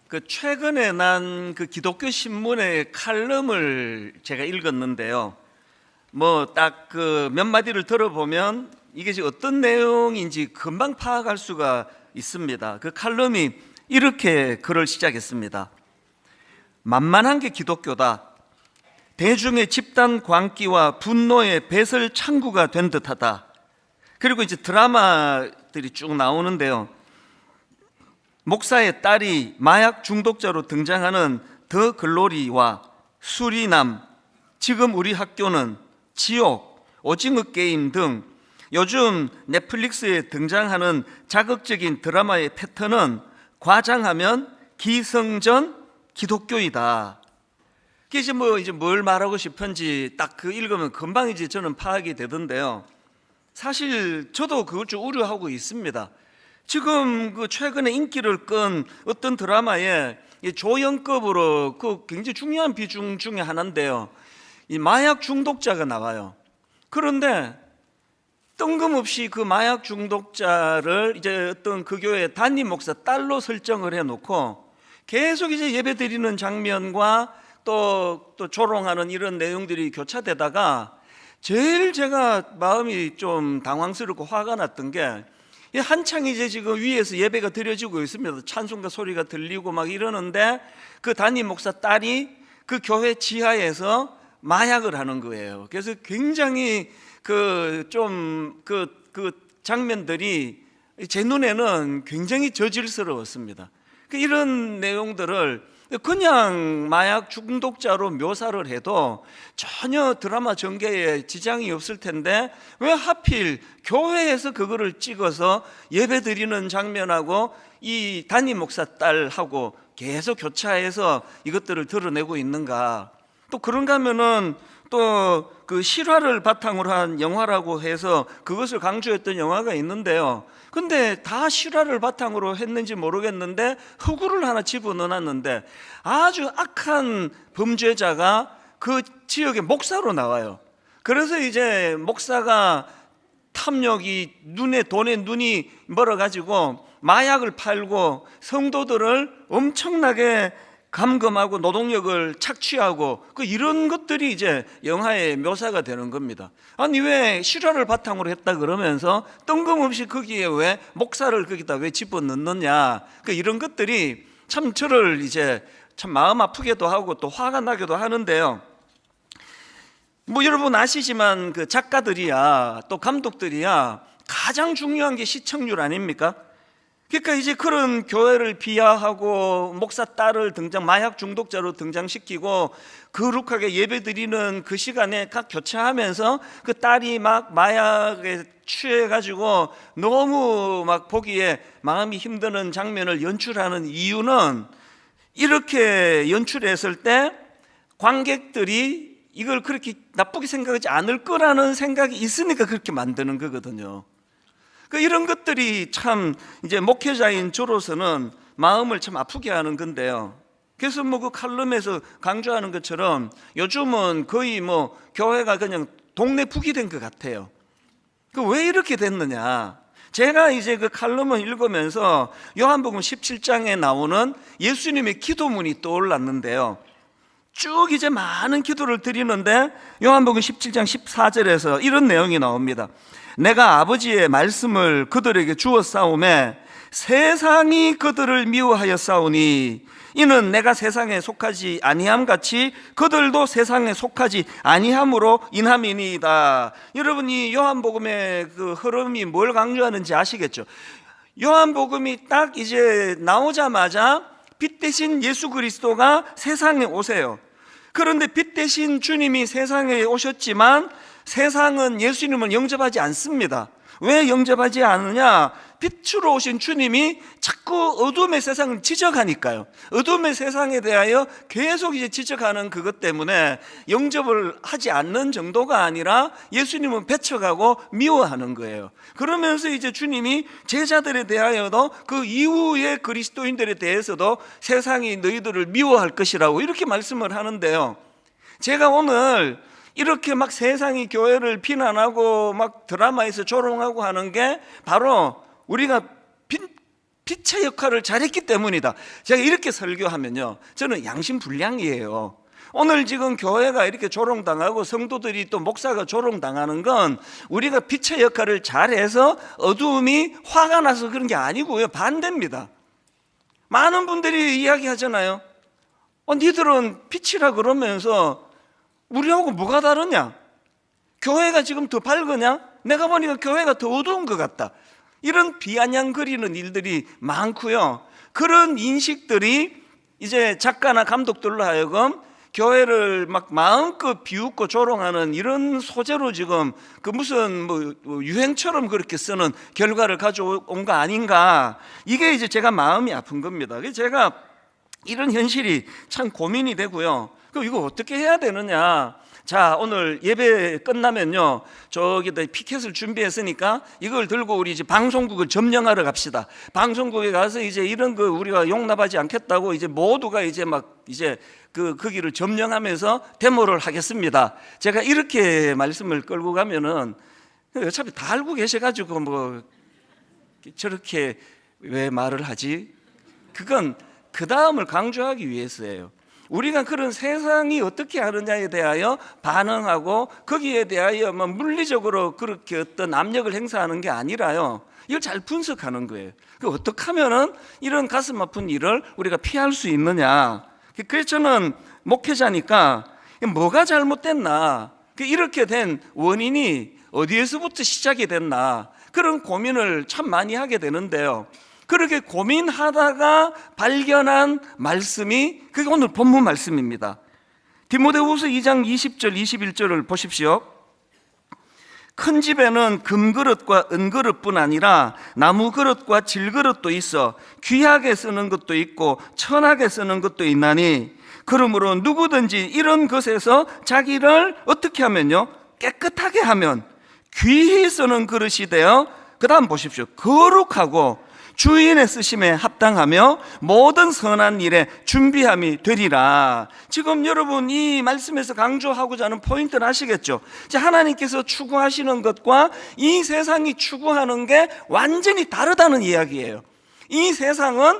그 최근에 난 그 기독교 신문의 칼럼을 제가 읽었는데요. 뭐 딱 그 몇 마디를 들어보면 이게 지금 어떤 내용인지 금방 파악할 수가 있습니다. 그 칼럼이 이렇게 글을 시작했습니다. 만만한 게 기독교다. 대중의 집단 광기와 분노의 배설 창구가 된 듯하다. 그리고 이제 드라마들이 쭉 나오는데요. 목사의 딸이 마약 중독자로 등장하는 더 글로리와 수리남, 지금 우리 학교는, 지옥, 오징어 게임 등 요즘 넷플릭스에 등장하는 자극적인 드라마의 패턴은 과장하면 기성전 기독교이다. 이게 이제 뭘 말하고 싶은지 딱 그 읽으면 금방 이제 저는 파악이 되던데요. 사실 저도 그걸 좀 우려하고 있습니다. 지금 그 최근에 인기를 끈 어떤 드라마에 조연급으로 그 굉장히 중요한 비중 중에 하나인데요. 이 마약 중독자가 나와요. 그런데 뜬금없이 그 마약 중독자를 이제 어떤 그 교회 담임 목사 딸로 설정을 해놓고 계속 이제 예배 드리는 장면과 또 조롱하는 이런 내용들이 교차되다가 제일 제가 마음이 좀 당황스럽고 화가 났던 게 한창 이제 지금 위에서 예배가 드려지고 있습니다. 찬송가 소리가 들리고 막 이러는데 그 담임 목사 딸이 그 교회 지하에서 마약을 하는 거예요. 그래서 굉장히 그 장면들이 제 눈에는 굉장히 저질스러웠습니다. 이런 내용들을 그냥 마약 중독자로 묘사를 해도 전혀 드라마 전개에 지장이 없을 텐데 왜 하필 교회에서 그거를 찍어서 예배 드리는 장면하고 이 담임 목사 딸하고 계속 교차해서 이것들을 드러내고 있는가? 또 그런가 하면은 또 그 실화를 바탕으로 한 영화라고 해서 그것을 강조했던 영화가 있는데요. 근데 다 실화를 바탕으로 했는지 모르겠는데 허구를 하나 집어넣어놨는데 아주 악한 범죄자가 그 지역의 목사로 나와요. 그래서 이제 목사가 탐욕이 돈에 눈이 멀어가지고 마약을 팔고 성도들을 엄청나게 감금하고 노동력을 착취하고 이런 것들이 이제 영화의 묘사가 되는 겁니다. 아니 왜 실화를 바탕으로 했다 그러면서 뜬금없이 거기에 왜 목사를 거기다 왜 집어넣느냐, 이런 것들이 참 저를 이제 참 마음 아프게도 하고 또 화가 나기도 하는데요. 뭐 여러분 아시지만 그 작가들이야 또 감독들이야 가장 중요한 게 시청률 아닙니까? 그러니까 이제 그런 교회를 비하하고 목사 딸을 마약 중독자로 등장시키고 거룩하게 예배드리는 그 시간에 각 교차하면서 그 딸이 막 마약에 취해가지고 너무 막 보기에 마음이 힘드는 장면을 연출하는 이유는 이렇게 연출했을 때 관객들이 이걸 그렇게 나쁘게 생각하지 않을 거라는 생각이 있으니까 그렇게 만드는 거거든요. 이런 것들이 참 이제 목회자인 저로서는 마음을 참 아프게 하는 건데요. 그래서 그 칼럼에서 강조하는 것처럼 요즘은 거의 교회가 그냥 동네 북이 된 것 같아요. 왜 이렇게 됐느냐? 제가 이제 그 칼럼을 읽으면서 요한복음 17장에 나오는 예수님의 기도문이 떠올랐는데요. 쭉 이제 많은 기도를 드리는데 요한복음 17장 14절에서 이런 내용이 나옵니다. 내가 아버지의 말씀을 그들에게 주었사오매 세상이 그들을 미워하였사오니 이는 내가 세상에 속하지 아니함 같이 그들도 세상에 속하지 아니함으로 인함이니이다. 여러분이 요한복음의 그 흐름이 뭘 강조하는지 아시겠죠? 요한복음이 딱 이제 나오자마자 빛 대신 예수 그리스도가 세상에 오세요. 그런데 빛 대신 주님이 세상에 오셨지만 세상은 예수님을 영접하지 않습니다. 왜 영접하지 않느냐? 빛으로 오신 주님이 자꾸 어둠의 세상을 지적하니까요. 어둠의 세상에 대하여 계속 이제 지적하는 그것 때문에 영접을 하지 않는 정도가 아니라 예수님은 배척하고 미워하는 거예요. 그러면서 이제 주님이 제자들에 대하여도 그 이후의 그리스도인들에 대해서도 세상이 너희들을 미워할 것이라고 이렇게 말씀을 하는데요. 제가 오늘 이렇게 막 세상이 교회를 비난하고 막 드라마에서 조롱하고 하는 게 바로 우리가 빛의 역할을 잘했기 때문이다. 제가 이렇게 설교하면요, 저는 양심불량이에요. 오늘 지금 교회가 이렇게 조롱당하고 성도들이 또 목사가 조롱당하는 건 우리가 빛의 역할을 잘해서 어두움이 화가 나서 그런 게 아니고요, 반대입니다. 많은 분들이 이야기하잖아요. 니들은 빛이라 그러면서 우리하고 뭐가 다르냐? 교회가 지금 더 밝으냐? 내가 보니까 교회가 더 어두운 것 같다. 이런 비아냥거리는 일들이 많고요. 그런 인식들이 이제 작가나 감독들로 하여금 교회를 막 마음껏 비웃고 조롱하는 이런 소재로 지금 그 무슨 뭐 유행처럼 그렇게 쓰는 결과를 가져온 거 아닌가. 이게 이제 제가 마음이 아픈 겁니다. 그래서 제가 이런 현실이 참 고민이 되고요. 그럼 이거 어떻게 해야 되느냐? 자, 오늘 예배 끝나면요, 저기다 피켓을 준비했으니까 이걸 들고 우리 이제 방송국을 점령하러 갑시다. 방송국에 가서 이제 이런 거 우리가 용납하지 않겠다고 이제 모두가 이제 막 이제 거기를 점령하면서 데모를 하겠습니다. 제가 이렇게 말씀을 끌고 가면은 어차피 다 알고 계셔가지고 뭐 저렇게 왜 말을 하지? 그건 그 다음을 강조하기 위해서예요. 우리가 그런 세상이 어떻게 하느냐에 대하여 반응하고 거기에 대하여 뭐 물리적으로 그렇게 어떤 압력을 행사하는 게 아니라요, 이걸 잘 분석하는 거예요. 어떻게 하면은 이런 가슴 아픈 일을 우리가 피할 수 있느냐. 그래서 저는 목회자니까 뭐가 잘못됐나, 이렇게 된 원인이 어디에서부터 시작이 됐나, 그런 고민을 참 많이 하게 되는데요. 그렇게 고민하다가 발견한 말씀이 그게 오늘 본문 말씀입니다. 디모데후서 2장 20절 21절을 보십시오. 큰 집에는 금그릇과 은그릇뿐 아니라 나무그릇과 질그릇도 있어 귀하게 쓰는 것도 있고 천하게 쓰는 것도 있나니, 그러므로 누구든지 이런 것에서 자기를 어떻게 하면요, 깨끗하게 하면 귀히 쓰는 그릇이 되어, 그 다음 보십시오, 거룩하고 주인의 쓰심에 합당하며 모든 선한 일에 준비함이 되리라. 지금 여러분 이 말씀에서 강조하고자 하는 포인트는 아시겠죠? 하나님께서 추구하시는 것과 이 세상이 추구하는 게 완전히 다르다는 이야기예요. 이 세상은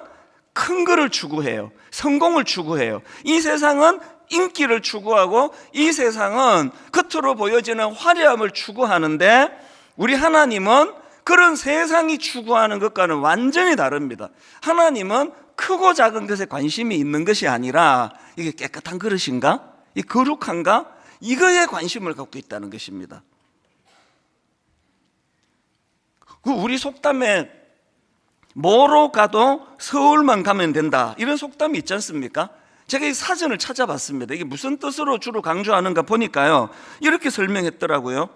큰 거를 추구해요. 성공을 추구해요. 이 세상은 인기를 추구하고 이 세상은 겉으로 보여지는 화려함을 추구하는데, 우리 하나님은 그런 세상이 추구하는 것과는 완전히 다릅니다. 하나님은 크고 작은 것에 관심이 있는 것이 아니라 이게 깨끗한 그릇인가? 이 거룩한가? 이거에 관심을 갖고 있다는 것입니다. 우리 속담에 뭐로 가도 서울만 가면 된다, 이런 속담이 있지 않습니까? 제가 이 사전을 찾아봤습니다. 이게 무슨 뜻으로 주로 강조하는가 보니까요, 이렇게 설명했더라고요.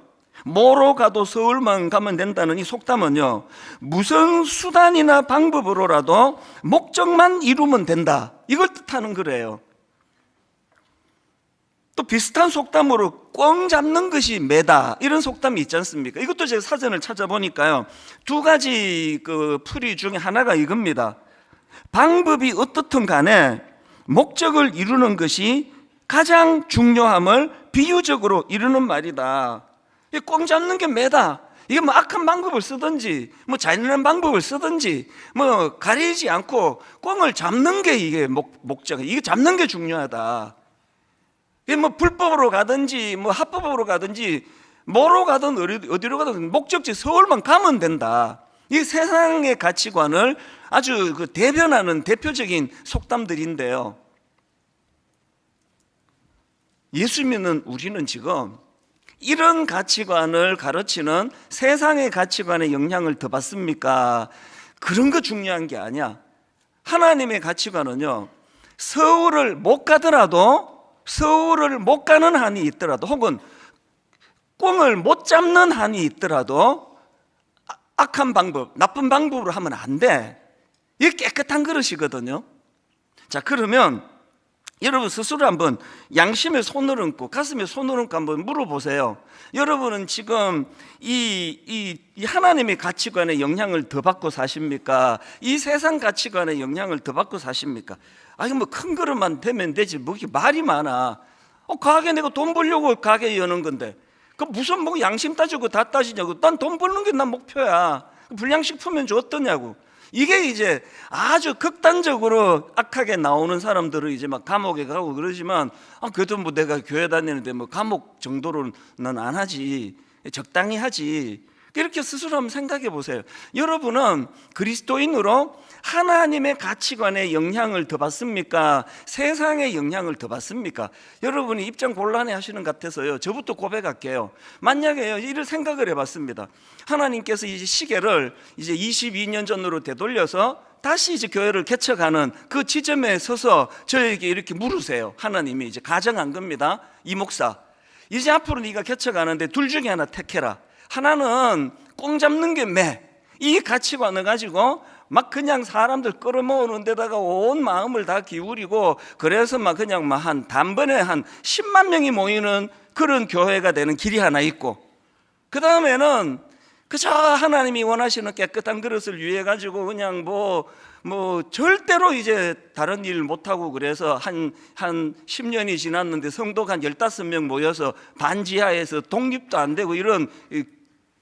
뭐로 가도 서울만 가면 된다는 이 속담은요, 무슨 수단이나 방법으로라도 목적만 이루면 된다, 이걸 뜻하는 거래요. 또 비슷한 속담으로 꽝 잡는 것이 매다, 이런 속담이 있지 않습니까? 이것도 제가 사전을 찾아보니까요, 두 가지 그 풀이 중에 하나가 이겁니다. 방법이 어떻든 간에 목적을 이루는 것이 가장 중요함을 비유적으로 이루는 말이다. 꽝 잡는 게 매다. 이게 뭐 악한 방법을 쓰든지 뭐 잔인한 방법을 쓰든지 뭐 가리지 않고 꽝을 잡는 게 이게 목적, 이게 잡는 게 중요하다. 이게 뭐 불법으로 가든지 뭐 합법으로 가든지 뭐로 가든 어디로 가든 목적지 서울만 가면 된다. 이 세상의 가치관을 아주 대변하는 대표적인 속담들인데요, 예수 믿는 우리는 지금 이런 가치관을 가르치는 세상의 가치관에 영향을 더 받습니까? 그런 거 중요한 게 아니야. 하나님의 가치관은요, 서울을 못 가더라도, 서울을 못 가는 한이 있더라도, 혹은 꽝을 못 잡는 한이 있더라도 악한 방법, 나쁜 방법으로 하면 안 돼. 이게 깨끗한 그릇이거든요. 자, 그러면 여러분 스스로 한번 양심에 손을 얹고 가슴에 손을 얹고 한번 물어보세요. 여러분은 지금 이 하나님의 가치관에 영향을 더 받고 사십니까? 이 세상 가치관에 영향을 더 받고 사십니까? 아니 뭐 큰 그릇만 되면 되지, 뭐 이렇게 말이 많아. 가게 내가 돈 벌려고 가게 여는 건데 그 무슨 뭐 양심 따지고 다 따지냐고. 난 돈 버는 게 난 목표야. 불량식품은 어떠냐고. 이게 이제 아주 극단적으로 악하게 나오는 사람들은 이제 막 감옥에 가고 그러지만, 그래도 뭐 내가 교회 다니는데 뭐 감옥 정도로는 안 하지, 적당히 하지, 이렇게 스스로 한번 생각해 보세요. 여러분은 그리스도인으로 하나님의 가치관에 영향을 더 받습니까? 세상의 영향을 더 받습니까? 여러분이 입장 곤란해 하시는 것 같아서요, 저부터 고백할게요. 만약에요, 이런 생각을 해봤습니다. 하나님께서 이제 시계를 이제 22년 전으로 되돌려서 다시 이제 교회를 개척하는 그 지점에 서서 저에게 이렇게 물으세요. 하나님이 이제 가정한 겁니다. 이 목사, 이제 앞으로 네가 개척하는데 둘 중에 하나 택해라. 하나는 꽁 잡는 게 매, 이 가치관을 가지고 막 그냥 사람들 끌어모으는 데다가 온 마음을 다 기울이고, 그래서 막 그냥 막 한 단번에 한 10만 명이 모이는 그런 교회가 되는 길이 하나 있고, 그 다음에는 그저 하나님이 원하시는 깨끗한 그릇을 위해 가지고 그냥 뭐 절대로 이제 다른 일 못하고, 그래서 한 10년이 지났는데 성도가 한 15명 모여서 반지하에서 독립도 안 되고 이런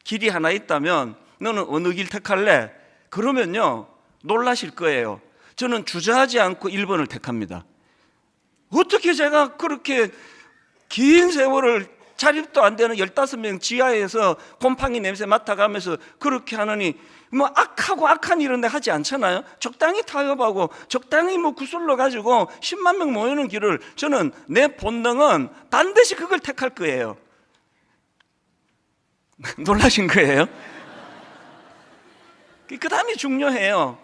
길이 하나 있다면 너는 어느 길 택할래? 그러면요, 놀라실 거예요. 저는 주저하지 않고 1번을 택합니다. 어떻게 제가 그렇게 긴 세월을 자립도 안 되는 15명 지하에서 곰팡이 냄새 맡아가면서 그렇게 하느니, 뭐 악하고 악한 일은 하지 않잖아요. 적당히 타협하고 적당히 뭐 구슬러 가지고 10만 명 모이는 길을, 저는 내 본능은 반드시 그걸 택할 거예요. 놀라신 거예요? 그 다음이 중요해요.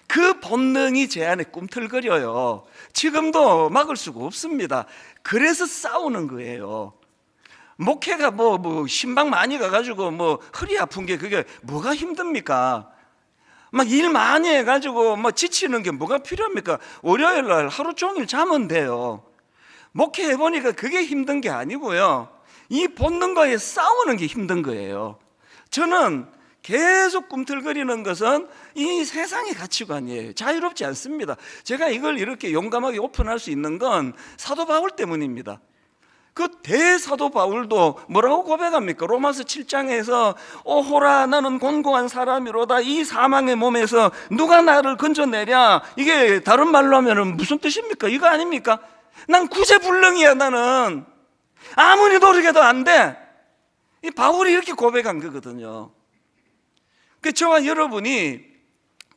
그 본능이 제 안에 꿈틀거려요. 지금도 막을 수가 없습니다. 그래서 싸우는 거예요. 목회가 뭐 신방 많이 가가지고 뭐 허리 아픈 게 그게 뭐가 힘듭니까? 막 일 많이 해가지고 뭐 지치는 게 뭐가 필요합니까? 월요일 날 하루 종일 자면 돼요. 목회해보니까 그게 힘든 게 아니고요, 이 본능과의 싸우는 게 힘든 거예요. 저는 계속 꿈틀거리는 것은 이 세상의 가치관이에요. 자유롭지 않습니다. 제가 이걸 이렇게 용감하게 오픈할 수 있는 건 사도 바울 때문입니다. 그 대사도 바울도 뭐라고 고백합니까? 로마서 7장에서 오호라 나는 곤고한 사람이로다, 이 사망의 몸에서 누가 나를 건져내랴. 이게 다른 말로 하면 무슨 뜻입니까? 이거 아닙니까? 난 구제불능이야. 나는 아무리 노력해도 안 돼. 이 바울이 이렇게 고백한 거거든요. 그 저와 여러분이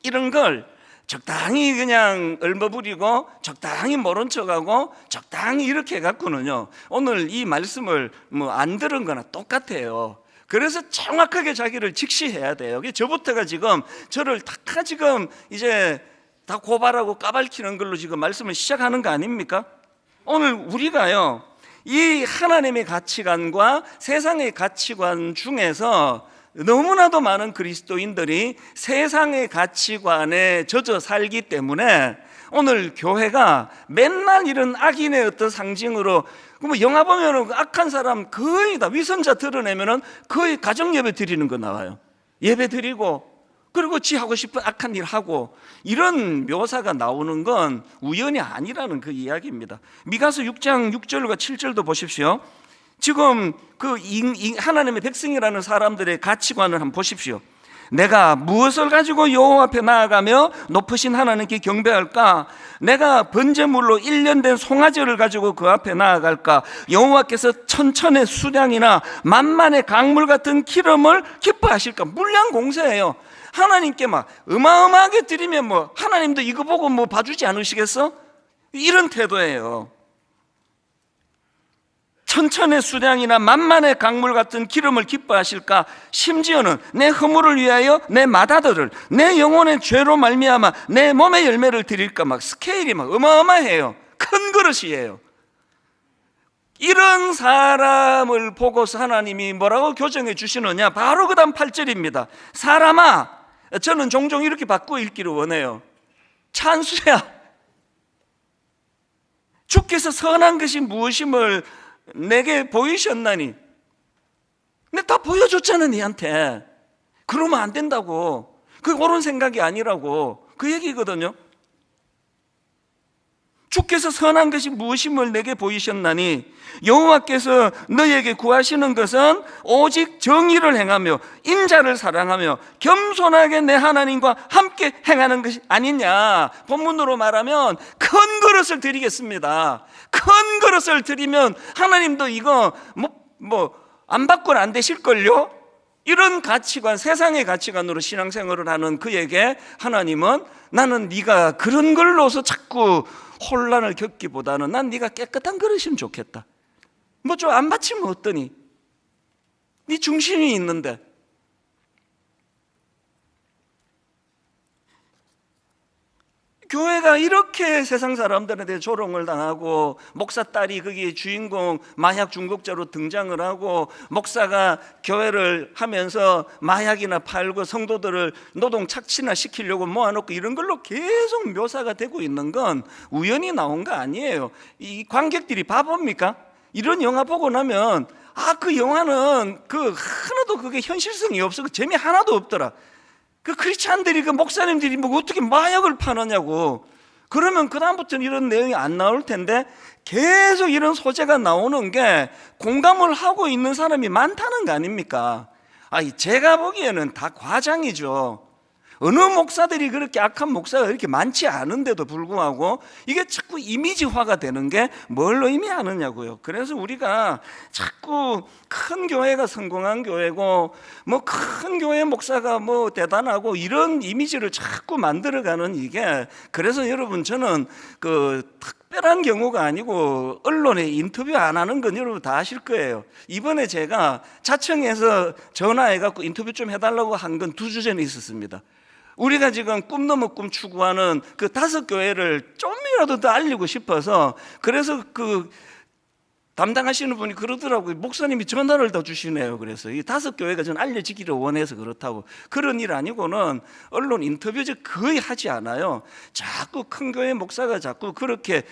이런 걸 적당히 그냥 얼버무리고 적당히 모른 척하고 적당히 이렇게 해갖고는요, 오늘 이 말씀을 뭐 안 들은 거나 똑같아요. 그래서 정확하게 자기를 직시해야 돼요. 저부터가 지금 저를 다 지금 이제 다 고발하고 까발키는 걸로 지금 말씀을 시작하는 거 아닙니까? 오늘 우리가요, 이 하나님의 가치관과 세상의 가치관 중에서 너무나도 많은 그리스도인들이 세상의 가치관에 젖어 살기 때문에 오늘 교회가 맨날 이런 악인의 어떤 상징으로, 뭐 영화 보면 악한 사람 거의 다 위선자 드러내면은 거의 가정예배 드리는 거 나와요. 예배 드리고 그리고 지 하고 싶은 악한 일 하고, 이런 묘사가 나오는 건 우연이 아니라는 그 이야기입니다. 미가서 6장 6절과 7절도 보십시오. 지금 그 하나님의 백성이라는 사람들의 가치관을 한번 보십시오. 내가 무엇을 가지고 여호와 앞에 나아가며 높으신 하나님께 경배할까? 내가 번제물로 1년 된 송아지를 가지고 그 앞에 나아갈까? 여호와께서 천천의 수량이나 만만의 강물 같은 기름을 기뻐하실까? 물량 공세예요. 하나님께 막 어마어마하게 드리면 뭐 하나님도 이거 보고 뭐 봐주지 않으시겠어? 이런 태도예요. 천천의 수량이나 만만의 강물 같은 기름을 기뻐하실까? 심지어는 내 허물을 위하여 내 맏아들을, 내 영혼의 죄로 말미암아 내 몸의 열매를 드릴까? 막 스케일이 막 어마어마해요. 큰 그릇이에요. 이런 사람을 보고서 하나님이 뭐라고 교정해 주시느냐? 바로 그 다음 8절입니다. 사람아, 저는 종종 이렇게 바꾸어 읽기를 원해요. 찬수야, 주께서 선한 것이 무엇임을 내게 보이셨나니. 근데 다 보여줬잖아 니한테. 그러면 안 된다고. 그게 옳은 생각이 아니라고 그 얘기거든요. 주께서 선한 것이 무엇임을 내게 보이셨나니 여호와께서 너에게 구하시는 것은 오직 정의를 행하며 인자를 사랑하며 겸손하게 내 하나님과 함께 행하는 것이 아니냐. 본문으로 말하면 큰 그릇을 드리겠습니다. 큰 그릇을 드리면 하나님도 이거 안 받고는 안 되실걸요? 이런 가치관, 세상의 가치관으로 신앙생활을 하는 그에게 하나님은 나는 네가 그런 걸로서 자꾸 혼란을 겪기보다는 난 네가 깨끗한 그릇이면 좋겠다. 좀 안 받치면 어떠니? 네 중심이 있는데. 교회가 이렇게 세상 사람들한테 조롱을 당하고 목사 딸이 거기 주인공 마약 중독자로 등장을 하고 목사가 교회를 하면서 마약이나 팔고 성도들을 노동 착취나 시키려고 모아놓고 이런 걸로 계속 묘사가 되고 있는 건 우연히 나온 거 아니에요. 이 관객들이 바보입니까? 이런 영화 보고 나면 그 영화는 하나도 그게 현실성이 없어. 재미 하나도 없더라. 크리스찬들이 목사님들이 어떻게 마약을 파느냐고. 그러면 그다음부터는 이런 내용이 안 나올 텐데 계속 이런 소재가 나오는 게 공감을 하고 있는 사람이 많다는 거 아닙니까? 제가 보기에는 다 과장이죠. 어느 목사들이 그렇게 악한 목사가 이렇게 많지 않은데도 불구하고 이게 자꾸 이미지화가 되는 게 뭘 의미하느냐고요. 그래서 우리가 자꾸 큰 교회가 성공한 교회고 큰 교회 목사가 대단하고 이런 이미지를 자꾸 만들어가는 이게, 그래서 여러분 저는 특별한 경우가 아니고 언론에 인터뷰 안 하는 건 여러분 다 아실 거예요. 이번에 제가 자청에서 전화해갖고 인터뷰 좀 해달라고 한 건 2주 전에 있었습니다. 우리가 지금 꿈 넘어 꿈 추구하는 5 교회를 좀이라도 더 알리고 싶어서, 그래서 담당하시는 분이 그러더라고요. 목사님이 전화를 더 주시네요. 그래서 이 5 교회가 전 알려지기를 원해서 그렇다고. 그런 일 아니고는 언론 인터뷰 거의 하지 않아요. 자꾸 큰 교회 목사가 자꾸 그렇게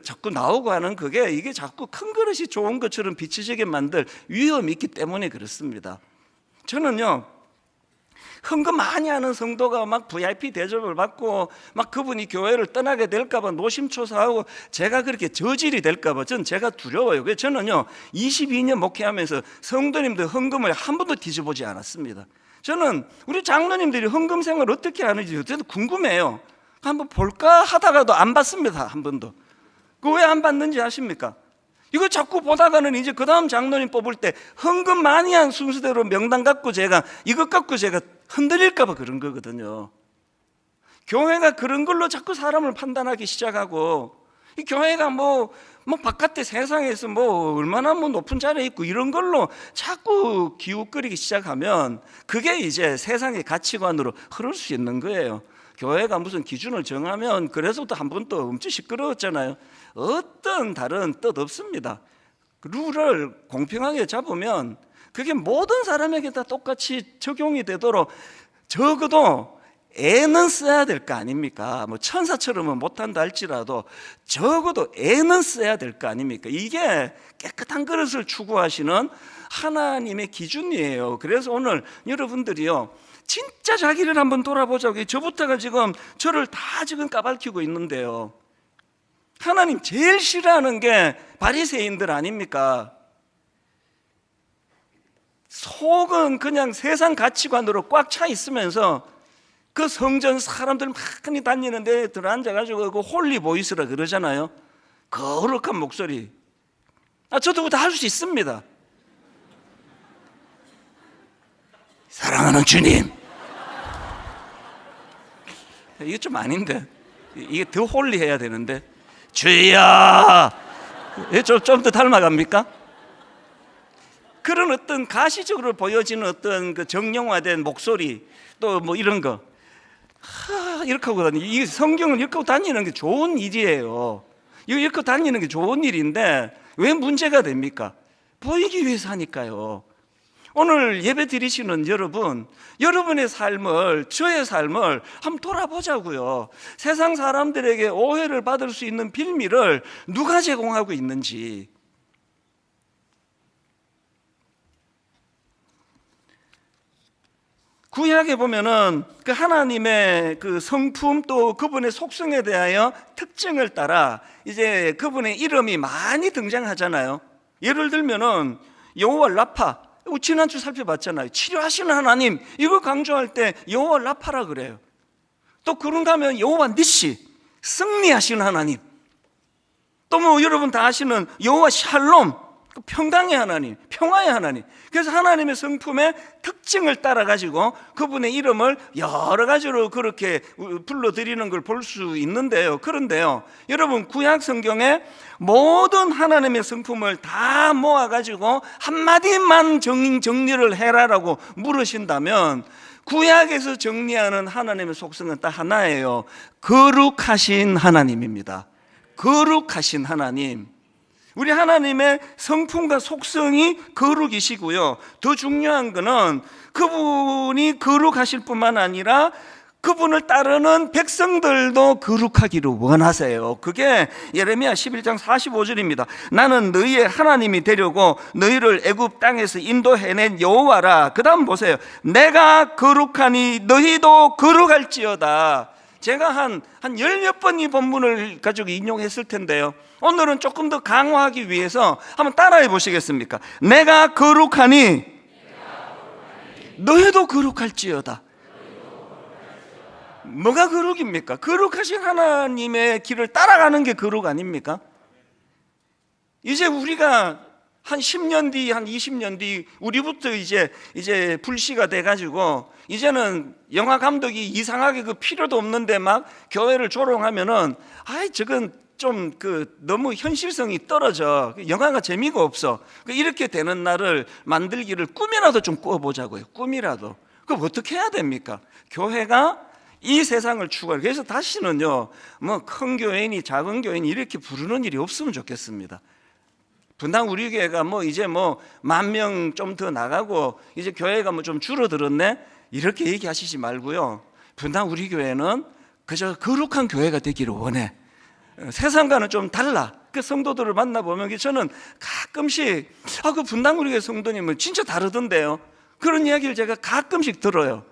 자꾸 나오고 하는 이게 자꾸 큰 그릇이 좋은 것처럼 비치지게 만들 위험이 있기 때문에 그렇습니다. 저는요, 헌금 많이 하는 성도가 VIP 대접을 받고 그분이 교회를 떠나게 될까봐 노심초사하고 제가 그렇게 저질이 될까봐 제가 두려워요. 그래서 저는요 22년 목회하면서 성도님들 헌금을 한 번도 뒤져보지 않았습니다. 저는 우리 장로님들이 헌금 생활을 어떻게 하는지 저도 궁금해요. 한번 볼까 하다가도 안 받습니다. 한 번도. 왜 안 받는지 아십니까? 이거 자꾸 보다가는 이제 그 다음 장로님 뽑을 때 헌금 많이 한 순서대로 명단 갖고 이것 갖고 제가 흔들릴까봐 그런 거거든요. 교회가 그런 걸로 자꾸 사람을 판단하기 시작하고, 이 교회가 바깥에 세상에서 얼마나 높은 자리에 있고 이런 걸로 자꾸 기웃거리기 시작하면 그게 이제 세상의 가치관으로 흐를 수 있는 거예요. 교회가 무슨 기준을 정하면, 그래서 또 한 번 또 엄청 시끄러웠잖아요. 어떤 다른 뜻 없습니다. 룰을 공평하게 잡으면 그게 모든 사람에게 다 똑같이 적용이 되도록 적어도 애는 써야 될 거 아닙니까? 천사처럼은 못한다 할지라도 적어도 애는 써야 될 거 아닙니까? 이게 깨끗한 그릇을 추구하시는 하나님의 기준이에요. 그래서 오늘 여러분들이요, 진짜 자기를 한번 돌아보자고. 저부터가 지금 저를 다 지금 까발키고 있는데요. 하나님 제일 싫어하는 게 바리새인들 아닙니까? 속은 그냥 세상 가치관으로 꽉 차 있으면서 성전 사람들 많이 다니는데 들어앉아가지고 홀리 보이스라 그러잖아요. 거룩한 목소리. 저도 다 할 수 있습니다. 사랑하는 주님. 이게 좀 아닌데, 이게 더 홀리해야 되는데. 주여. 좀 더 닮아갑니까? 그런 어떤 가시적으로 보여지는 어떤 정형화된 목소리, 또 이런 거 이렇게 하고 다니는, 이 성경을 이렇게 하고 다니는 게 좋은 일이에요. 이거 이렇게 다니는 게 좋은 일인데 왜 문제가 됩니까? 보이기 위해서 하니까요. 오늘 예배 드리시는 여러분, 여러분의 삶을, 저의 삶을 한번 돌아보자고요. 세상 사람들에게 오해를 받을 수 있는 빌미를 누가 제공하고 있는지. 구약에 보면은 그 하나님의 그 성품 또 그분의 속성에 대하여 특징을 따라 이제 그분의 이름이 많이 등장하잖아요. 예를 들면은 여호와 라파, 지난주 살펴봤잖아요. 치료하시는 하나님, 이거 강조할 때 여호와 라파라 그래요. 또 그런가 하면 여호와 니시, 승리하시는 하나님. 또 뭐 여러분 다 아시는 여호와 샬롬, 평강의 하나님, 평화의 하나님. 그래서 하나님의 성품의 특징을 따라 가지고 그분의 이름을 여러 가지로 그렇게 불러드리는 걸 볼 수 있는데요. 그런데요, 여러분 구약 성경에 모든 하나님의 성품을 다 모아 가지고 한마디만 정리를 해라라고 물으신다면 구약에서 정리하는 하나님의 속성은 딱 하나예요. 거룩하신 하나님입니다. 거룩하신 하나님. 우리 하나님의 성품과 속성이 거룩이시고요, 더 중요한 것은 그분이 거룩하실 뿐만 아니라 그분을 따르는 백성들도 거룩하기를 원하세요. 그게 예레미야 11장 45절입니다. 나는 너희의 하나님이 되려고 너희를 애굽 땅에서 인도해낸 여호와라. 그 다음 보세요. 내가 거룩하니 너희도 거룩할지어다. 제가 한 열몇 번 이 본문을 가지고 인용했을 텐데요, 오늘은 조금 더 강화하기 위해서 한번 따라해 보시겠습니까? 내가 거룩하니 너희도 거룩할지어다. 뭐가 거룩입니까? 거룩하신 하나님의 길을 따라가는 게 거룩 아닙니까? 이제 우리가 한 10년 뒤, 한 20년 뒤 우리부터 이제 불씨가 돼가지고 이제는 영화 감독이 이상하게 그 필요도 없는데 막 교회를 조롱하면은 아이 저건 좀 너무 현실성이 떨어져, 영화가 재미가 없어, 이렇게 되는 날을 만들기를 꿈이라도 좀 꿔보자고요. 꿈이라도. 그럼 어떻게 해야 됩니까? 교회가 이 세상을 추구하고, 그래서 다시는요 뭐 큰 교회니 작은 교회니 이렇게 부르는 일이 없으면 좋겠습니다. 분당 우리 교회가 뭐 이제 뭐 10,000명 좀 더 나가고 이제 교회가 뭐 좀 줄어들었네, 이렇게 얘기하시지 말고요, 분당 우리 교회는 그저 거룩한 교회가 되기를 원해. 세상과는 좀 달라. 그 성도들을 만나보면 저는 가끔씩 그 분당 우리 교회 성도님은 진짜 다르던데요, 그런 이야기를 제가 가끔씩 들어요.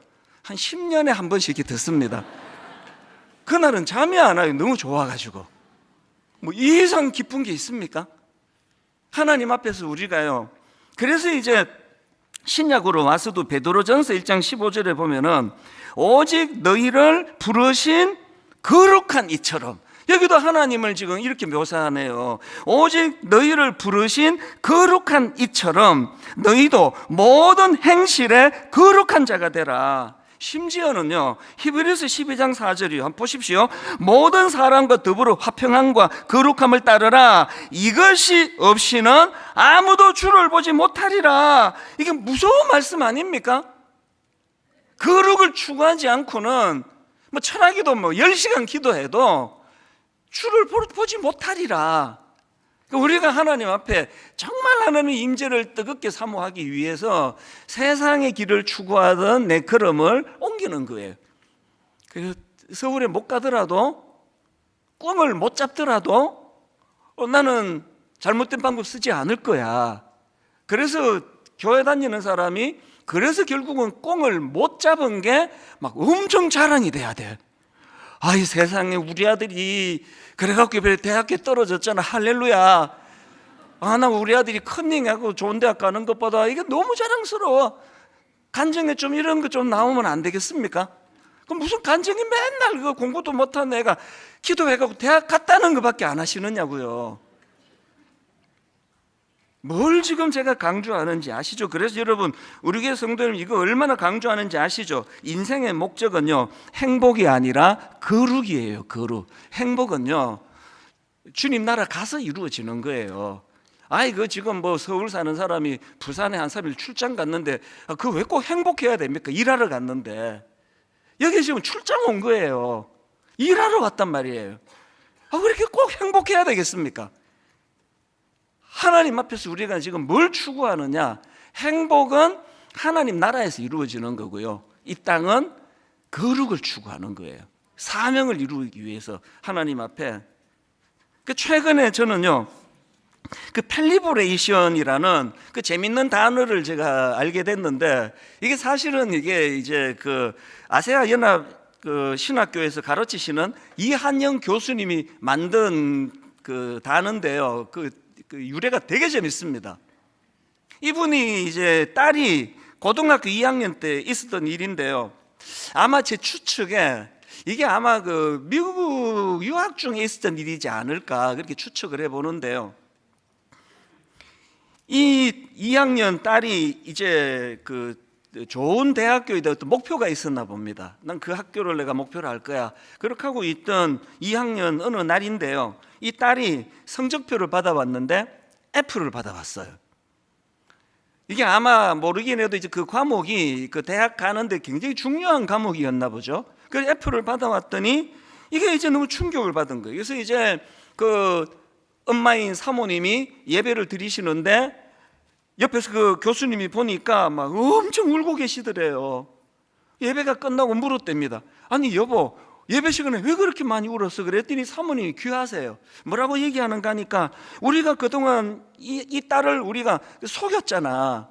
한 10년에 한 번씩 이렇게 듣습니다. 그날은 잠이 안 와요. 너무 좋아가지고. 뭐 이 이상 기쁜 게 있습니까? 하나님 앞에서 우리가요, 그래서 이제 신약으로 와서도 베드로전서 1장 15절에 보면은 오직 너희를 부르신 거룩한 이처럼, 여기도 하나님을 지금 이렇게 묘사하네요. 오직 너희를 부르신 거룩한 이처럼 너희도 모든 행실에 거룩한 자가 되라. 심지어는요 히브리서 12장 4절이요, 한번 보십시오. 모든 사람과 더불어 화평함과 거룩함을 따르라. 이것이 없이는 아무도 주를 보지 못하리라. 이게 무서운 말씀 아닙니까? 거룩을 추구하지 않고는 뭐 철학기도 뭐 10시간 기도해도 주를 보지 못하리라. 우리가 하나님 앞에 정말 하나님의 임재를 뜨겁게 사모하기 위해서 세상의 길을 추구하던 내 걸음을 옮기는 거예요. 그래서 서울에 못 가더라도, 꿈을 못 잡더라도 나는 잘못된 방법 쓰지 않을 거야. 그래서 교회 다니는 사람이 그래서 결국은 꿈을 못 잡은 게 막 엄청 자랑이 돼야 돼. 이 세상에 우리 아들이 그래갖고 대학교에 떨어졌잖아. 할렐루야. 나 우리 아들이 컨닝하고 좋은 대학 가는 것보다 이게 너무 자랑스러워. 간증에 좀 이런 거 좀 나오면 안 되겠습니까? 그럼 무슨 간증이 맨날 그거 공부도 못한 애가 기도해갖고 대학 갔다는 것밖에 안 하시느냐고요. 뭘 지금 제가 강조하는지 아시죠? 그래서 여러분 우리 교회 성도님 이거 얼마나 강조하는지 아시죠? 인생의 목적은요 행복이 아니라 거룩이에요. 거룩. 행복은요 주님 나라 가서 이루어지는 거예요. 그 지금 뭐 서울 사는 사람이 부산에 한 3일 출장 갔는데 그 왜 꼭 행복해야 됩니까? 일하러 갔는데. 여기 지금 출장 온 거예요. 일하러 왔단 말이에요. 왜 이렇게 꼭 행복해야 되겠습니까? 하나님 앞에서 우리가 지금 뭘 추구하느냐? 행복은 하나님 나라에서 이루어지는 거고요, 이 땅은 거룩을 추구하는 거예요. 사명을 이루기 위해서 하나님 앞에. 최근에 저는요 그 펠리브레이션이라는 그 재밌는 단어를 제가 알게 됐는데, 이게 사실은 이게 이제 그 아세아 연합 그 신학교에서 가르치시는 이한영 교수님이 만든 그 단어인데요. 그 유래가 되게 재밌습니다. 이분이 이제 딸이 고등학교 2학년 때 있었던 일인데요. 아마 제 추측에 이게 아마 그 미국 유학 중에 있었던 일이지 않을까 그렇게 추측을 해보는데요. 이 2학년 딸이 이제 그 좋은 대학교에 어떤 목표가 있었나 봅니다. 난 그 학교를 내가 목표로 할 거야. 그렇게 하고 있던 2학년 어느 날인데요. 이 딸이 성적표를 받아왔는데 F를 받아왔어요. 이게 아마 모르긴 해도 이제 그 과목이 그 대학 가는데 굉장히 중요한 과목이었나 보죠. 그래서 F를 받아왔더니 이게 이제 너무 충격을 받은 거예요. 그래서 이제 그 엄마인 사모님이 예배를 드리시는데 옆에서 그 교수님이 보니까 막 엄청 울고 계시더래요. 예배가 끝나고 물었답니다. 아니 여보, 예배 시간에 왜 그렇게 많이 울었어? 그랬더니 사모님이 귀하세요. 뭐라고 얘기하는가 하니까 우리가 그동안 이 딸을 우리가 속였잖아.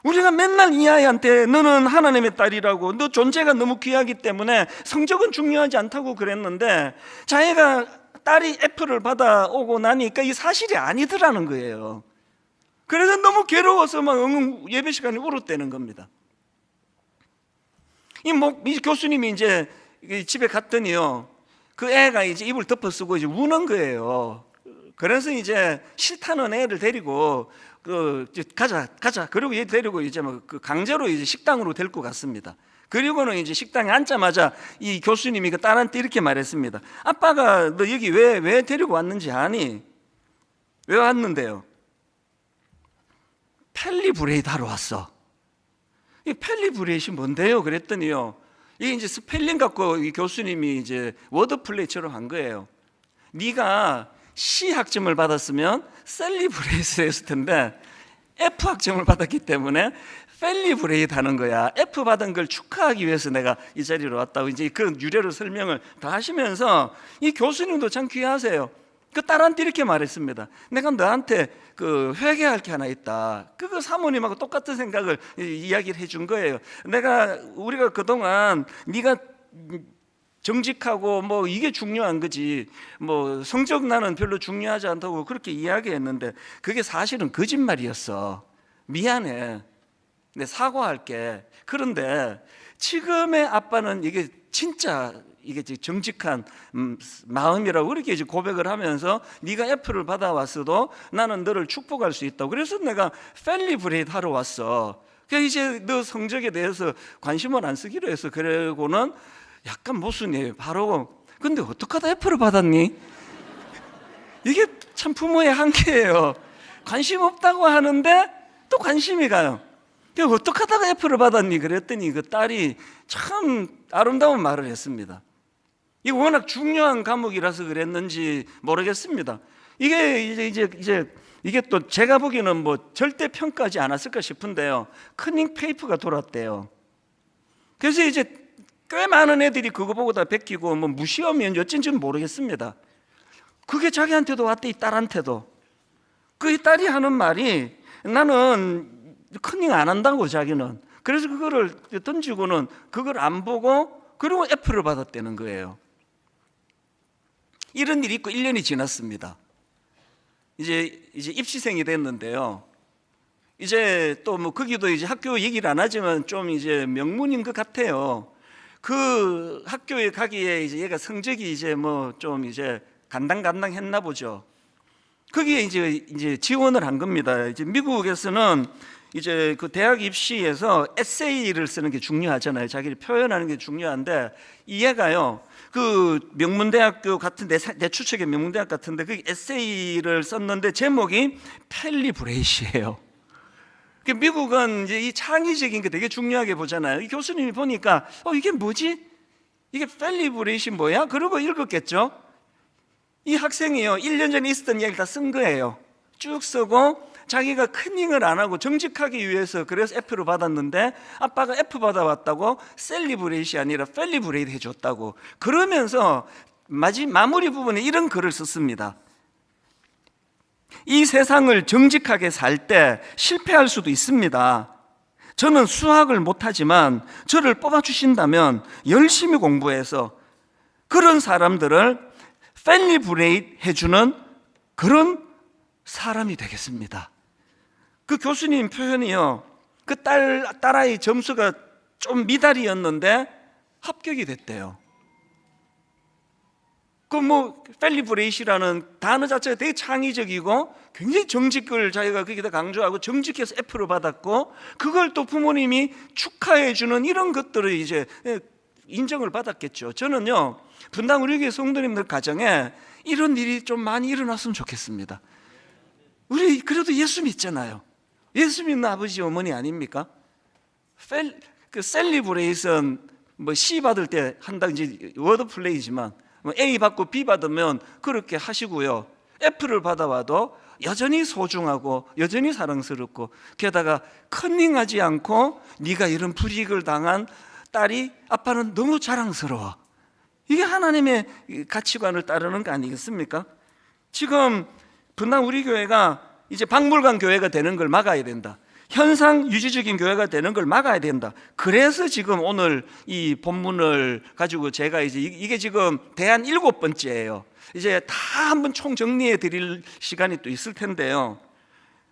우리가 맨날 이 아이한테 너는 하나님의 딸이라고, 너 존재가 너무 귀하기 때문에 성적은 중요하지 않다고 그랬는데 자기가 딸이 F를 받아오고 나니까 이 사실이 아니더라는 거예요. 그래서 너무 괴로워서 막 예배 시간에 울었다는 겁니다. 이 교수님이 이제 집에 갔더니요, 그 애가 이제 입을 덮어 쓰고 이제 우는 거예요. 그래서 이제 싫다는 애를 데리고 가자. 그리고 얘 데리고 이제 그 강제로 이제 식당으로 데리고 갔습니다. 그리고는 이제 식당에 앉자마자 이 교수님이 그 딸한테 이렇게 말했습니다. 아빠가 너 여기 왜 데리고 왔는지 아니? 왜 왔는데요? 펠리브레이드 하러 왔어. 이 펠리브레이션이 뭔데요? 그랬더니요, 이게 이제 스펠링 갖고 이 교수님이 이제 워드 플레이처럼 한 거예요. 네가 C 학점을 받았으면 셀리브레이트 했을 텐데 F 학점을 받았기 때문에 펠리브레이트 하는 거야. F 받은 걸 축하하기 위해서 내가 이 자리로 왔다고 이제 그런 유래를 설명을 다 하시면서 이 교수님도 참 귀하세요. 그 딸한테 이렇게 말했습니다. 내가 너한테 그 회개할 게 하나 있다. 그거 사모님하고 똑같은 생각을 이야기를 해준 거예요. 우리가 그동안 네가 정직하고 뭐 이게 중요한 거지, 뭐 성적 나는 별로 중요하지 않다고 그렇게 이야기했는데 그게 사실은 거짓말이었어. 미안해. 내 사과할게. 그런데 지금의 아빠는 이게 진짜 이게 정직한 마음이라고 그렇게 이제 고백을 하면서 네가 F를 받아왔어도 나는 너를 축복할 수 있다고. 그래서 내가 펠리브레이트 하러 왔어. 그러니까 이제 너 성적에 대해서 관심을 안 쓰기로 해서. 그러고는 약간 모순이에요. 바로 근데 어떻게 하다 F를 받았니? 이게 참 부모의 한계예요. 관심 없다고 하는데 또 관심이 가요. 어떻게 하다가 F를 받았니? 그랬더니 그 딸이 참 아름다운 말을 했습니다. 이게 워낙 중요한 과목이라서 그랬는지 모르겠습니다. 이게 이제 이게 또 제가 보기에는 뭐 절대 평가하지 않았을까 싶은데요, 커닝 페이퍼가 돌았대요. 그래서 이제 꽤 많은 애들이 그거 보고 다 베끼고 뭐 무시하면 어쩐지는 모르겠습니다. 그게 자기한테도 왔대, 이 딸한테도. 그 이 딸이 하는 말이 나는 커닝 안 한다고, 자기는. 그래서 그거를 던지고는 그걸 안 보고 그리고 F를 받았다는 거예요. 이런 일이 있고 1년이 지났습니다. 이제 입시생이 됐는데요. 이제 또 뭐 거기도 이제 학교 얘기를 안 하지만 좀 이제 명문인 것 같아요. 그 학교에 가기에 이제 얘가 성적이 이제 뭐 좀 이제 간당간당했나 보죠. 거기에 이제 지원을 한 겁니다. 이제 미국에서는 이제 그 대학 입시에서 에세이를 쓰는 게 중요하잖아요. 자기를 표현하는 게 중요한데 이 얘가요, 그 명문대학교 같은데, 내 추측의 명문대학 같은데 그 에세이를 썼는데 제목이 펠리브레이시예요. 미국은 이제 이 창의적인 게 되게 중요하게 보잖아요. 이 교수님이 보니까 이게 뭐지? 이게 펠리브레이시 뭐야? 그러고 읽었겠죠. 이 학생이요, 1년 전에 있었던 이야기를 다 쓴 거예요. 쭉 쓰고 자기가 커닝을 안 하고 정직하기 위해서 그래서 F를 받았는데 아빠가 F 받아왔다고 셀리브레이시 아니라 펠리브레이트 해줬다고. 그러면서 마무리 부분에 이런 글을 썼습니다. 이 세상을 정직하게 살 때 실패할 수도 있습니다. 저는 수학을 못하지만 저를 뽑아주신다면 열심히 공부해서 그런 사람들을 셀리브레이트 해주는 그런 사람이 되겠습니다. 그 교수님 표현이요, 그 딸아이 점수가 좀 미달이었는데 합격이 됐대요. 셀리브레이트라는 단어 자체가 되게 창의적이고 굉장히 정직을 자기가 거기다 강조하고 정직해서 F를 받았고, 그걸 또 부모님이 축하해주는 이런 것들을 이제 인정을 받았겠죠. 저는요, 분당 우리 교회 성도님들 가정에 이런 일이 좀 많이 일어났으면 좋겠습니다. 우리 그래도 예수 믿잖아요. 예수 믿는 아버지 어머니 아닙니까? 그 셀리브레이션 C 받을 때 한다, 이제 워드 플레이지만 A 받고 B 받으면 그렇게 하시고요, F를 받아와도 여전히 소중하고 여전히 사랑스럽고, 게다가 컨닝하지 않고 네가 이런 불이익을 당한 딸이 아빠는 너무 자랑스러워. 이게 하나님의 가치관을 따르는 거 아니겠습니까? 지금 분당 우리 교회가 이제 박물관 교회가 되는 걸 막아야 된다. 현상 유지적인 교회가 되는 걸 막아야 된다. 그래서 지금 오늘 이 본문을 가지고 제가 이게 지금 대안 7번째예요. 이제 다 한번 총 정리해 드릴 시간이 또 있을 텐데요.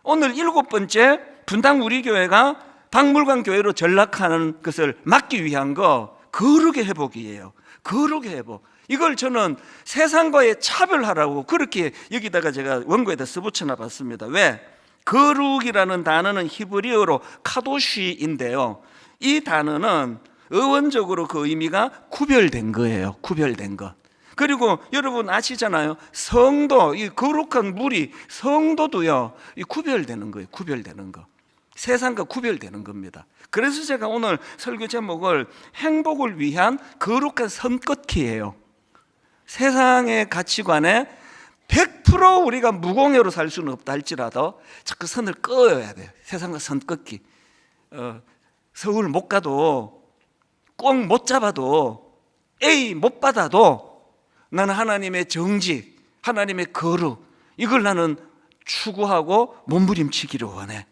오늘 7번째, 분당 우리 교회가 박물관 교회로 전락하는 것을 막기 위한 거, 거룩의 회복이에요. 거룩의 회복. 이걸 저는 세상과의 차별하라고 그렇게 여기다가 제가 원고에다 써붙여 놨습니다. 왜? 거룩이라는 단어는 히브리어로 카도시인데요, 이 단어는 어원적으로 그 의미가 구별된 거예요. 구별된 것. 그리고 여러분 아시잖아요, 성도, 이 거룩한 무리, 성도도요, 이 구별되는 거예요. 구별되는 거. 세상과 구별되는 겁니다. 그래서 제가 오늘 설교 제목을 행복을 위한 거룩한 선긋기예요. 세상의 가치관에 100% 우리가 무공해로 살 수는 없다 할지라도 자꾸 선을 그어야 돼요. 세상과 선 긋기. 서울 못 가도, 꼭 못 잡아도, A 못 받아도 나는 하나님의 정직, 하나님의 거룩, 이걸 나는 추구하고 몸부림치기를 원해.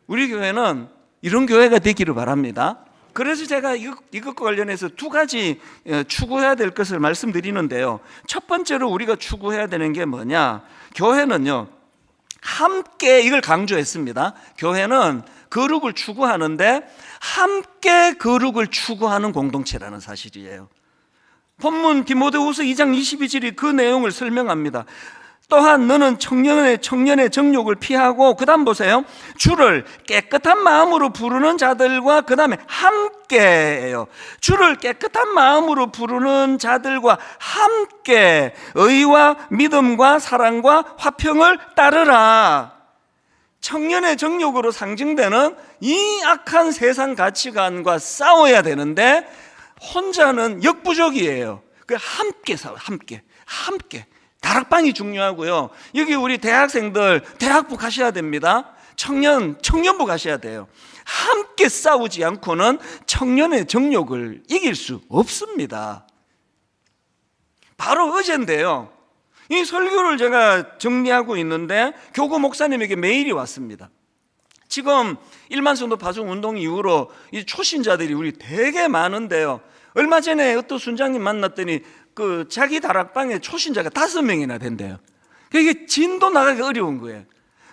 우리 교회는 이런 교회가 되기를 바랍니다. 그래서 제가 이것과 관련해서 두 가지 추구해야 될 것을 말씀드리는데요. 첫 번째로 우리가 추구해야 되는 게 뭐냐? 교회는요, 함께, 이걸 강조했습니다. 교회는 거룩을 추구하는데 함께 거룩을 추구하는 공동체라는 사실이에요. 본문 디모데후서 2장 22절이 그 내용을 설명합니다. 또한 너는 청년의 정욕을 피하고, 그 다음 보세요, 주를 깨끗한 마음으로 부르는 자들과, 그 다음에 함께예요. 주를 깨끗한 마음으로 부르는 자들과 함께 의와 믿음과 사랑과 화평을 따르라. 청년의 정욕으로 상징되는 이 악한 세상 가치관과 싸워야 되는데 혼자는 역부족이에요. 그 함께 싸워, 함께. 다락방이 중요하고요. 여기 우리 대학생들 대학부 가셔야 됩니다. 청년부 가셔야 돼요. 함께 싸우지 않고는 청년의 정욕을 이길 수 없습니다. 바로 어젠데요, 이 설교를 제가 정리하고 있는데 교구 목사님에게 메일이 왔습니다. 지금 1만 성도 파송 운동 이후로 이 초신자들이 우리 되게 많은데요, 얼마 전에 어떤 순장님 만났더니 그 자기 다락방에 초신자가 5명이나 된대요. 이게 진도 나가기 어려운 거예요.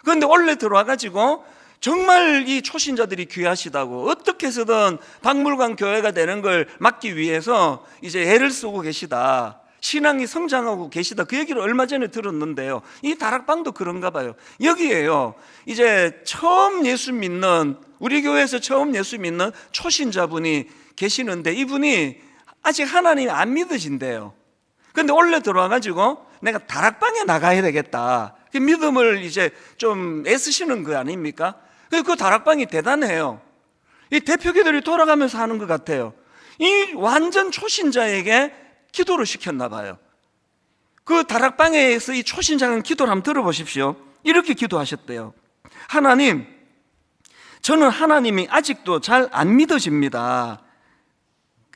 그런데 원래 들어와가지고 정말 이 초신자들이 귀하시다고 어떻게 해서든 박물관 교회가 되는 걸 막기 위해서 이제 애를 쓰고 계시다, 신앙이 성장하고 계시다, 그 얘기를 얼마 전에 들었는데요. 이 다락방도 그런가 봐요. 여기에요, 이제 처음 예수 믿는, 우리 교회에서 처음 예수 믿는 초신자분이 계시는데 이분이 아직 하나님이 안 믿으신대요. 근데 원래 들어와가지고 내가 다락방에 나가야 되겠다, 그 믿음을 이제 좀 애쓰시는 거 아닙니까? 그 다락방이 대단해요. 이 대표기들이 돌아가면서 하는 것 같아요. 이 완전 초신자에게 기도를 시켰나 봐요. 그 다락방에서 이 초신자는 기도를 한번 들어보십시오. 이렇게 기도하셨대요. 하나님, 저는 하나님이 아직도 잘 안 믿어집니다.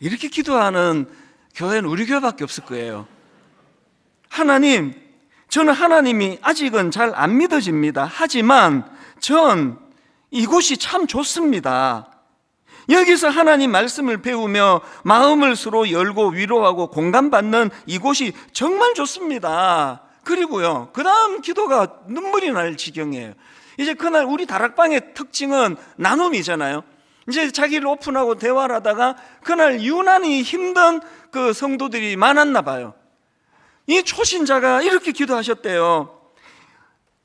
이렇게 기도하는 교회는 우리 교회밖에 없을 거예요. 하나님, 저는 하나님이 아직은 잘 안 믿어집니다. 하지만 전 이곳이 참 좋습니다. 여기서 하나님 말씀을 배우며 마음을 서로 열고 위로하고 공감받는 이곳이 정말 좋습니다. 그리고요, 그 다음 기도가 눈물이 날 지경이에요. 이제 그날 우리 다락방의 특징은 나눔이잖아요. 이제 자기를 오픈하고 대화를 하다가 그날 유난히 힘든 그 성도들이 많았나 봐요. 이 초신자가 이렇게 기도하셨대요.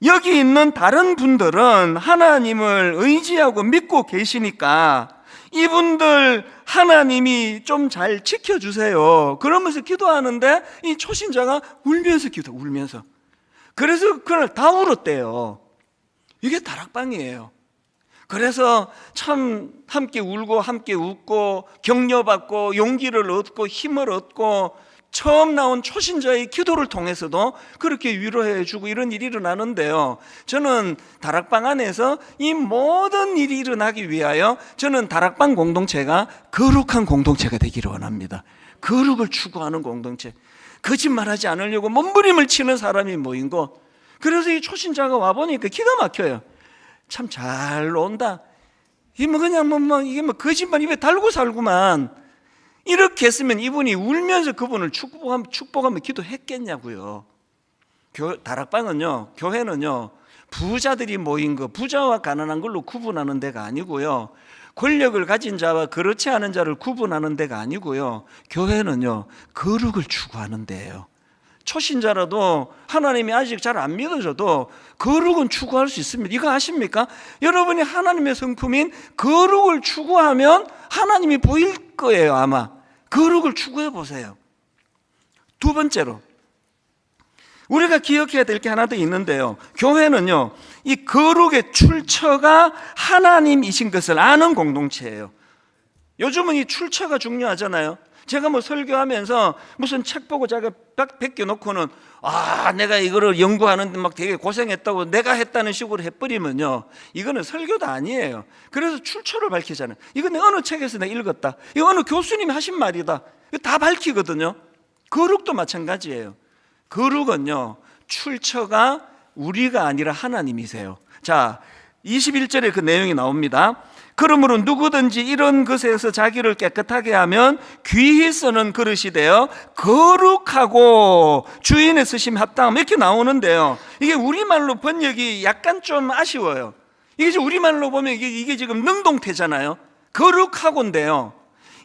여기 있는 다른 분들은 하나님을 의지하고 믿고 계시니까 이분들 하나님이 좀 잘 지켜주세요. 그러면서 기도하는데 이 초신자가 울면서 울면서. 그래서 그날 다 울었대요. 이게 다락방이에요. 그래서 참 함께 울고 함께 웃고 격려받고 용기를 얻고 힘을 얻고 처음 나온 초신자의 기도를 통해서도 그렇게 위로해 주고 이런 일이 일어나는데요, 저는 다락방 안에서 이 모든 일이 일어나기 위하여 저는 다락방 공동체가 거룩한 공동체가 되기를 원합니다. 거룩을 추구하는 공동체, 거짓말하지 않으려고 몸부림을 치는 사람이 모인 곳. 그래서 이 초신자가 와보니까 기가 막혀요. 참 잘 논다. 이게 뭐 그냥 이게 뭐 거짓말 입에 달고 살구만. 이렇게 했으면 이분이 울면서 그분을 축복하며 기도했겠냐고요. 다락방은요, 교회는요, 부자들이 모인 거, 부자와 가난한 걸로 구분하는 데가 아니고요, 권력을 가진 자와 그렇지 않은 자를 구분하는 데가 아니고요, 교회는요, 거룩을 추구하는 데예요. 초신자라도 하나님이 아직 잘 안 믿어져도 거룩은 추구할 수 있습니다. 이거 아십니까? 여러분이 하나님의 성품인 거룩을 추구하면 하나님이 보일 거예요. 아마 거룩을 추구해 보세요. 두 번째로 우리가 기억해야 될 게 하나 더 있는데요, 교회는요, 이 거룩의 출처가 하나님이신 것을 아는 공동체예요. 요즘은 이 출처가 중요하잖아요. 제가 뭐 설교하면서 무슨 책 보고 제가 베껴놓고는 내가 이거를 연구하는데 막 되게 고생했다고 내가 했다는 식으로 해버리면요, 이거는 설교도 아니에요. 그래서 출처를 밝히잖아요. 이건 내가 어느 책에서 내가 읽었다, 이거 어느 교수님이 하신 말이다, 이거 다 밝히거든요. 거룩도 마찬가지예요. 거룩은요, 출처가 우리가 아니라 하나님이세요. 자, 21절에 그 내용이 나옵니다. 그러므로 누구든지 이런 것에서 자기를 깨끗하게 하면 귀히 쓰는 그릇이 되어 거룩하고 주인의 쓰심 합당함, 이렇게 나오는데요, 이게 우리말로 번역이 약간 좀 아쉬워요. 이게 우리말로 보면 이게 지금 능동태잖아요. 거룩하고인데요,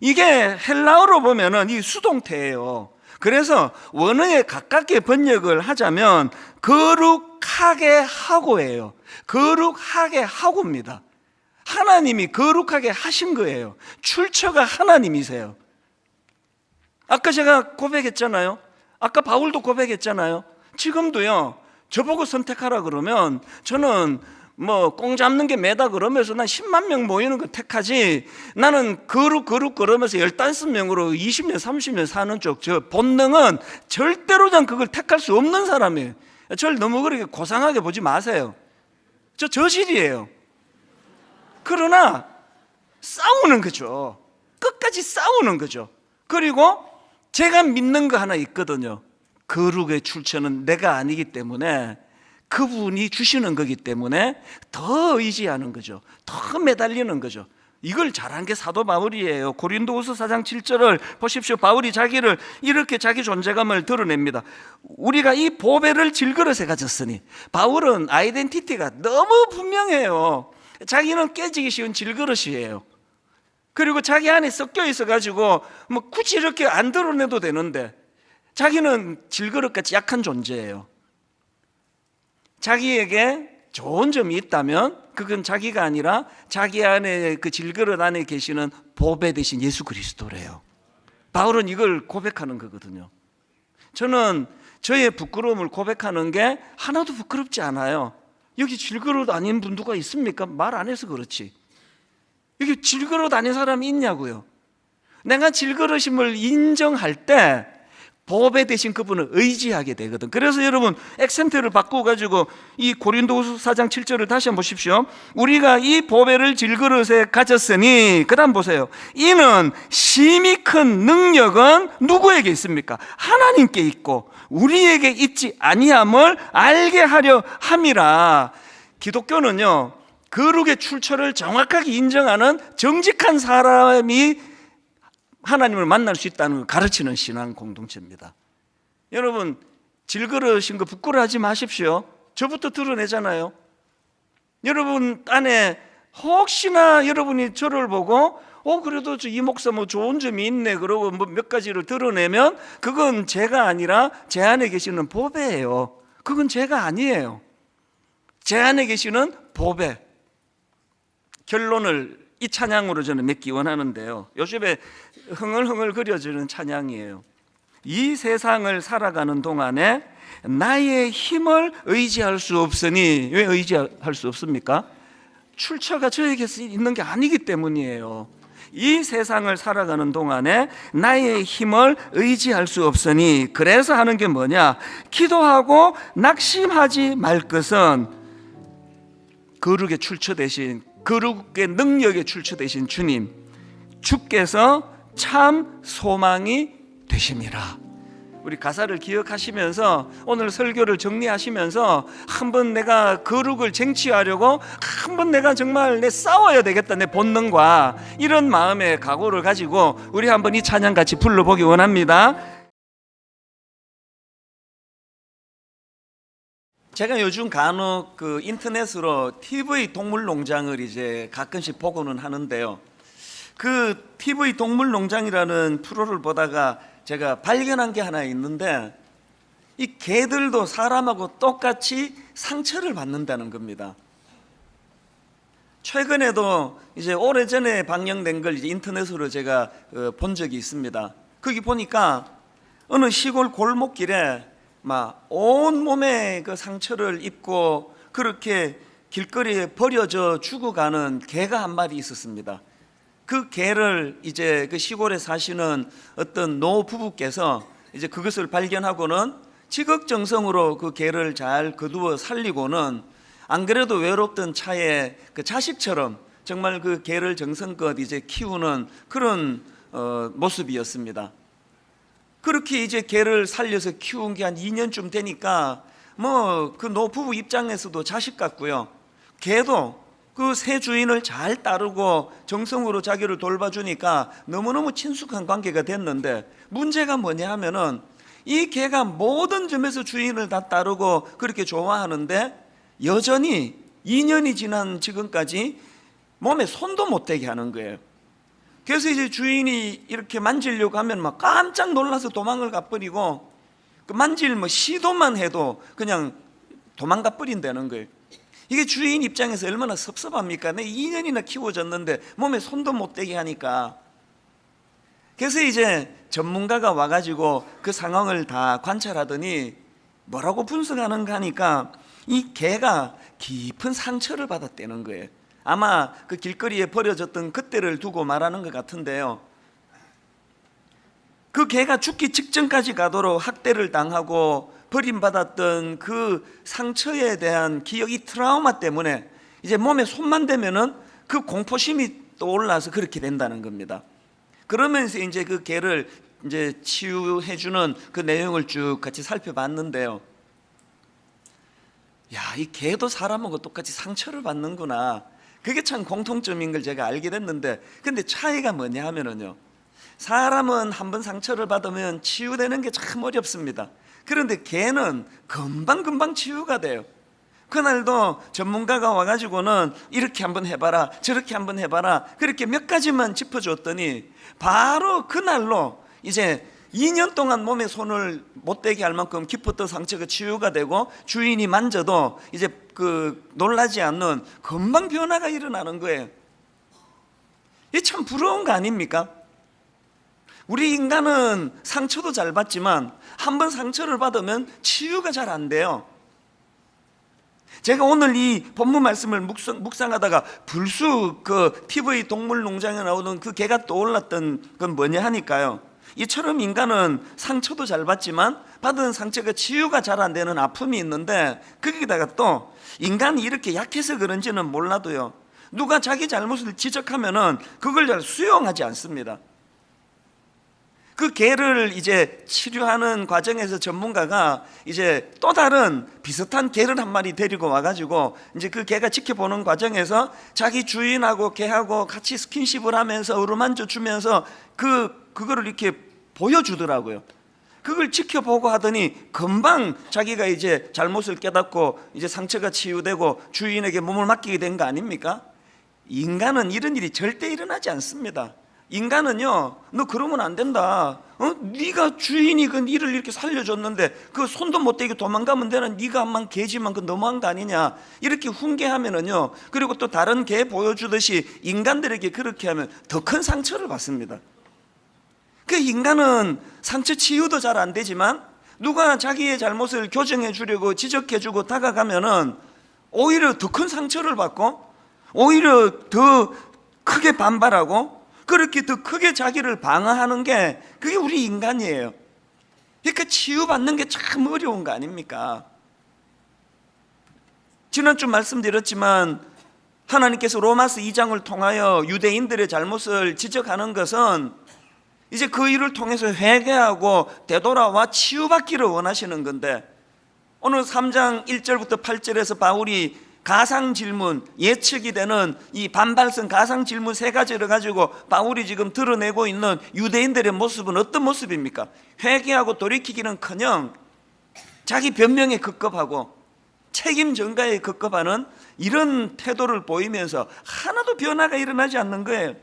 이게 헬라어로 보면은 이 수동태예요. 그래서 원어에 가깝게 번역을 하자면 거룩하게 하고예요. 거룩하게 하고입니다. 하나님이 거룩하게 하신 거예요. 출처가 하나님이세요. 아까 제가 고백했잖아요. 아까 바울도 고백했잖아요. 지금도요, 저보고 선택하라 그러면 저는 뭐 꽁 잡는 게 매다 그러면서 난 10만 명 모이는 거 택하지, 나는 거룩 그러면서 15명으로 20년 30년 사는 쪽, 저 본능은 절대로 난 그걸 택할 수 없는 사람이에요. 저를 너무 그렇게 고상하게 보지 마세요. 저 저질이에요. 그러나 싸우는 거죠. 끝까지 싸우는 거죠. 그리고 제가 믿는 거 하나 있거든요. 거룩의 출처는 내가 아니기 때문에, 그분이 주시는 거기 때문에 더 의지하는 거죠. 더 매달리는 거죠. 이걸 잘한 게 사도 바울이에요. 고린도후서 4장 7절을 보십시오. 바울이 자기를 이렇게 자기 존재감을 드러냅니다. 우리가 이 보배를 질그릇에 가졌으니, 바울은 아이덴티티가 너무 분명해요. 자기는 깨지기 쉬운 질그릇이에요. 그리고 자기 안에 섞여 있어가지고 뭐 굳이 이렇게 안 드러내도 되는데 자기는 질그릇같이 약한 존재예요. 자기에게 좋은 점이 있다면 그건 자기가 아니라 자기 안에 그 질그릇 안에 계시는 보배 되신 예수 그리스도래요. 바울은 이걸 고백하는 거거든요. 저는 저의 부끄러움을 고백하는 게 하나도 부끄럽지 않아요. 여기 질그릇 아닌 분 누가 있습니까? 말 안 해서 그렇지. 여기 질그릇 아닌 사람이 있냐고요. 내가 질그릇임을 인정할 때 보배 대신 그분을 의지하게 되거든. 그래서 여러분 액센트를 바꾸어가지고 이 고린도후서 4장 7절을 다시 한번 보십시오. 우리가 이 보배를 질그릇에 가졌으니, 그 다음 보세요. 이는 심히 큰 능력은 누구에게 있습니까? 하나님께 있고 우리에게 있지 아니함을 알게 하려 함이라. 기독교는요, 거룩의 출처를 정확하게 인정하는 정직한 사람이 하나님을 만날 수 있다는 걸 가르치는 신앙 공동체입니다. 여러분, 질그릇인 거 부끄러워하지 마십시오. 저부터 드러내잖아요. 여러분 안에 혹시나 여러분이 저를 보고 그래도 이 목사 뭐 좋은 점이 있네 그러고 뭐 몇 가지를 드러내면 그건 제가 아니라 제 안에 계시는 보배예요. 그건 제가 아니에요. 제 안에 계시는 보배. 결론을 이 찬양으로 저는 맺기 원하는데요, 요즘에 흥얼흥얼 그려지는 찬양이에요. 이 세상을 살아가는 동안에 나의 힘을 의지할 수 없으니. 왜 의지할 수 없습니까? 출처가 저에게 있는 게 아니기 때문이에요. 이 세상을 살아가는 동안에 나의 힘을 의지할 수 없으니, 그래서 하는 게 뭐냐? 기도하고 낙심하지 말 것은 거룩의 출처 대신, 거룩의 능력의 출처 되신 주님, 주께서 참 소망이 되심이라. 우리 가사를 기억하시면서 오늘 설교를 정리하시면서 한번 내가 거룩을 쟁취하려고 한번 내가 정말 내 싸워야 되겠다, 내 본능과, 이런 마음의 각오를 가지고 우리 한번 이 찬양 같이 불러보기 원합니다. 제가 요즘 간혹 그 인터넷으로 TV 동물농장을 이제 가끔씩 보고는 하는데요, 그 TV 동물농장이라는 프로를 보다가 제가 발견한 게 하나 있는데, 이 개들도 사람하고 똑같이 상처를 받는다는 겁니다. 최근에도 이제 오래전에 방영된 걸 이제 인터넷으로 제가 본 적이 있습니다. 거기 보니까 어느 시골 골목길에 막 온몸에 그 상처를 입고 그렇게 길거리에 버려져 죽어가는 개가 한 마리 있었습니다. 그 개를 이제 그 시골에 사시는 어떤 노부부께서 이제 그것을 발견하고는 지극정성으로 그 개를 잘 거두어 살리고는, 안 그래도 외롭던 차에 그 자식처럼 정말 그 개를 정성껏 이제 키우는 그런 모습이었습니다. 그렇게 이제 개를 살려서 키운 게 한 2년쯤 되니까 뭐 그 노부부 입장에서도 자식 같고요, 개도 그 새 주인을 잘 따르고 정성으로 자기를 돌봐주니까 너무너무 친숙한 관계가 됐는데, 문제가 뭐냐 하면은 이 개가 모든 점에서 주인을 다 따르고 그렇게 좋아하는데 여전히 2년이 지난 지금까지 몸에 손도 못 대게 하는 거예요. 그래서 이제 주인이 이렇게 만지려고 하면 막 깜짝 놀라서 도망을 가버리고, 그 만질 뭐 시도만 해도 그냥 도망가 버린다는 거예요. 이게 주인 입장에서 얼마나 섭섭합니까? 내 2년이나 키워졌는데 몸에 손도 못 대게 하니까. 그래서 이제 전문가가 와가지고 그 상황을 다 관찰하더니 뭐라고 분석하는가 하니까 이 개가 깊은 상처를 받았다는 거예요. 아마 그 길거리에 버려졌던 그때를 두고 말하는 것 같은데요, 그 개가 죽기 직전까지 가도록 학대를 당하고 버림받았던 그 상처에 대한 기억, 이 트라우마 때문에 이제 몸에 손만 대면은 그 공포심이 떠올라서 그렇게 된다는 겁니다. 그러면서 이제 그 개를 이제 치유해주는 그 내용을 쭉 같이 살펴봤는데요, 야, 이 개도 사람하고 똑같이 상처를 받는구나, 그게 참 공통점인 걸 제가 알게 됐는데, 근데 차이가 뭐냐 하면은요, 사람은 한번 상처를 받으면 치유되는 게 참 어렵습니다. 그런데 개는 금방금방 치유가 돼요. 그날도 전문가가 와가지고는 이렇게 한번 해봐라, 저렇게 한번 해봐라, 그렇게 몇 가지만 짚어줬더니 바로 그날로 이제 2년 동안 몸에 손을 못 대게 할 만큼 깊었던 상처가 치유가 되고, 주인이 만져도 이제 그 놀라지 않는 금방 변화가 일어나는 거예요. 이게 참 부러운 거 아닙니까? 우리 인간은 상처도 잘 받지만 한번 상처를 받으면 치유가 잘 안 돼요. 제가 오늘 이 본문 말씀을 묵상하다가 불쑥 그 TV 동물농장에 나오던 그 개가 떠올랐던 건 뭐냐 하니까요, 이처럼 인간은 상처도 잘 받지만 받은 상처가 치유가 잘 안 되는 아픔이 있는데, 거기다가 또 인간이 이렇게 약해서 그런지는 몰라도요, 누가 자기 잘못을 지적하면은 그걸 잘 수용하지 않습니다. 그 개를 이제 치료하는 과정에서 전문가가 이제 또 다른 비슷한 개를 한 마리 데리고 와가지고 이제 그 개가 지켜보는 과정에서 자기 주인하고 개하고 같이 스킨십을 하면서 어루만져 주면서 그거를 이렇게 보여주더라고요. 그걸 지켜보고 하더니 금방 자기가 이제 잘못을 깨닫고 이제 상처가 치유되고 주인에게 몸을 맡기게 된 거 아닙니까? 인간은 이런 일이 절대 일어나지 않습니다. 인간은요, 너 그러면 안 된다. 네가 주인이 그 니를 이렇게 살려줬는데 그 손도 못 대게 도망가면 되는 네가 한만 개지만 그 너무한 거 아니냐, 이렇게 훈계하면은요, 그리고 또 다른 개 보여주듯이 인간들에게 그렇게 하면 더 큰 상처를 받습니다. 그 인간은 상처 치유도 잘 안 되지만 누가 자기의 잘못을 교정해 주려고 지적해 주고 다가가면은 오히려 더 큰 상처를 받고 오히려 더 크게 반발하고 그렇게 더 크게 자기를 방어하는 게 그게 우리 인간이에요. 그러니까 치유받는 게 참 어려운 거 아닙니까? 지난주 말씀드렸지만 하나님께서 로마서 2장을 통하여 유대인들의 잘못을 지적하는 것은 이제 그 일을 통해서 회개하고 되돌아와 치유받기를 원하시는 건데, 오늘 3장 1절부터 8절에서 바울이 가상 질문, 예측이 되는 이 반발성 가상 질문 세 가지를 가지고 바울이 지금 드러내고 있는 유대인들의 모습은 어떤 모습입니까? 회개하고 돌이키기는커녕 자기 변명에 급급하고 책임 전가에 급급하는 이런 태도를 보이면서 하나도 변화가 일어나지 않는 거예요.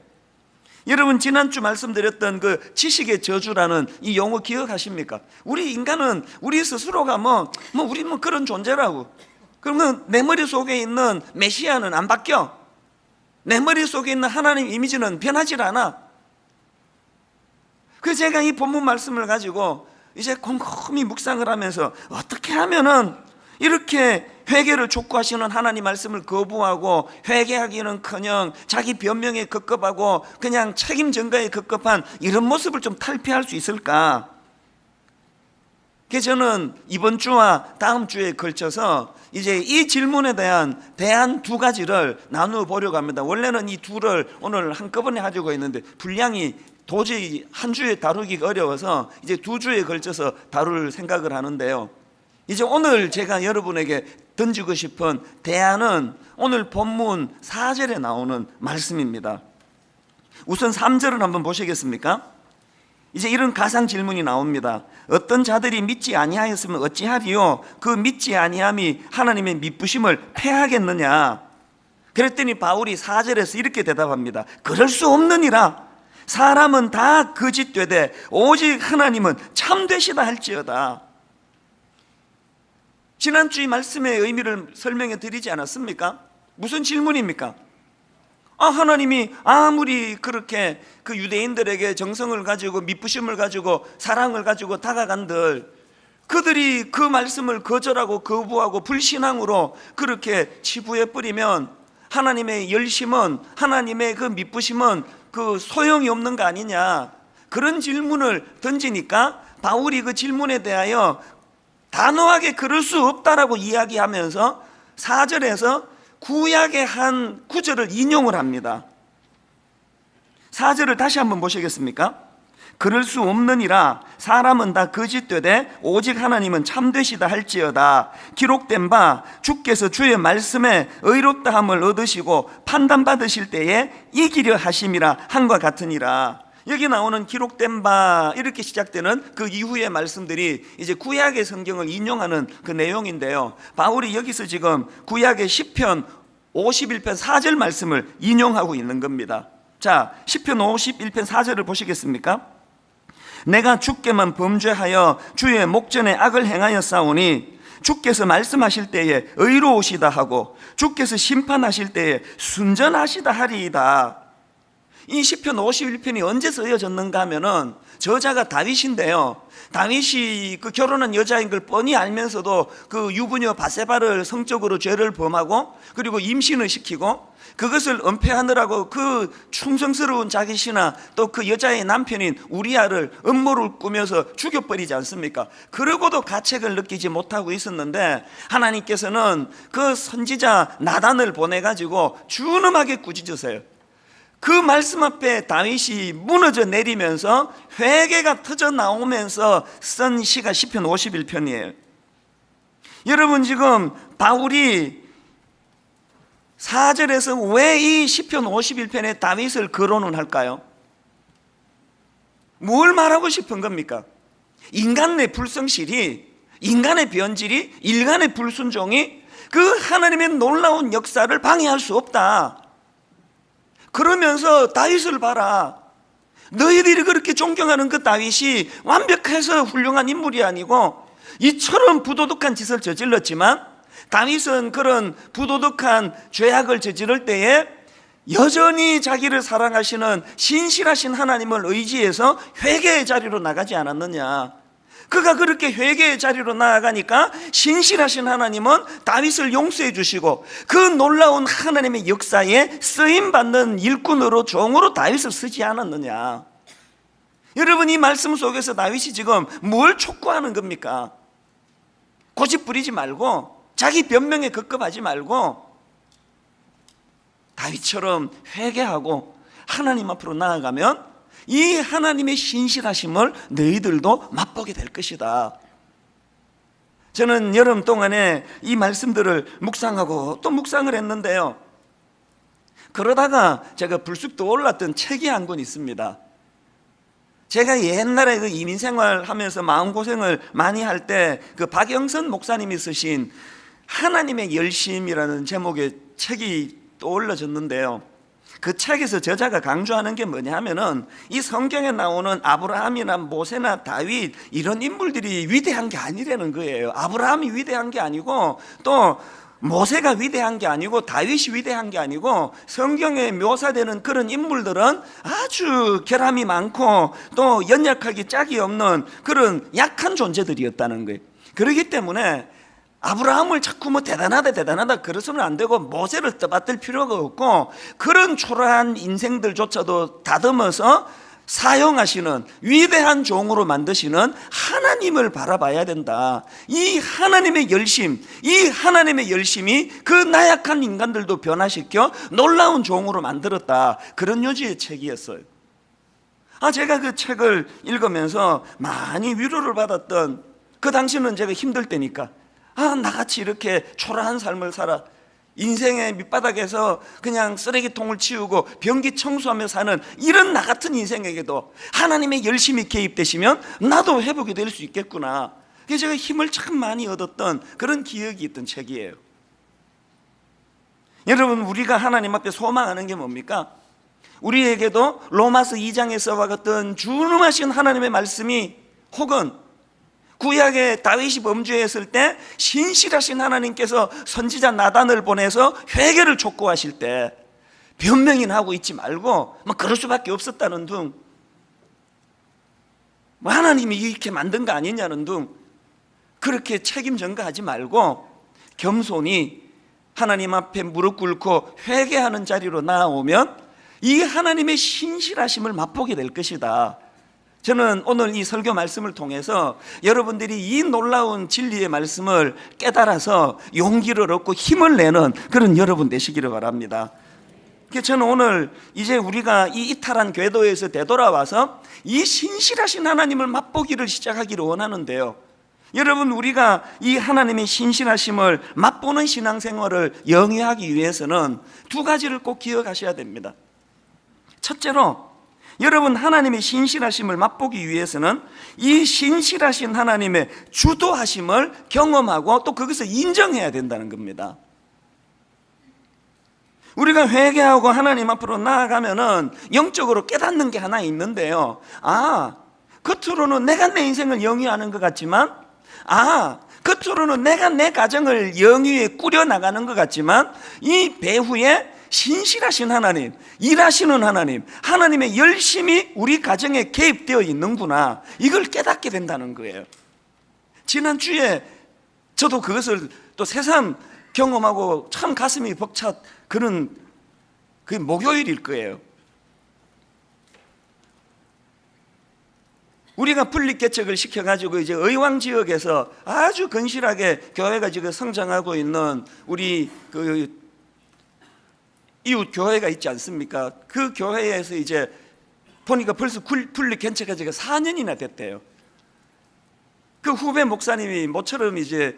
여러분, 지난주 말씀드렸던 그 지식의 저주라는 이 용어 기억하십니까? 우리 인간은 우리 스스로가 우리 그런 존재라고. 그러면 내 머릿속에 있는 메시아는 안 바뀌어. 내 머릿속에 있는 하나님 이미지는 변하질 않아. 그래서 제가 이 본문 말씀을 가지고 이제 곰곰이 묵상을 하면서 어떻게 하면은 이렇게 회개를 촉구하시는 하나님 말씀을 거부하고 회개하기는커녕 자기 변명에 급급하고 그냥 책임 전가에 급급한 이런 모습을 좀 탈피할 수 있을까? 그래서 저는 이번 주와 다음 주에 걸쳐서 이제 이 질문에 대한 대안 두 가지를 나누어 보려고 합니다. 원래는 이 둘을 오늘 한꺼번에 하려고 했는데 분량이 도저히 한 주에 다루기가 어려워서 이제 두 주에 걸쳐서 다룰 생각을 하는데요, 이제 오늘 제가 여러분에게 던지고 싶은 대안은 오늘 본문 4절에 나오는 말씀입니다. 우선 3절을 한번 보시겠습니까? 이제 이런 가상 질문이 나옵니다. 어떤 자들이 믿지 아니하였으면 어찌하리요? 그 믿지 아니함이 하나님의 미쁘심을 패하겠느냐? 그랬더니 바울이 4절에서 이렇게 대답합니다. 그럴 수 없느니라. 사람은 다 거짓되되 오직 하나님은 참되시다 할지어다. 지난주 말씀의 의미를 설명해 드리지 않았습니까? 무슨 질문입니까? 하나님이 아무리 그렇게 그 유대인들에게 정성을 가지고 미쁘심을 가지고 사랑을 가지고 다가간들, 그들이 그 말씀을 거절하고 거부하고 불신앙으로 그렇게 치부해 버리면 하나님의 열심은, 하나님의 그 미쁘심은 그 소용이 없는 거 아니냐, 그런 질문을 던지니까 바울이 그 질문에 대하여 단호하게 그럴 수 없다라고 이야기하면서 4절에서 구약의 한 구절을 인용을 합니다. 4절을 다시 한번 보시겠습니까? 그럴 수 없느니라. 사람은 다 거짓되되 오직 하나님은 참되시다 할지어다. 기록된 바 주께서 주의 말씀에 의롭다함을 얻으시고 판단받으실 때에 이기려 하심이라 한과 같으니라. 여기 나오는 기록된 바 이렇게 시작되는 그 이후의 말씀들이 이제 구약의 성경을 인용하는 그 내용인데요, 바울이 여기서 지금 구약의 시편 51편 4절 말씀을 인용하고 있는 겁니다. 자, 시편 51편 4절을 보시겠습니까? 내가 주께만 범죄하여 주의 목전에 악을 행하였사오니 주께서 말씀하실 때에 의로우시다 하고 주께서 심판하실 때에 순전하시다 하리이다. 이 시편 51편이 언제 쓰여졌는가 하면은 저자가 다윗인데요. 다윗이 그 결혼한 여자인 걸 뻔히 알면서도 그 유부녀 바세바를 성적으로 죄를 범하고 그리고 임신을 시키고 그것을 은폐하느라고 그 충성스러운 자기 신하 또 그 여자의 남편인 우리아를 음모를 꾸며서 죽여버리지 않습니까? 그러고도 가책을 느끼지 못하고 있었는데 하나님께서는 그 선지자 나단을 보내가지고 준엄하게 꾸짖으세요. 그 말씀 앞에 다윗이 무너져 내리면서 회개가 터져 나오면서 쓴 시가 시편 51편이에요. 여러분, 지금 바울이 4절에서 왜 이 시편 51편에 다윗을 거론을 할까요? 뭘 말하고 싶은 겁니까? 인간의 불성실이, 인간의 변질이, 인간의 불순종이 그 하나님의 놀라운 역사를 방해할 수 없다. 그러면서 다윗을 봐라. 너희들이 그렇게 존경하는 그 다윗이 완벽해서 훌륭한 인물이 아니고 이처럼 부도덕한 짓을 저질렀지만 다윗은 그런 부도덕한 죄악을 저지를 때에 여전히 자기를 사랑하시는 신실하신 하나님을 의지해서 회개의 자리로 나가지 않았느냐. 그가 그렇게 회개의 자리로 나아가니까 신실하신 하나님은 다윗을 용서해 주시고 그 놀라운 하나님의 역사에 쓰임받는 일꾼으로 종으로 다윗을 쓰지 않았느냐. 여러분, 이 말씀 속에서 다윗이 지금 뭘 촉구하는 겁니까? 고집 부리지 말고 자기 변명에 급급하지 말고 다윗처럼 회개하고 하나님 앞으로 나아가면 이 하나님의 신실하심을 너희들도 맛보게 될 것이다. 저는 여름 동안에 이 말씀들을 묵상하고 또 묵상을 했는데요, 그러다가 제가 불쑥 떠올랐던 책이 한 권 있습니다. 제가 옛날에 그 이민생활 하면서 마음고생을 많이 할 때 그 박영선 목사님이 쓰신 하나님의 열심이라는 제목의 책이 떠올라졌는데요, 그 책에서 저자가 강조하는 게 뭐냐 하면은 이 성경에 나오는 아브라함이나 모세나 다윗 이런 인물들이 위대한 게 아니라는 거예요. 아브라함이 위대한 게 아니고 또 모세가 위대한 게 아니고 다윗이 위대한 게 아니고 성경에 묘사되는 그런 인물들은 아주 결함이 많고 또 연약하기 짝이 없는 그런 약한 존재들이었다는 거예요. 그렇기 때문에 아브라함을 자꾸 뭐 대단하다 그래서는 안 되고 모세를 떠받들 필요가 없고 그런 초라한 인생들조차도 다듬어서 사용하시는 위대한 종으로 만드시는 하나님을 바라봐야 된다. 이 하나님의 열심, 이 하나님의 열심이 그 나약한 인간들도 변화시켜 놀라운 종으로 만들었다. 그런 요지의 책이었어요. 제가 그 책을 읽으면서 많이 위로를 받았던, 그 당시는 제가 힘들 때니까 나같이 이렇게 초라한 삶을 살아 인생의 밑바닥에서 그냥 쓰레기통을 치우고 변기 청소하며 사는 이런 나 같은 인생에게도 하나님의 열심이 개입되시면 나도 회복이 될 수 있겠구나. 그래서 제가 힘을 참 많이 얻었던 그런 기억이 있던 책이에요. 여러분, 우리가 하나님 앞에 소망하는 게 뭡니까? 우리에게도 로마서 2장에서와 같은 준엄하신 하나님의 말씀이, 혹은 구약의 다윗이 범죄했을 때 신실하신 하나님께서 선지자 나단을 보내서 회개를 촉구하실 때 변명이나 하고 있지 말고 그럴 수밖에 없었다는 둥, 하나님이 이렇게 만든 거 아니냐는 둥, 그렇게 책임 전가하지 말고 겸손히 하나님 앞에 무릎 꿇고 회개하는 자리로 나아오면 이 하나님의 신실하심을 맛보게 될 것이다. 저는 오늘 이 설교 말씀을 통해서 여러분들이 이 놀라운 진리의 말씀을 깨달아서 용기를 얻고 힘을 내는 그런 여러분 되시기를 바랍니다. 저는 오늘 이제 우리가 이 이탈한 궤도에서 되돌아와서 이 신실하신 하나님을 맛보기를 시작하기를 원하는데요, 여러분, 우리가 이 하나님의 신실하심을 맛보는 신앙생활을 영위하기 위해서는 두 가지를 꼭 기억하셔야 됩니다. 첫째로, 여러분, 하나님의 신실하심을 맛보기 위해서는 이 신실하신 하나님의 주도하심을 경험하고 또 그것을 인정해야 된다는 겁니다. 우리가 회개하고 하나님 앞으로 나아가면은 영적으로 깨닫는 게 하나 있는데요, 겉으로는 내가 내 인생을 영위하는 것 같지만, 겉으로는 내가 내 가정을 영위에 꾸려나가는 것 같지만, 이 배후에 신실하신 하나님, 일하시는 하나님, 하나님의 열심히 우리 가정에 개입되어 있는구나, 이걸 깨닫게 된다는 거예요. 지난주에 저도 그것을 또 새삼 경험하고 참 가슴이 벅찬 그런 그 목요일일 거예요. 우리가 분립개척을 시켜가지고 이제 의왕 지역에서 아주 건실하게 교회가 지금 성장하고 있는 우리 그 이웃 교회가 있지 않습니까? 그 교회에서 이제 보니까 벌써 분립개척가 지금 4년이나 됐대요. 그 후배 목사님이 모처럼 이제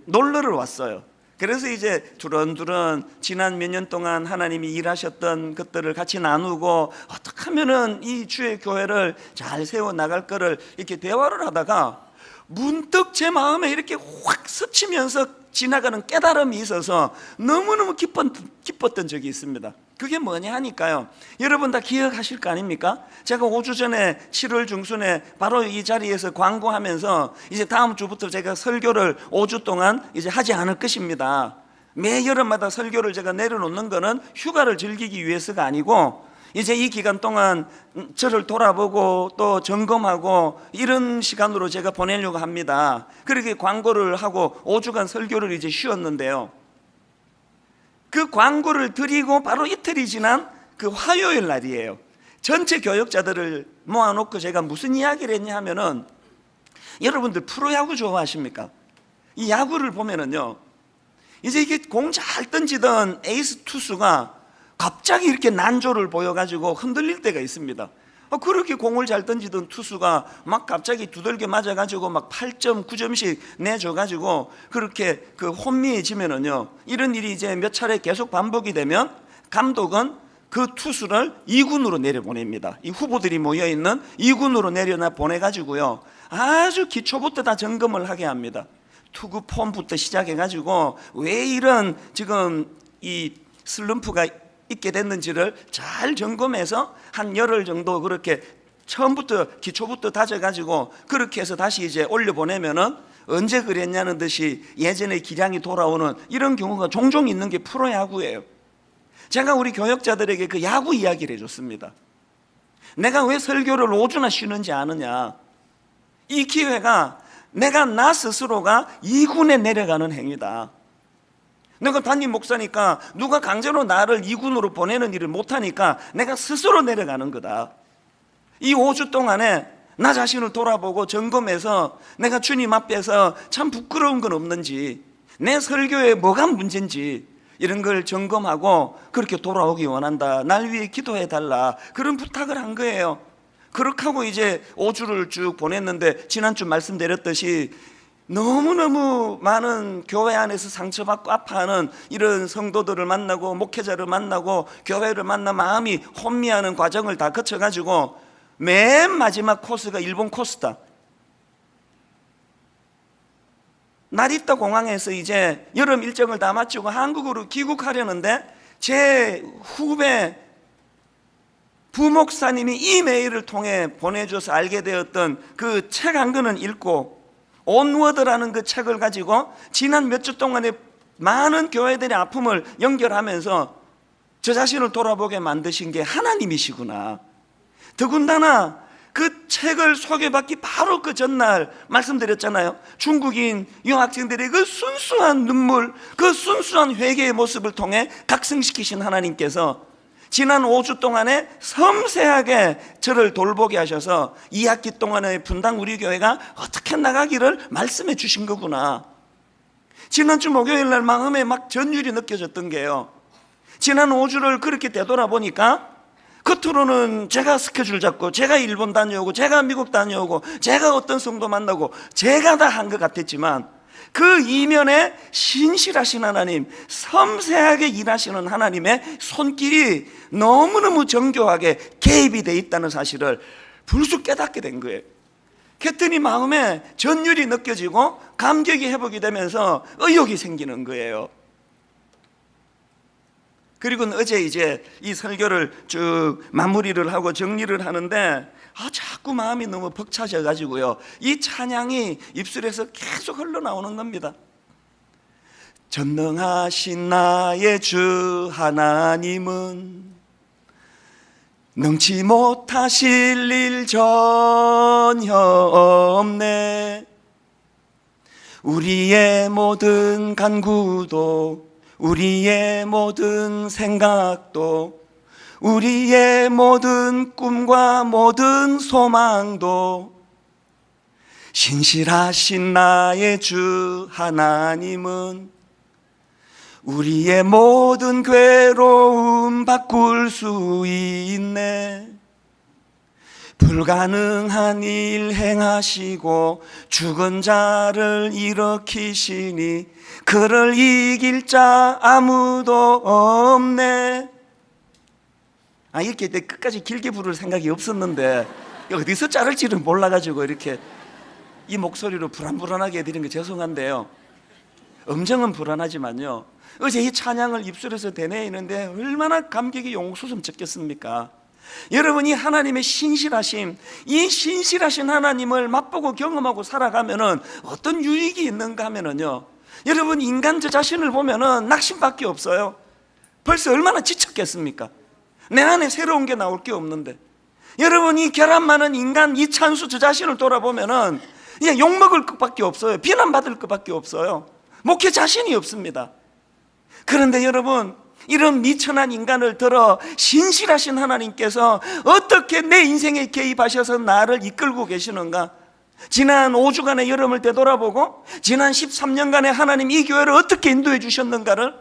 놀러를 왔어요. 그래서 이제 두런두런 지난 몇 년 동안 하나님이 일하셨던 것들을 같이 나누고 어떻게 하면은 이 주의 교회를 잘 세워 나갈 거를 이렇게 대화를 하다가 문득 제 마음에 이렇게 확 스치면서 지나가는 깨달음이 있어서 너무너무 기뻤던 적이 있습니다. 그게 뭐냐 하니까요, 여러분 다 기억하실 거 아닙니까? 제가 5주 전에 7월 중순에 바로 이 자리에서 광고하면서 이제 다음 주부터 제가 설교를 5주 동안 이제 하지 않을 것입니다. 매 여름마다 설교를 제가 내려놓는 거는 휴가를 즐기기 위해서가 아니고 이제 이 기간 동안 저를 돌아보고 또 점검하고 이런 시간으로 제가 보내려고 합니다. 그렇게 광고를 하고 5주간 설교를 이제 쉬었는데요, 그 광고를 드리고 바로 이틀이 지난 그 화요일 날이에요. 전체 교역자들을 모아놓고 제가 무슨 이야기를 했냐 하면은, 여러분들 프로야구 좋아하십니까? 이 야구를 보면은요, 이제 이게 공 잘 던지던 에이스 투수가 갑자기 이렇게 난조를 보여가지고 흔들릴 때가 있습니다. 그렇게 공을 잘 던지던 투수가 막 갑자기 두들겨 맞아가지고 막 8점, 9점씩 내줘가지고 그렇게 그 혼미해지면은요, 이런 일이 이제 몇 차례 계속 반복이 되면 감독은 그 투수를 2군으로 내려보냅니다. 이 후보들이 모여있는 2군으로 내려나 보내가지고요, 아주 기초부터 다 점검을 하게 합니다. 투구 폼부터 시작해가지고 왜 이런 지금 이 슬럼프가 있게 됐는지를 잘 점검해서 한 열흘 정도 그렇게 처음부터 기초부터 다져가지고 그렇게 해서 다시 이제 올려보내면은 언제 그랬냐는 듯이 예전의 기량이 돌아오는 이런 경우가 종종 있는 게 프로야구예요. 제가 우리 교역자들에게 그 야구 이야기를 해줬습니다. 내가 왜 설교를 5주나 쉬는지 아느냐? 이 기회가 내가 나 스스로가 2군에 내려가는 행위다. 내가 담임 목사니까 누가 강제로 나를 2군으로 보내는 일을 못하니까 내가 스스로 내려가는 거다. 이 5주 동안에 나 자신을 돌아보고 점검해서 내가 주님 앞에서 참 부끄러운 건 없는지, 내 설교에 뭐가 문제인지 이런 걸 점검하고 그렇게 돌아오기 원한다. 날 위해 기도해 달라. 그런 부탁을 한 거예요. 그렇게 하고 이제 5주를 쭉 보냈는데, 지난주 말씀드렸듯이 너무너무 많은 교회 안에서 상처받고 아파하는 이런 성도들을 만나고 목회자를 만나고 교회를 만나 마음이 혼미하는 과정을 다 거쳐가지고 맨 마지막 코스가 일본 코스다. 나리타 공항에서 이제 여름 일정을 다 마치고 한국으로 귀국하려는데, 제 후배 부목사님이 이메일을 통해 보내줘서 알게 되었던 그 책 한 권은 읽고, 온워드라는 그 책을 가지고 지난 몇 주 동안에 많은 교회들의 아픔을 연결하면서 저 자신을 돌아보게 만드신 게 하나님이시구나. 더군다나 그 책을 소개받기 바로 그 전날 말씀드렸잖아요. 중국인 유학생들의 그 순수한 눈물, 그 순수한 회개의 모습을 통해 각성시키신 하나님께서 지난 5주 동안에 섬세하게 저를 돌보게 하셔서 2학기 동안의 분당 우리 교회가 어떻게 나가기를 말씀해 주신 거구나. 지난주 목요일 날 마음에 막 전율이 느껴졌던 게요, 지난 5주를 그렇게 되돌아보니까 겉으로는 제가 스케줄 잡고 제가 일본 다녀오고 제가 미국 다녀오고 제가 어떤 성도 만나고 제가 다 한 것 같았지만, 그 이면에 신실하신 하나님, 섬세하게 일하시는 하나님의 손길이 너무너무 정교하게 개입이 돼 있다는 사실을 불쑥 깨닫게 된 거예요. 그랬더니 마음에 전율이 느껴지고 감격이 회복이 되면서 의욕이 생기는 거예요. 그리고 어제 이제 이 설교를 쭉 마무리를 하고 정리를 하는데, 자꾸 마음이 너무 벅차져 가지고요, 이 찬양이 입술에서 계속 흘러나오는 겁니다. 전능하신 나의 주 하나님은 능치 못하실 일 전혀 없네. 우리의 모든 간구도, 우리의 모든 생각도, 우리의 모든 꿈과 모든 소망도 신실하신 나의 주 하나님은 우리의 모든 괴로움 바꿀 수 있네. 불가능한 일 행하시고 죽은 자를 일으키시니 그를 이길 자 아무도 없네. 이렇게 끝까지 길게 부를 생각이 없었는데 어디서 자를지를 몰라가지고 이렇게 이 목소리로 불안불안하게 해드린 게 죄송한데요, 음정은 불안하지만요, 어제 이 찬양을 입술에서 되뇌이는데 얼마나 감격이 용솟음 쳤겠습니까? 여러분이 하나님의 신실하심, 이 신실하신 하나님을 맛보고 경험하고 살아가면은 어떤 유익이 있는가 하면은요, 여러분 인간 저 자신을 보면은 낙심밖에 없어요. 벌써 얼마나 지쳤겠습니까? 내 안에 새로운 게 나올 게 없는데, 여러분 이 결함 많은 인간 이 찬수 저 자신을 돌아보면은 그냥 욕먹을 것밖에 없어요. 비난받을 것밖에 없어요. 목회 자신이 없습니다. 그런데 여러분, 이런 미천한 인간을 들어 신실하신 하나님께서 어떻게 내 인생에 개입하셔서 나를 이끌고 계시는가? 지난 5주간의 여름을 되돌아보고 지난 13년간의 하나님 이 교회를 어떻게 인도해 주셨는가를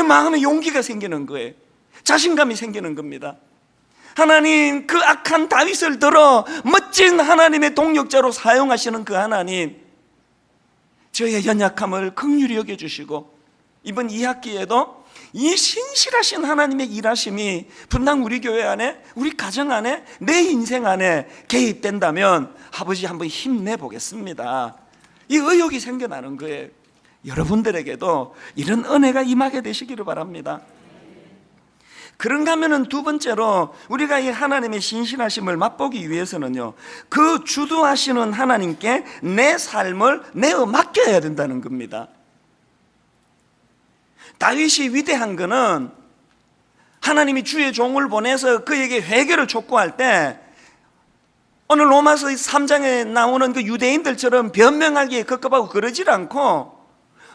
마음에 용기가 생기는 거예요. 자신감이 생기는 겁니다. 하나님, 그 악한 다윗을 들어 멋진 하나님의 동력자로 사용하시는 그 하나님, 저의 연약함을 긍휼히 여겨주시고 이번 2학기에도 이 신실하신 하나님의 일하심이 분당 우리 교회 안에, 우리 가정 안에, 내 인생 안에 개입된다면 아버지 한번 힘내보겠습니다, 이 의욕이 생겨나는 거예요. 여러분들에게도 이런 은혜가 임하게 되시기를 바랍니다. 그런가 하면은 두 번째로 우리가 이 하나님의 신실하심을 맛보기 위해서는요, 그 주도하시는 하나님께 내 삶을 내어 맡겨야 된다는 겁니다. 다윗이 위대한 거는 하나님이 주의 종을 보내서 그에게 회개를 촉구할 때 오늘 로마서 3장에 나오는 그 유대인들처럼 변명하기에 급급하고 그러질 않고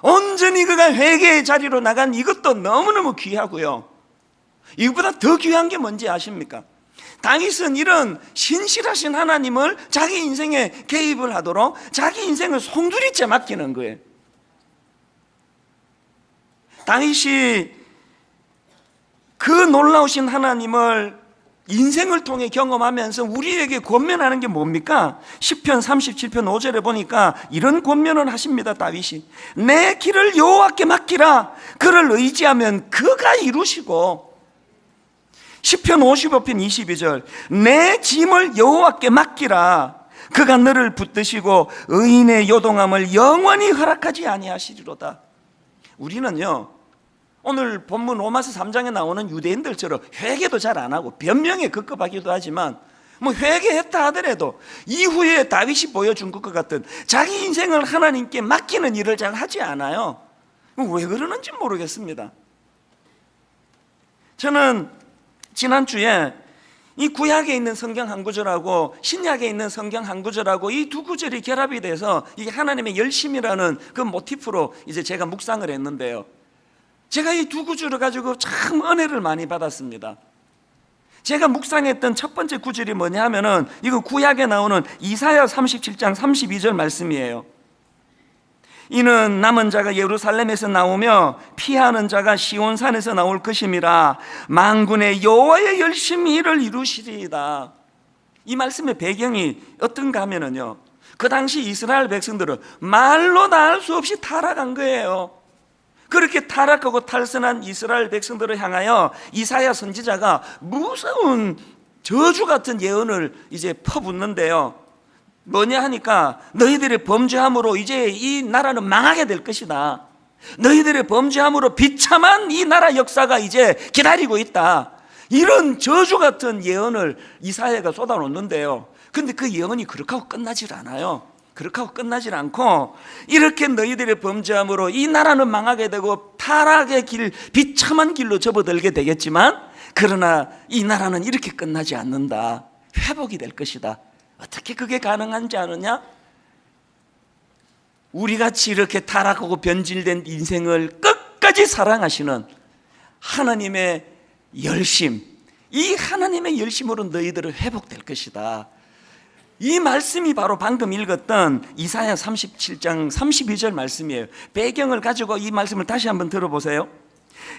온전히 그가 회개의 자리로 나간 이것도 너무너무 귀하고요, 이것보다 더 귀한 게 뭔지 아십니까? 다윗은 이런 신실하신 하나님을 자기 인생에 개입을 하도록 자기 인생을 송두리째 맡기는 거예요. 다윗이 그 놀라우신 하나님을 인생을 통해 경험하면서 우리에게 권면하는 게 뭡니까? 시편 37편 5절에 보니까 이런 권면을 하십니다. 다윗이 내 길을 여호와께 맡기라. 그를 의지하면 그가 이루시고, 시편 55편 22절 내 짐을 여호와께 맡기라. 그가 너를 붙드시고 의인의 요동함을 영원히 허락하지 아니하시리로다. 우리는요, 오늘 본문 로마서 3장에 나오는 유대인들처럼 회개도 잘 안 하고 변명에 급급하기도 하지만 회개했다 하더라도 이후에 다윗이 보여준 것과 같은 자기 인생을 하나님께 맡기는 일을 잘 하지 않아요. 왜 그러는지 모르겠습니다. 저는 지난주에 이 구약에 있는 성경 한 구절하고 신약에 있는 성경 한 구절하고 이 두 구절이 결합이 돼서 이게 하나님의 열심이라는 그 모티프로 이제 제가 묵상을 했는데요, 제가 이 두 구절을 가지고 참 은혜를 많이 받았습니다. 제가 묵상했던 첫 번째 구절이 뭐냐 하면은 이거 구약에 나오는 이사야 37장 32절 말씀이에요. 이는 남은 자가 예루살렘에서 나오며 피하는 자가 시온산에서 나올 것임이라. 만군의 여호와의 열심히 이를 이루시리이다. 이 말씀의 배경이 어떤가 하면은요, 그 당시 이스라엘 백성들은 말로 다 할 수 없이 타락한 거예요. 그렇게 타락하고 탈선한 이스라엘 백성들을 향하여 이사야 선지자가 무서운 저주 같은 예언을 이제 퍼붓는데요, 뭐냐 하니까 너희들의 범죄함으로 이제 이 나라는 망하게 될 것이다. 너희들의 범죄함으로 비참한 이 나라 역사가 이제 기다리고 있다. 이런 저주 같은 예언을 이사야가 쏟아놓는데요, 근데 그 예언이 그렇게 하고 끝나질 않아요. 그렇게 하고 끝나질 않고 이렇게 너희들의 범죄함으로 이 나라는 망하게 되고 타락의 길, 비참한 길로 접어들게 되겠지만 그러나 이 나라는 이렇게 끝나지 않는다. 회복이 될 것이다. 어떻게 그게 가능한지 아느냐? 우리같이 이렇게 타락하고 변질된 인생을 끝까지 사랑하시는 하나님의 열심, 이 하나님의 열심으로 너희들은 회복될 것이다. 이 말씀이 바로 방금 읽었던 이사야 37장 32절 말씀이에요. 배경을 가지고 이 말씀을 다시 한번 들어보세요.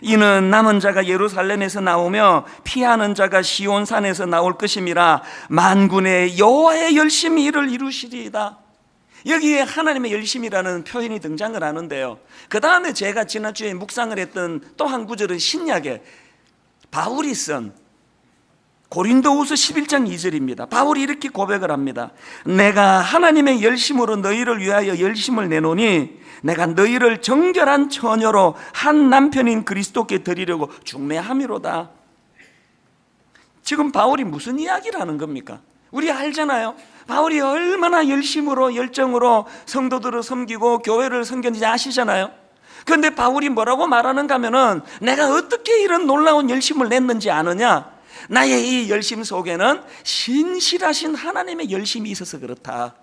이는 남은 자가 예루살렘에서 나오며 피하는 자가 시온산에서 나올 것임이라. 만군의 여호와의 열심히 이를 이루시리이다. 여기에 하나님의 열심이라는 표현이 등장을 하는데요, 그 다음에 제가 지난주에 묵상을 했던 또 한 구절은 신약에 바울이 쓴 고린도후서 11장 2절입니다. 바울이 이렇게 고백을 합니다. 내가 하나님의 열심으로 너희를 위하여 열심을 내노니 내가 너희를 정결한 처녀로 한 남편인 그리스도께 드리려고 중매함이로다. 지금 바울이 무슨 이야기를 하는 겁니까? 우리 알잖아요. 바울이 얼마나 열심으로 열정으로 성도들을 섬기고 교회를 섬겼는지 아시잖아요. 그런데 바울이 뭐라고 말하는가 하면은 내가 어떻게 이런 놀라운 열심을 냈는지 아느냐? 나의 이 열심 속에는 신실하신 하나님의 열심이 있어서 그렇다.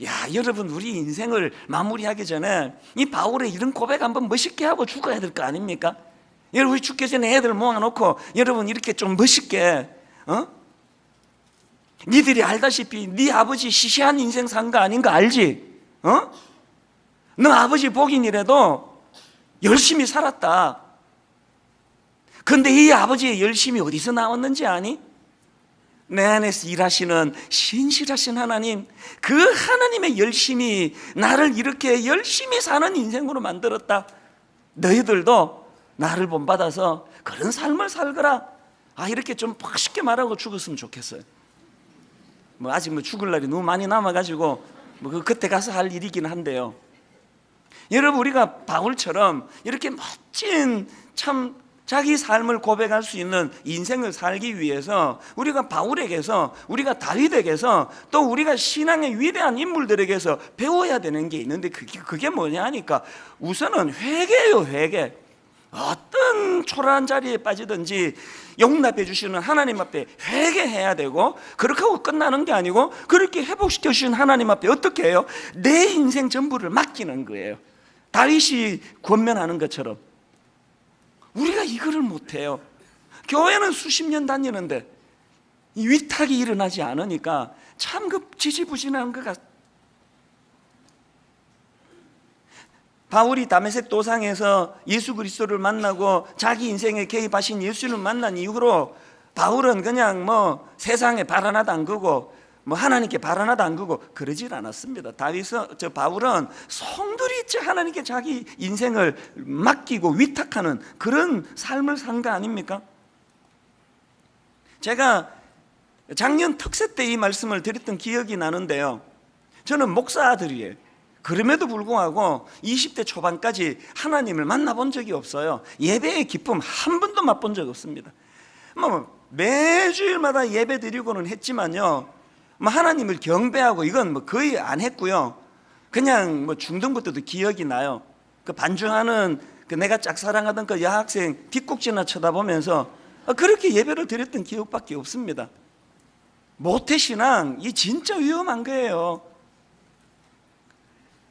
야, 여러분, 우리 인생을 마무리하기 전에 이 바울의 이런 고백 한번 멋있게 하고 죽어야 될 거 아닙니까? 여러분, 죽기 전에 애들 모아놓고 여러분 이렇게 좀 멋있게, 니들이 알다시피 네 아버지 시시한 인생 산 거 아닌 거 알지? 너 아버지 복인이라도 열심히 살았다. 그런데 이 아버지의 열심이 어디서 나왔는지 아니? 내 안에서 일하시는 신실하신 하나님, 그 하나님의 열심이 나를 이렇게 열심히 사는 인생으로 만들었다. 너희들도 나를 본받아서 그런 삶을 살거라. 이렇게 좀 멋있게 말하고 죽었으면 좋겠어요. 아직 죽을 날이 너무 많이 남아가지고 그때 가서 할 일이긴 한데요, 여러분, 우리가 바울처럼 이렇게 멋진 참 자기 삶을 고백할 수 있는 인생을 살기 위해서 우리가 바울에게서, 우리가 다윗에게서, 또 우리가 신앙의 위대한 인물들에게서 배워야 되는 게 있는데 그게 뭐냐 하니까 우선은 회개예요. 회개. 어떤 초라한 자리에 빠지든지 용납해 주시는 하나님 앞에 회개해야 되고, 그렇게 하고 끝나는 게 아니고 그렇게 회복시켜 주신 하나님 앞에 어떻게 해요? 내 인생 전부를 맡기는 거예요. 다윗이 권면하는 것처럼. 우리가 이거를 못해요. 교회는 수십 년 다니는데 이 위탁이 일어나지 않으니까 참 지지부진한 것 같아요. 바울이 다메섹 도상에서 예수 그리스도를 만나고 자기 인생에 개입하신 예수를 만난 이후로 바울은 그냥 세상에 발 하나도 안 그고 하나님께 발 하나도 안 그고 그러질 않았습니다. 바울은 성들이 하나님께 자기 인생을 맡기고 위탁하는 그런 삶을 산 거 아닙니까? 제가 작년 특세 때 이 말씀을 드렸던 기억이 나는데요, 저는 목사들이에요. 그럼에도 불구하고 20대 초반까지 하나님을 만나본 적이 없어요. 예배의 기쁨 한 번도 맛본 적 없습니다. 매주일마다 예배 드리고는 했지만요, 하나님을 경배하고 이건 거의 안 했고요. 그냥 중등부 때도 기억이 나요. 그 반주하는 내가 짝사랑하던 그 여학생 뒷꼭지나 쳐다보면서 그렇게 예배를 드렸던 기억밖에 없습니다. 모태신앙, 이 진짜 위험한 거예요.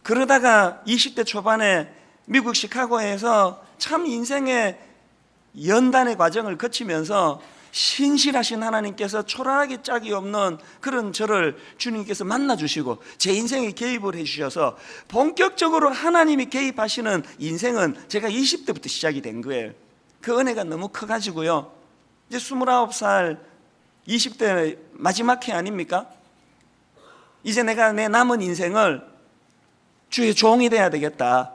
그러다가 20대 초반에 미국 시카고에서 참 인생의 연단의 과정을 거치면서 신실하신 하나님께서 초라하게 짝이 없는 그런 저를 주님께서 만나주시고 제 인생에 개입을 해주셔서 본격적으로 하나님이 개입하시는 인생은 제가 20대부터 시작이 된 거예요. 그 은혜가 너무 커가지고요, 이제 29살 20대 마지막 해 아닙니까? 이제 내가 내 남은 인생을 주의 종이 돼야 되겠다.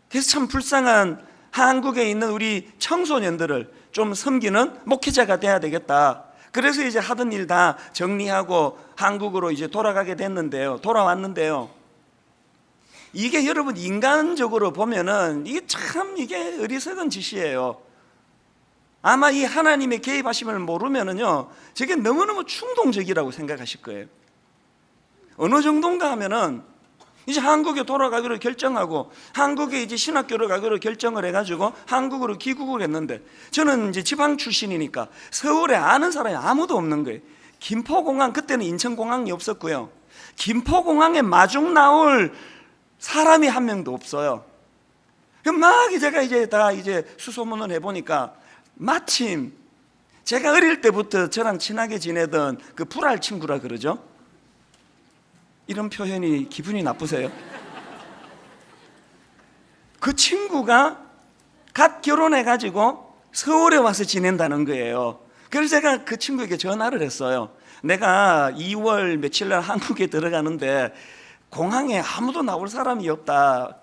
그래서 참 불쌍한 한국에 있는 우리 청소년들을 좀 섬기는 목회자가 돼야 되겠다. 그래서 이제 하던 일 다 정리하고 한국으로 이제 돌아왔는데요. 이게 여러분 인간적으로 보면은 이게 참 어리석은 짓이에요. 아마 이 하나님의 개입하심을 모르면은요, 저게 너무너무 충동적이라고 생각하실 거예요. 어느 정도인가 하면은 이제 한국에 돌아가기로 결정하고 한국에 이제 신학교를 가기로 결정을 해가지고 한국으로 귀국을 했는데, 저는 이제 지방 출신이니까 서울에 아는 사람이 아무도 없는 거예요. 김포공항, 그때는 인천공항이 없었고요, 김포공항에 마중 나올 사람이 한 명도 없어요. 막 제가 이제 다 이제 수소문을 해보니까 마침 제가 어릴 때부터 저랑 친하게 지내던 그 불알 친구라 그러죠. 이런 표현이 기분이 나쁘세요? 그 친구가 갓 결혼해가지고 서울에 와서 지낸다는 거예요. 그래서 제가 그 친구에게 전화를 했어요. 내가 2월 며칠 날 한국에 들어가는데 공항에 아무도 나올 사람이 없다,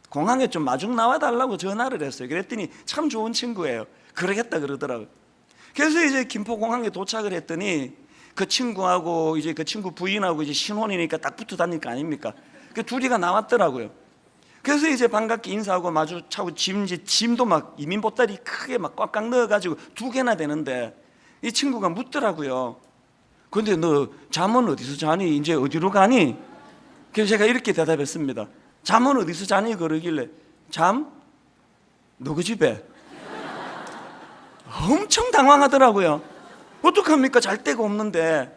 공항에 좀 마중 나와달라고 전화를 했어요. 그랬더니 참 좋은 친구예요. 그러겠다 그러더라고요. 그래서 이제 김포공항에 도착을 했더니 그 친구하고 이제 그 친구 부인하고 이제 신혼이니까 딱 붙어 다닐 거 아닙니까? 그 둘이가 나왔더라고요. 그래서 이제 반갑게 인사하고 마주차고 짐도 막 이민 보따리 크게 막 꽉꽉 넣어가지고 2개나 되는데 이 친구가 묻더라고요. 근데 너 잠은 어디서 자니? 이제 어디로 가니? 그래서 제가 이렇게 대답했습니다. 잠은 어디서 자니? 그러길래 잠? 누구 집에? 엄청 당황하더라고요. 어떡합니까? 잘 데가 없는데.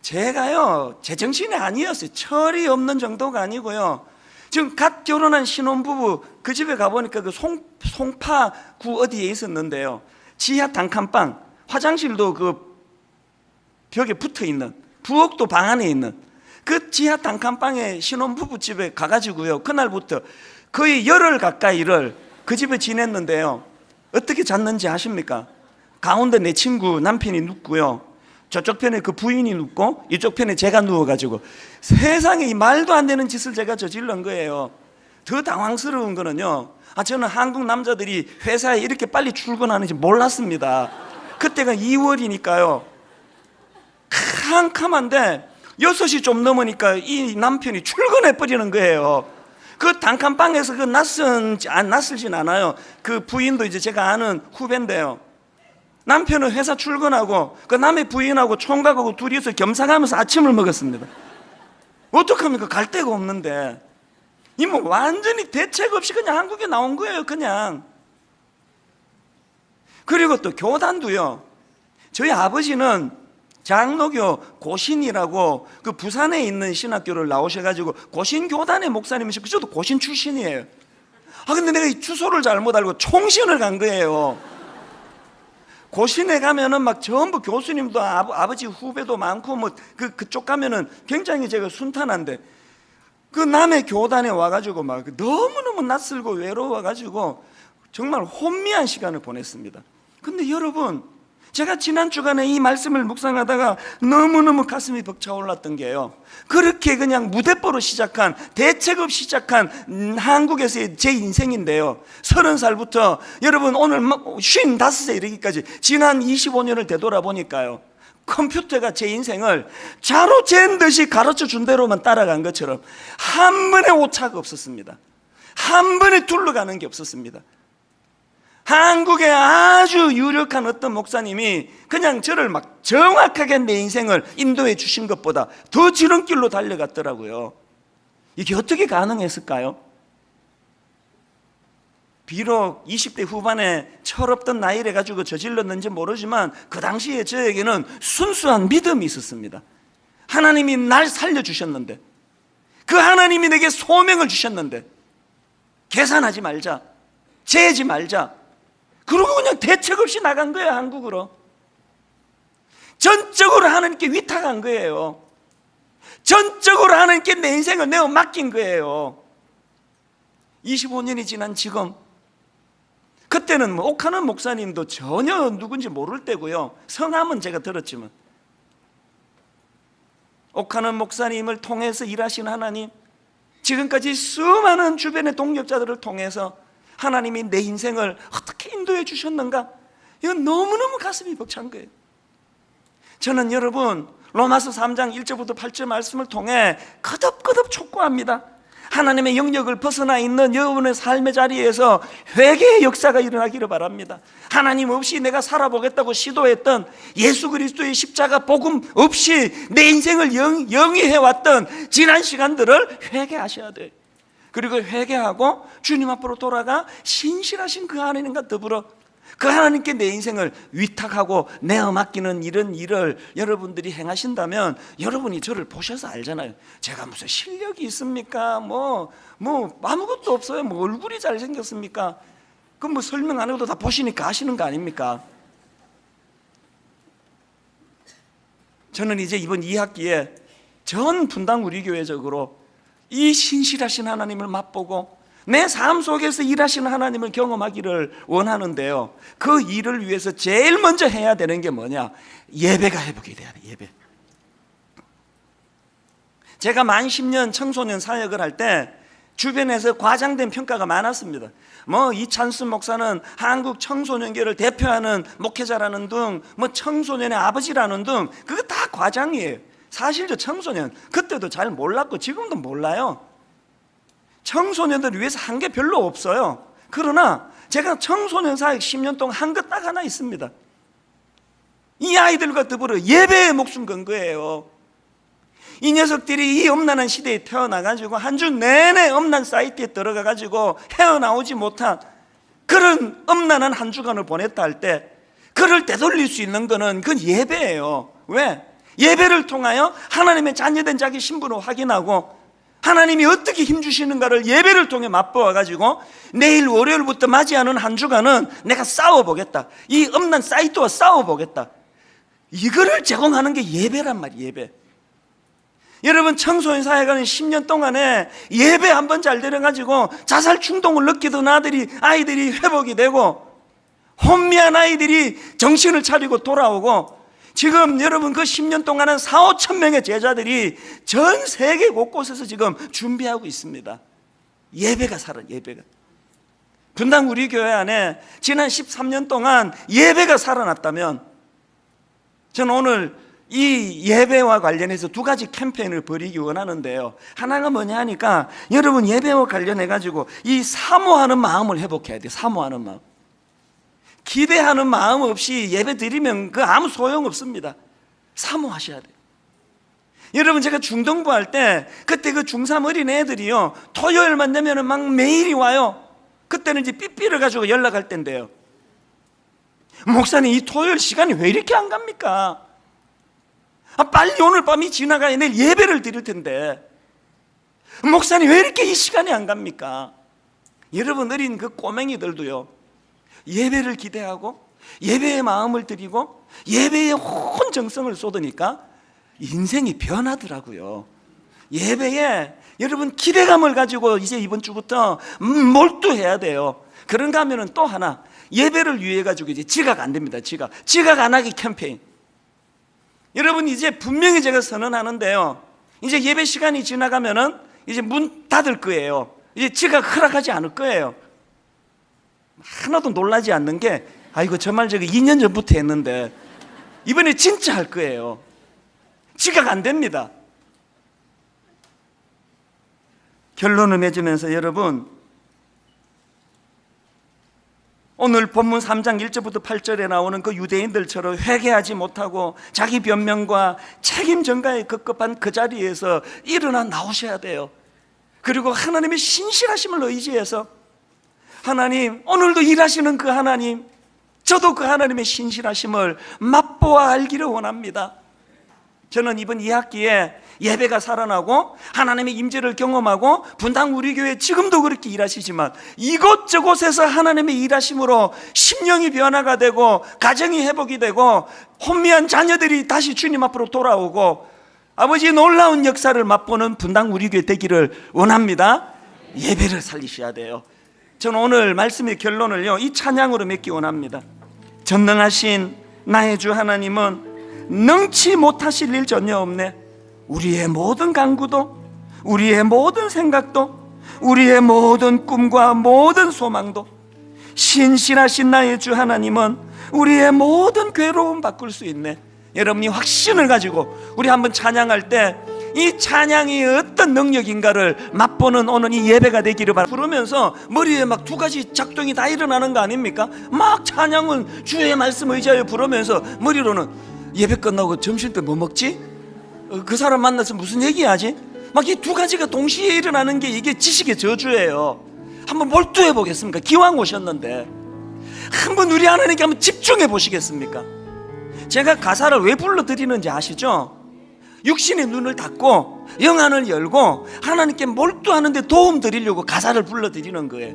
제가요, 제정신이 아니었어요. 철이 없는 정도가 아니고요, 지금 갓 결혼한 신혼부부 그 집에 가보니까 그 송파구 어디에 있었는데요, 지하 단칸방, 화장실도 그 벽에 붙어있는, 부엌도 방 안에 있는 그 지하 단칸방에 신혼부부 집에 가가지고요, 그날부터 거의 열흘 가까이를 그 집에 지냈는데요, 어떻게 잤는지 아십니까? 가운데 내 친구 남편이 눕고요, 저쪽 편에 그 부인이 눕고 이쪽 편에 제가 누워가지고 세상에 이 말도 안 되는 짓을 제가 저질른 거예요. 더 당황스러운 거는요, 저는 한국 남자들이 회사에 이렇게 빨리 출근하는지 몰랐습니다. 그때가 2월이니까요 캄캄한데 6시 좀 넘으니까 이 남편이 출근해 버리는 거예요. 그 단칸방에서 그 낯설진 않아요. 그 부인도 이제 제가 아는 후배인데요, 남편은 회사 출근하고 그 남의 부인하고 총각하고 둘이서 겸상하면서 아침을 먹었습니다. 어떡합니까? 갈 데가 없는데. 이 뭐 완전히 대책 없이 그냥 한국에 나온 거예요, 그냥. 그리고 또 교단도요, 저희 아버지는 장로교 고신이라고 그 부산에 있는 신학교를 나오셔가지고 고신교단의 목사님이시고 저도 고신 출신이에요. 근데 내가 이 주소를 잘못 알고 총신을 간 거예요. 고신에 가면은 막 전부 교수님도 아버지 후배도 많고 뭐 그쪽 가면은 굉장히 제가 순탄한데, 그 남의 교단에 와가지고 막 너무너무 낯설고 외로워가지고 정말 혼미한 시간을 보냈습니다. 근데 여러분, 제가 지난 주간에 이 말씀을 묵상하다가 너무너무 가슴이 벅차올랐던 게요, 그렇게 그냥 무대뽀로 시작한, 대책 없이 시작한 한국에서의 제 인생인데요, 30살부터 여러분 오늘 55세 이르기까지 지난 25년을 되돌아보니까요, 컴퓨터가 제 인생을 자로 잰 듯이 가르쳐 준 대로만 따라간 것처럼 한 번의 오차가 없었습니다. 한 번에 둘러가는 게 없었습니다. 한국의 아주 유력한 어떤 목사님이 그냥 저를 막 정확하게 내 인생을 인도해 주신 것보다 더 지름길로 달려갔더라고요. 이게 어떻게 가능했을까요? 비록 20대 후반에 철없던 나이를 가지고 저질렀는지 모르지만 그 당시에 저에게는 순수한 믿음이 있었습니다. 하나님이 날 살려주셨는데, 그 하나님이 내게 소명을 주셨는데 계산하지 말자, 재지 말자, 그러고 그냥 대책 없이 나간 거예요, 한국으로. 전적으로 하나님께 위탁한 거예요. 전적으로 하나님께 내 인생을 내어 맡긴 거예요. 25년이 지난 지금, 그때는 뭐 옥하는 목사님도 전혀 누군지 모를 때고요, 성함은 제가 들었지만, 옥하는 목사님을 통해서 일하신 하나님, 지금까지 수많은 주변의 동력자들을 통해서 하나님이 내 인생을 어떻게 인도해 주셨는가, 이건 너무너무 가슴이 벅찬 거예요. 저는 여러분 로마서 3장 1절부터 8절 말씀을 통해 거듭거듭 촉구합니다. 하나님의 영역을 벗어나 있는 여러분의 삶의 자리에서 회개의 역사가 일어나기를 바랍니다. 하나님 없이 내가 살아보겠다고 시도했던 예수 그리스도의 십자가 복음 없이 내 인생을 영위해왔던 지난 시간들을 회개하셔야 돼요. 그리고 회개하고 주님 앞으로 돌아가 신실하신 그 하나님과 더불어 그 하나님께 내 인생을 위탁하고 내어 맡기는 이런 일을 여러분들이 행하신다면, 여러분이 저를 보셔서 알잖아요. 제가 무슨 실력이 있습니까? 뭐 아무것도 없어요. 뭐 얼굴이 잘생겼습니까? 그럼 뭐 설명 안 해도 다 보시니까 아시는 거 아닙니까? 저는 이제 이번 2학기에 전 분당 우리 교회적으로 이 신실하신 하나님을 맛보고 내 삶 속에서 일하시는 하나님을 경험하기를 원하는데요, 그 일을 위해서 제일 먼저 해야 되는 게 뭐냐? 예배가 회복이 돼야 돼요. 예배. 제가 만 10년 청소년 사역을 할 때 주변에서 과장된 평가가 많았습니다. 뭐 이찬순 목사는 한국 청소년계를 대표하는 목회자라는 등, 뭐 청소년의 아버지라는 등, 그거 다 과장이에요. 사실 저 청소년 그때도 잘 몰랐고 지금도 몰라요. 청소년들을 위해서 한 게 별로 없어요. 그러나 제가 청소년 사역 10년 동안 한 것 딱 하나 있습니다. 이 아이들과 더불어 예배에 목숨 건 거예요. 이 녀석들이 이 엄난한 시대에 태어나가지고 한 주 내내 엄난 사이트에 들어가가지고 헤어나오지 못한 그런 엄난한 한 주간을 보냈다 할 때, 그를 되돌릴 수 있는 거는 그건 예배예요. 왜? 예배를 통하여 하나님의 자녀된 자기 신분을 확인하고 하나님이 어떻게 힘주시는가를 예배를 통해 맛보아가지고 내일 월요일부터 맞이하는 한 주간은 내가 싸워보겠다, 이 엄난 사이트와 싸워보겠다, 이거를 제공하는 게 예배란 말이에요. 예배. 여러분, 청소년 사회가는 10년 동안에 예배 한 번 잘 들어가지고 자살 충동을 느끼던 아이들이 회복이 되고, 혼미한 아이들이 정신을 차리고 돌아오고, 지금 여러분 그 10년 동안은 4, 5천 명의 제자들이 전 세계 곳곳에서 지금 준비하고 있습니다. 예배가 살아, 예배가. 분당 우리 교회 안에 지난 13년 동안 예배가 살아났다면, 저는 오늘 이 예배와 관련해서 두 가지 캠페인을 벌이기 원하는데요, 하나가 뭐냐 하니까, 여러분 예배와 관련해가지고 이 사모하는 마음을 회복해야 돼요. 사모하는 마음. 기대하는 마음 없이 예배 드리면 그 아무 소용 없습니다. 사모하셔야 돼요. 여러분, 제가 중등부 할 때 그때 그 중3 어린 애들이요, 토요일만 되면 막 매일이 와요. 그때는 이제 삐삐를 가지고 연락할 때인데요, 목사님 이 토요일 시간이 왜 이렇게 안 갑니까? 빨리 오늘 밤이 지나가야 내일 예배를 드릴 텐데 목사님 왜 이렇게 이 시간이 안 갑니까? 여러분, 어린 그 꼬맹이들도요, 예배를 기대하고 예배의 마음을 드리고 예배에 온 정성을 쏟으니까 인생이 변하더라고요. 예배에 여러분 기대감을 가지고 이제 이번 주부터 몰두해야 돼요. 그런가 하면은 또 하나, 예배를 위해 가지고 이제 지각 안 됩니다. 지각 안 하기 캠페인. 여러분, 이제 분명히 제가 선언하는데요, 이제 예배 시간이 지나가면은 이제 문 닫을 거예요. 이제 지각 허락하지 않을 거예요. 하나도 놀라지 않는 게, 아이고 저 말 저거 2년 전부터 했는데 이번에 진짜 할 거예요. 지각 안 됩니다. 결론을 맺으면서, 여러분, 오늘 본문 3장 1절부터 8절에 나오는 그 유대인들처럼 회개하지 못하고 자기 변명과 책임 전가에 급급한 그 자리에서 일어나 나오셔야 돼요. 그리고 하나님의 신실하심을 의지해서, 하나님, 오늘도 일하시는 그 하나님, 저도 그 하나님의 신실하심을 맛보아 알기를 원합니다. 저는 이번 2학기에 예배가 살아나고 하나님의 임재를 경험하고, 분당 우리 교회 지금도 그렇게 일하시지만 이곳저곳에서 하나님의 일하심으로 심령이 변화가 되고 가정이 회복이 되고 혼미한 자녀들이 다시 주님 앞으로 돌아오고 아버지의 놀라운 역사를 맛보는 분당 우리 교회 되기를 원합니다. 예배를 살리셔야 돼요. 저는 오늘 말씀의 결론을요, 이 찬양으로 맺기 원합니다. 전능하신 나의 주 하나님은 능치 못하실 일 전혀 없네. 우리의 모든 간구도, 우리의 모든 생각도, 우리의 모든 꿈과 모든 소망도, 신실하신 나의 주 하나님은 우리의 모든 괴로움 바꿀 수 있네. 여러분이 확신을 가지고 우리 한번 찬양할 때 이 찬양이 어떤 능력인가를 맛보는 오늘 이 예배가 되기를 바랍니다. 부르면서 머리에 막 두 가지 작동이 다 일어나는 거 아닙니까? 막 찬양은 주의 말씀 의지하여 부르면서 머리로는 예배 끝나고 점심 때 뭐 먹지? 그 사람 만나서 무슨 얘기하지? 막 이 두 가지가 동시에 일어나는 게 이게 지식의 저주예요. 한번 몰두해 보겠습니까? 기왕 오셨는데 한번 우리 하나님께 한번 집중해 보시겠습니까? 제가 가사를 왜 불러드리는지 아시죠? 육신의 눈을 닫고 영안을 열고 하나님께 몰두하는데 도움 드리려고 가사를 불러드리는 거예요.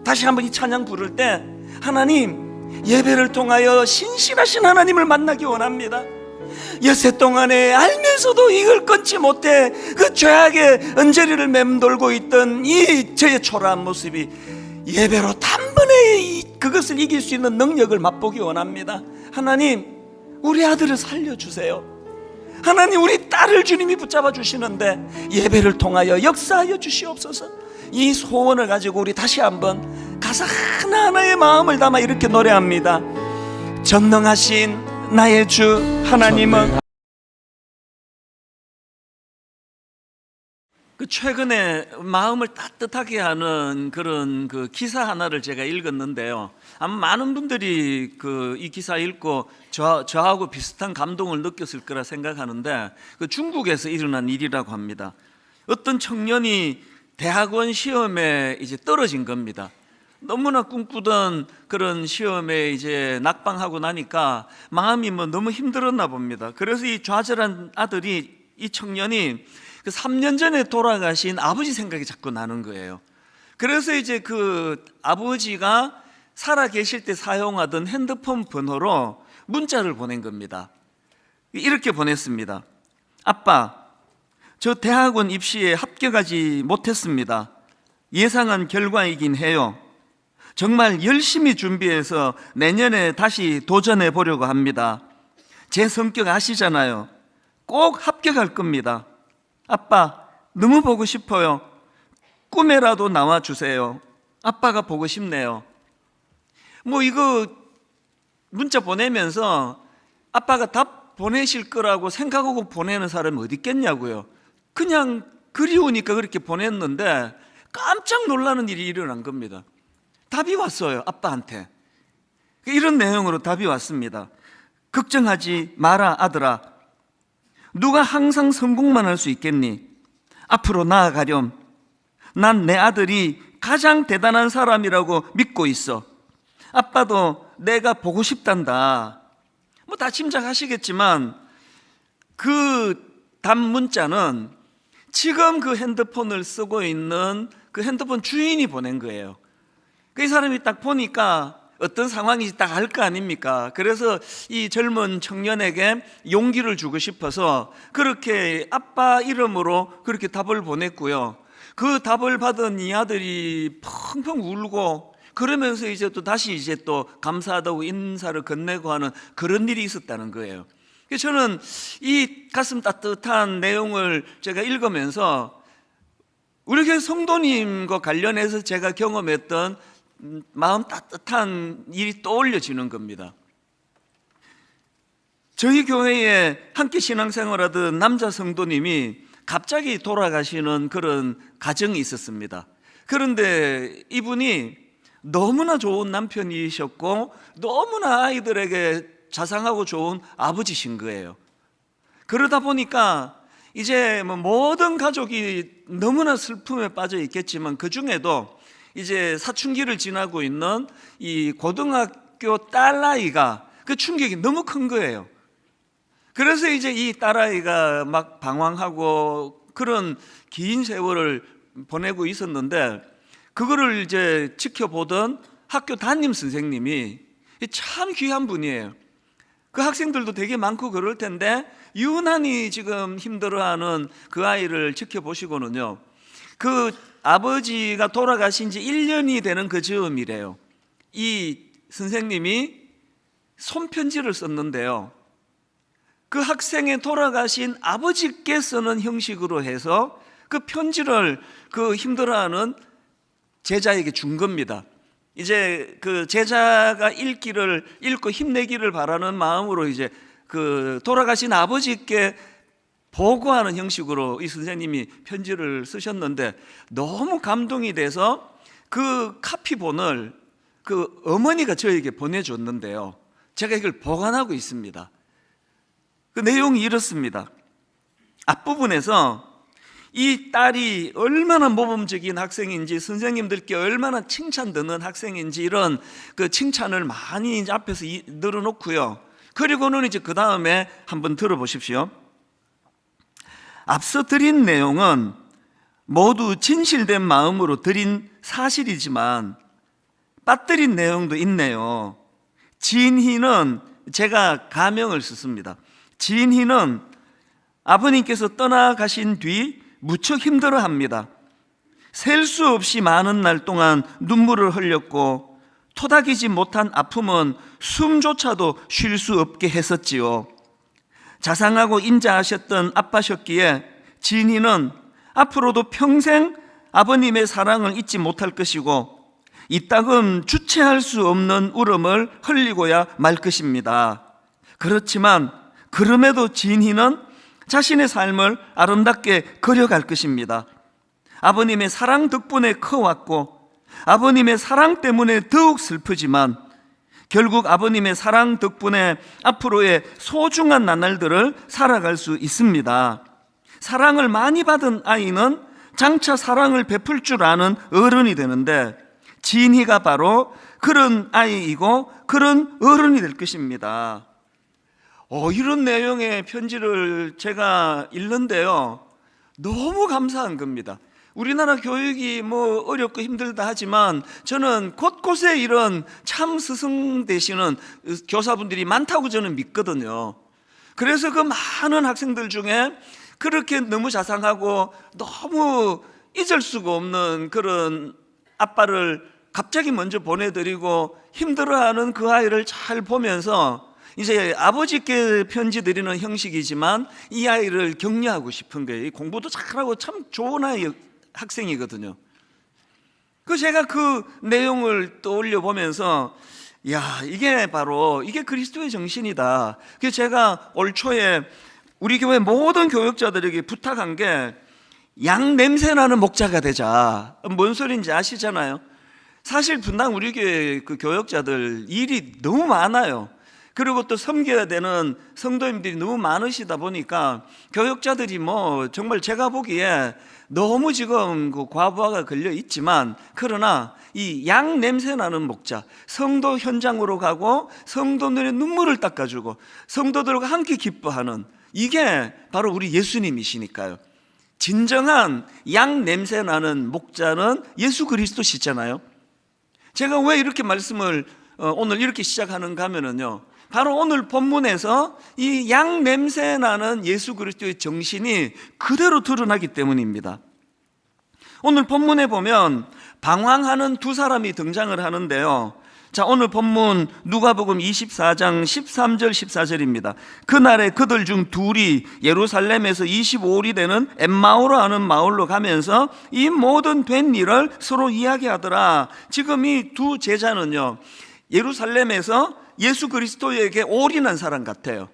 다시 한번 이 찬양 부를 때 하나님, 예배를 통하여 신실하신 하나님을 만나기 원합니다. 엿새 동안에 알면서도 이걸 끊지 못해 그 죄악의 언저리를 맴돌고 있던 이 저의 초라한 모습이 예배로 단번에 그것을 이길 수 있는 능력을 맛보기 원합니다. 하나님, 우리 아들을 살려주세요. 하나님, 우리 딸을 주님이 붙잡아 주시는데 예배를 통하여 역사하여 주시옵소서. 이 소원을 가지고 우리 다시 한번 가사 하나하나의 마음을 담아 이렇게 노래합니다. 전능하신 나의 주 하나님은. 최근에 마음을 따뜻하게 하는 그런 그 기사 하나를 제가 읽었는데요. 아마 많은 분들이 이 기사 읽고 저하고 비슷한 감동을 느꼈을 거라 생각하는데, 그 중국에서 일어난 일이라고 합니다. 어떤 청년이 대학원 시험에 이제 떨어진 겁니다. 너무나 꿈꾸던 그런 시험에 이제 낙방하고 나니까 마음이 너무 힘들었나 봅니다. 그래서 이 좌절한 아들이, 이 청년이 그 3년 전에 돌아가신 아버지 생각이 자꾸 나는 거예요. 그래서 이제 그 아버지가 살아 계실 때 사용하던 핸드폰 번호로 문자를 보낸 겁니다. 이렇게 보냈습니다. 아빠, 저 대학원 입시에 합격하지 못했습니다. 예상한 결과이긴 해요. 정말 열심히 준비해서 내년에 다시 도전해 보려고 합니다. 제 성격 아시잖아요. 꼭 합격할 겁니다. 아빠, 너무 보고 싶어요. 꿈에라도 나와주세요. 아빠가 보고 싶네요. 이거 문자 보내면서 아빠가 답 보내실 거라고 생각하고 보내는 사람이 어디 있겠냐고요. 그냥 그리우니까 그렇게 보냈는데 깜짝 놀라는 일이 일어난 겁니다. 답이 왔어요, 아빠한테. 이런 내용으로 답이 왔습니다. 걱정하지 마라, 아들아. 누가 항상 성공만 할 수 있겠니? 앞으로 나아가렴. 난 내 아들이 가장 대단한 사람이라고 믿고 있어. 아빠도 내가 보고 싶단다. 다 짐작하시겠지만 그 답 문자는 지금 그 핸드폰을 쓰고 있는 그 핸드폰 주인이 보낸 거예요. 그 사람이 딱 보니까 어떤 상황인지 딱 알 거 아닙니까? 그래서 이 젊은 청년에게 용기를 주고 싶어서 그렇게 아빠 이름으로 그렇게 답을 보냈고요. 그 답을 받은 이 아들이 펑펑 울고 그러면서 이제 또 다시 이제 또 감사하다고 인사를 건네고 하는 그런 일이 있었다는 거예요. 그래서 저는 이 가슴 따뜻한 내용을 제가 읽으면서 우리 교회 성도님과 관련해서 제가 경험했던 마음 따뜻한 일이 떠올려지는 겁니다. 저희 교회에 함께 신앙생활하던 남자 성도님이 갑자기 돌아가시는 그런 가정이 있었습니다. 그런데 이분이 너무나 좋은 남편이셨고 너무나 아이들에게 자상하고 좋은 아버지신 거예요. 그러다 보니까 이제 모든 가족이 너무나 슬픔에 빠져 있겠지만 그 중에도 이제 사춘기를 지나고 있는 이 고등학교 딸아이가 그 충격이 너무 큰 거예요. 그래서 이제 이 딸아이가 막 방황하고 그런 긴 세월을 보내고 있었는데 그거를 이제 지켜보던 학교 담임 선생님이 참 귀한 분이에요. 그 학생들도 되게 많고 그럴 텐데 유난히 지금 힘들어하는 그 아이를 지켜보시고는요, 그 아버지가 돌아가신 지 1년이 되는 그 즈음이래요. 이 선생님이 손편지를 썼는데요, 그 학생의 돌아가신 아버지께 쓰는 형식으로 해서 그 편지를 그 힘들어하는 제자에게 준 겁니다. 이제 그 제자가 읽고 힘내기를 바라는 마음으로 이제 그 돌아가신 아버지께 보고하는 형식으로 이 선생님이 편지를 쓰셨는데 너무 감동이 돼서 그 카피본을 그 어머니가 저에게 보내줬는데요, 제가 이걸 보관하고 있습니다. 그 내용이 이렇습니다. 앞부분에서 이 딸이 얼마나 모범적인 학생인지, 선생님들께 얼마나 칭찬 듣는 학생인지, 이런 그 칭찬을 많이 이제 앞에서 늘어놓고요. 그리고는 이제 그 다음에 한번 들어보십시오. 앞서 드린 내용은 모두 진실된 마음으로 드린 사실이지만 빠뜨린 내용도 있네요. 진희는, 제가 가명을 썼습니다. 진희는 아버님께서 떠나가신 뒤 무척 힘들어합니다. 셀 수 없이 많은 날 동안 눈물을 흘렸고 토닥이지 못한 아픔은 숨조차도 쉴 수 없게 했었지요. 자상하고 인자하셨던 아빠셨기에 진희는 앞으로도 평생 아버님의 사랑을 잊지 못할 것이고 이따금 주체할 수 없는 울음을 흘리고야 말 것입니다. 그렇지만 그럼에도 진희는 자신의 삶을 아름답게 그려갈 것입니다. 아버님의 사랑 덕분에 커왔고 아버님의 사랑 때문에 더욱 슬프지만 결국 아버님의 사랑 덕분에 앞으로의 소중한 나날들을 살아갈 수 있습니다. 사랑을 많이 받은 아이는 장차 사랑을 베풀 줄 아는 어른이 되는데 진희가 바로 그런 아이이고 그런 어른이 될 것입니다. 이런 내용의 편지를 제가 읽는데요, 너무 감사한 겁니다. 우리나라 교육이 뭐 어렵고 힘들다 하지만 저는 곳곳에 이런 참 스승 되시는 교사분들이 많다고 저는 믿거든요. 그래서 그 많은 학생들 중에 그렇게 너무 자상하고 너무 잊을 수가 없는 그런 아빠를 갑자기 먼저 보내드리고 힘들어하는 그 아이를 잘 보면서 이제 아버지께 편지 드리는 형식이지만 이 아이를 격려하고 싶은 거예요. 공부도 잘하고 참 좋은 학생이거든요. 제가 그 내용을 떠올려 보면서 이게 바로 이게 그리스도의 정신이다. 그래서 제가 올 초에 우리 교회 모든 교역자들에게 부탁한 게 양 냄새 나는 목자가 되자. 뭔 소리인지 아시잖아요. 사실 분당 우리 교회 그 교역자들 일이 너무 많아요. 그리고 또 섬겨야 되는 성도님들이 너무 많으시다 보니까 교역자들이 뭐 정말 제가 보기에 너무 지금 그 과부하가 걸려 있지만, 그러나 이 양 냄새 나는 목자, 성도 현장으로 가고 성도들의 눈물을 닦아주고 성도들과 함께 기뻐하는, 이게 바로 우리 예수님이시니까요. 진정한 양 냄새 나는 목자는 예수 그리스도시잖아요. 제가 왜 이렇게 말씀을 오늘 이렇게 시작하는가 하면은요, 바로 오늘 본문에서 이 양 냄새 나는 예수 그리스도의 정신이 그대로 드러나기 때문입니다. 오늘 본문에 보면 방황하는 두 사람이 등장을 하는데요. 자, 오늘 본문 누가복음 24장 13절 14절입니다. 그날에 그들 중 둘이 예루살렘에서 25里되는 엠마오로 하는 마을로 가면서 이 모든 된 일을 서로 이야기하더라. 지금 이 두 제자는요, 예루살렘에서 예수 그리스도에게 올인한 사람 같아요.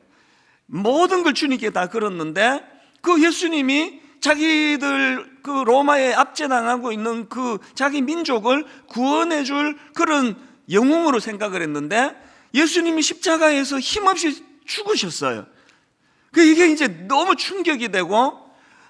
모든 걸 주님께 다 걸었는데 그 예수님이 자기들 그 로마에 압제당하고 있는 그 자기 민족을 구원해 줄 그런 영웅으로 생각을 했는데 예수님이 십자가에서 힘없이 죽으셨어요. 이게 이제 너무 충격이 되고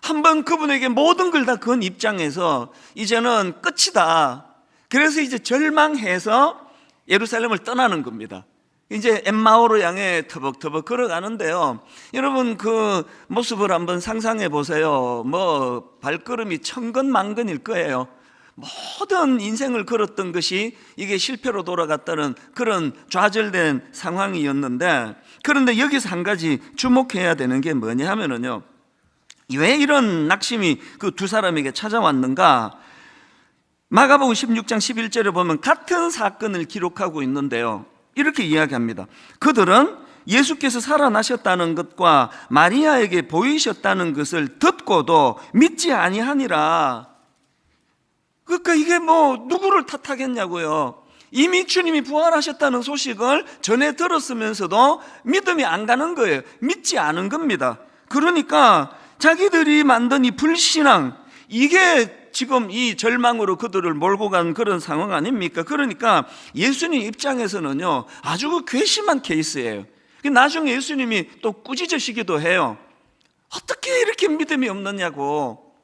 한번 그분에게 모든 걸 다 건 입장에서 이제는 끝이다. 그래서 이제 절망해서 예루살렘을 떠나는 겁니다. 이제 엠마오로 향해 터벅터벅 걸어가는데요, 여러분 그 모습을 한번 상상해 보세요. 뭐 발걸음이 천근만근일 거예요. 모든 인생을 걸었던 것이 이게 실패로 돌아갔다는 그런 좌절된 상황이었는데, 그런데 여기서 한 가지 주목해야 되는 게 뭐냐 하면은요, 왜 이런 낙심이 그 두 사람에게 찾아왔는가? 마가복음 16장 11절에 보면 같은 사건을 기록하고 있는데요, 이렇게 이야기합니다. 그들은 예수께서 살아나셨다는 것과 마리아에게 보이셨다는 것을 듣고도 믿지 아니하니라. 그러니까 이게 뭐 누구를 탓하겠냐고요. 이미 주님이 부활하셨다는 소식을 전해 들었으면서도 믿음이 안 가는 거예요. 믿지 않은 겁니다. 그러니까 자기들이 만든 이 불신앙, 이게 지금 이 절망으로 그들을 몰고 간 그런 상황 아닙니까? 그러니까 예수님 입장에서는요, 아주 괘씸한 케이스예요. 나중에 예수님이 또 꾸짖으시기도 해요. 어떻게 이렇게 믿음이 없느냐고.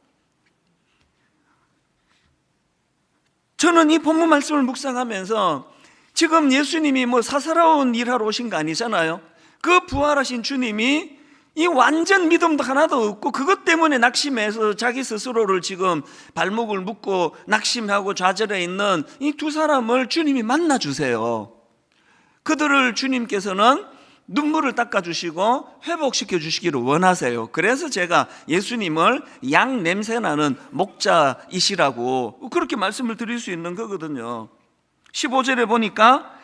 저는 이 본문 말씀을 묵상하면서 지금 예수님이 뭐 사사로운 일하러 오신 거 아니잖아요. 그 부활하신 주님이 이 완전 믿음도 하나도 없고 그것 때문에 낙심해서 자기 스스로를 지금 발목을 묶고 낙심하고 좌절해 있는 이 두 사람을 주님이 만나 주세요. 그들을 주님께서는 눈물을 닦아주시고 회복시켜 주시기를 원하세요. 그래서 제가 예수님을 양 냄새나는 목자이시라고 그렇게 말씀을 드릴 수 있는 거거든요. 15절에 보니까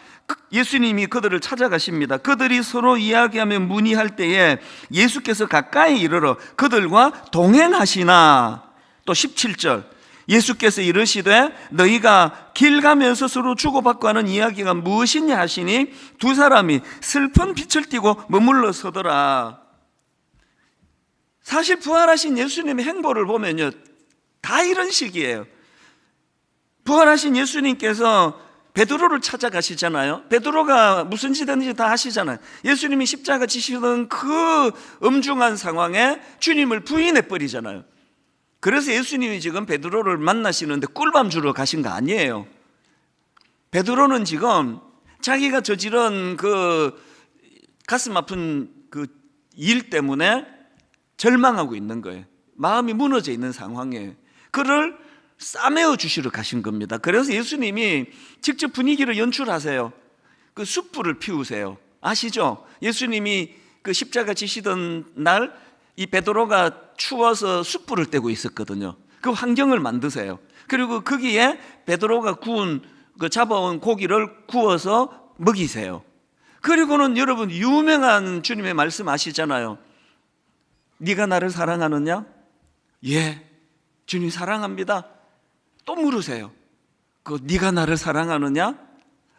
예수님이 그들을 찾아가십니다. 그들이 서로 이야기하며 문의할 때에 예수께서 가까이 이르러 그들과 동행하시나. 또 17절 예수께서 이르시되 너희가 길 가면서 서로 주고받고 하는 이야기가 무엇이냐 하시니 두 사람이 슬픈 빛을 띠고 머물러 서더라. 사실 부활하신 예수님의 행보를 보면요, 다 이런 식이에요. 부활하신 예수님께서 베드로를 찾아가시잖아요. 베드로가 무슨 짓든지 다 하시잖아요. 예수님이 십자가 지시던 그 엄중한 상황에 주님을 부인해 버리잖아요. 그래서 예수님이 지금 베드로를 만나시는데 꿀밤 주러 가신 거 아니에요. 베드로는 지금 자기가 저지른 그 가슴 아픈 그 일 때문에 절망하고 있는 거예요. 마음이 무너져 있는 상황이에요. 그를 싸매어 주시러 가신 겁니다. 그래서 예수님이 직접 분위기를 연출하세요. 그 숯불을 피우세요. 아시죠? 예수님이 그 십자가 지시던 날 이 베드로가 추워서 숯불을 떼고 있었거든요. 그 환경을 만드세요. 그리고 거기에 베드로가 구운 그 잡아온 고기를 구워서 먹이세요. 그리고는 여러분 유명한 주님의 말씀 아시잖아요. 네가 나를 사랑하느냐? 예, 주님 사랑합니다. 또 물으세요. 그 네가 나를 사랑하느냐?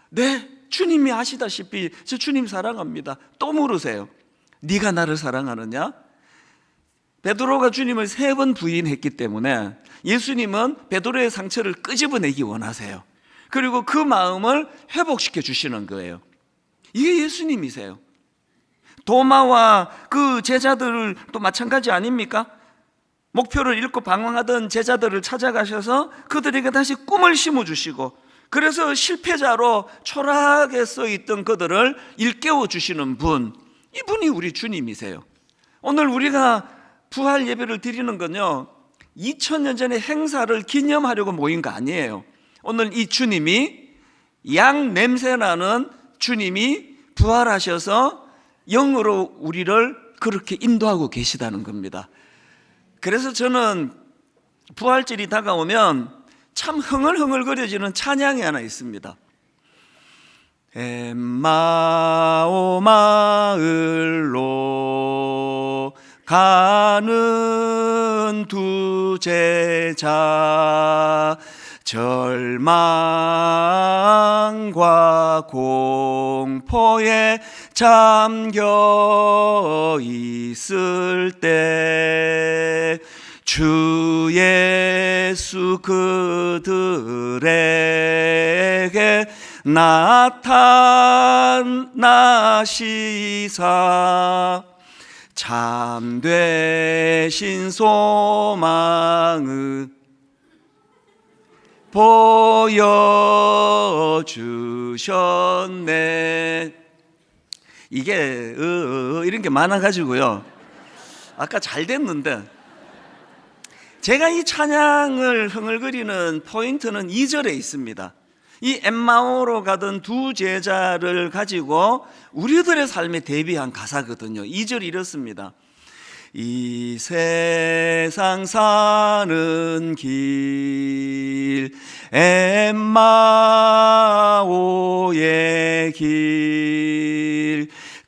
네, 주님이 아시다시피 저 주님 사랑합니다. 또 물으세요. 네가 나를 사랑하느냐? 베드로가 주님을 3번 부인했기 때문에 예수님은 베드로의 상처를 끄집어내기 원하세요. 그리고 그 마음을 회복시켜 주시는 거예요. 이게 예수님이세요. 도마와 그 제자들을 또 마찬가지 아닙니까? 목표를 잃고 방황하던 제자들을 찾아가셔서 그들에게 다시 꿈을 심어주시고, 그래서 실패자로 초라하게 써있던 그들을 일깨워 주시는 분, 이분이 우리 주님이세요. 오늘 우리가 부활 예배를 드리는 건요, 2000년 전의 행사를 기념하려고 모인 거 아니에요. 오늘 이 주님이, 양 냄새나는 주님이 부활하셔서 영으로 우리를 그렇게 인도하고 계시다는 겁니다. 그래서 저는 부활절이 다가오면 참 흥얼흥얼거려지는 찬양이 하나 있습니다. 엠마오 마을로 가는 두 제자, 절망과 공포에 잠겨 있을 때 주 예수 그들에게 나타나시사 참되신 소망을 보여주셨네. 이게 이런 게 많아가지고요, 아까 잘 됐는데, 제가 이 찬양을 흥얼거리는 포인트는 2절에 있습니다. 이 엠마오로 가던 두 제자를 가지고 우리들의 삶에 대비한 가사거든요. 2절이 이렇습니다. 이 세상 사는 길, 엠마오의 길,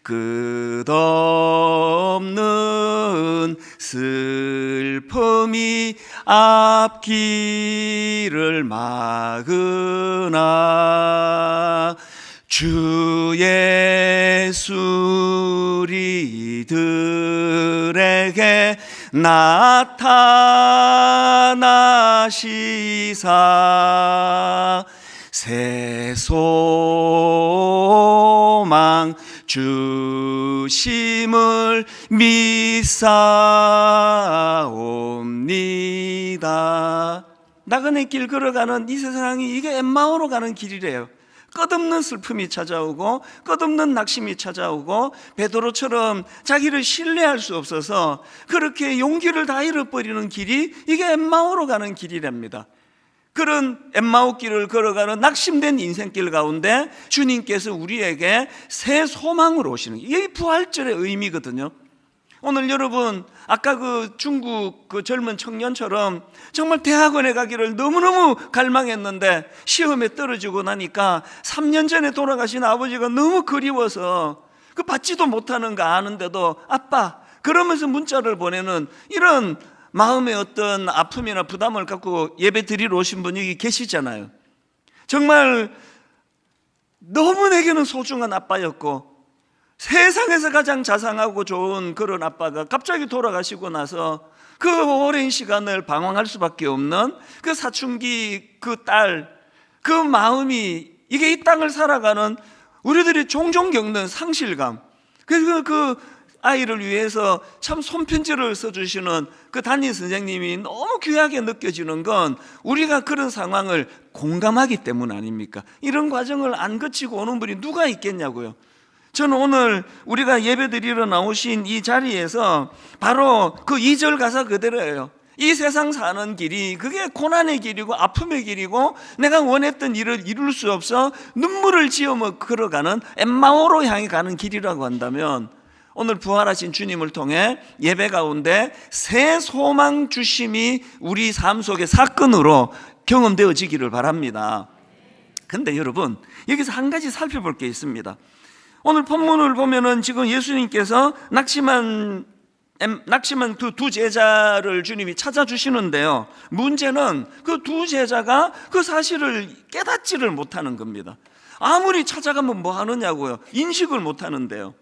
끝없는 슬픔이 앞길을 막으나 주 예수 우리들에게 나타나시사 새 소망 주심을 믿사옵니다. 나그네 길 걸어가는 이 세상이 이게 엠마오로 가는 길이래요. 끝없는 슬픔이 찾아오고 끝없는 낙심이 찾아오고 베드로처럼 자기를 신뢰할 수 없어서 그렇게 용기를 다 잃어버리는 길이 이게 엠마오로 가는 길이랍니다. 그런 엠마오 길을 걸어가는 낙심된 인생길 가운데 주님께서 우리에게 새 소망을 오시는, 이게 부활절의 의미거든요. 오늘 여러분 아까 그 중국 그 젊은 청년처럼 정말 대학원에 가기를 너무너무 갈망했는데 시험에 떨어지고 나니까 3년 전에 돌아가신 아버지가 너무 그리워서 그 받지도 못하는 거 아는데도 아빠 그러면서 문자를 보내는 이런 마음의 어떤 아픔이나 부담을 갖고 예배 드리러 오신 분이 여기 계시잖아요. 정말 너무 내게는 소중한 아빠였고 세상에서 가장 자상하고 좋은 그런 아빠가 갑자기 돌아가시고 나서 그 오랜 시간을 방황할 수밖에 없는 그 사춘기 그 딸, 그 마음이 이게 이 땅을 살아가는 우리들이 종종 겪는 상실감. 그래서 그 아이를 위해서 참 손편지를 써주시는 그 담임 선생님이 너무 귀하게 느껴지는 건 우리가 그런 상황을 공감하기 때문 아닙니까? 이런 과정을 안 거치고 오는 분이 누가 있겠냐고요. 저는 오늘 우리가 예배드리러 나오신 이 자리에서 바로 그 2절 가사 그대로예요. 이 세상 사는 길이 그게 고난의 길이고 아픔의 길이고 내가 원했던 일을 이룰 수 없어 눈물을 지으며 걸어가는 엠마오로 향해 가는 길이라고 한다면 오늘 부활하신 주님을 통해 예배 가운데 새 소망 주심이 우리 삶 속의 사건으로 경험되어지기를 바랍니다. 근데 여러분 여기서 한 가지 살펴볼 게 있습니다. 오늘 본문을 보면은 지금 예수님께서 낙심한 그 두 제자를 주님이 찾아주시는데요. 문제는 그 두 제자가 그 사실을 깨닫지를 못하는 겁니다. 아무리 찾아가면 뭐 하느냐고요. 인식을 못하는데요.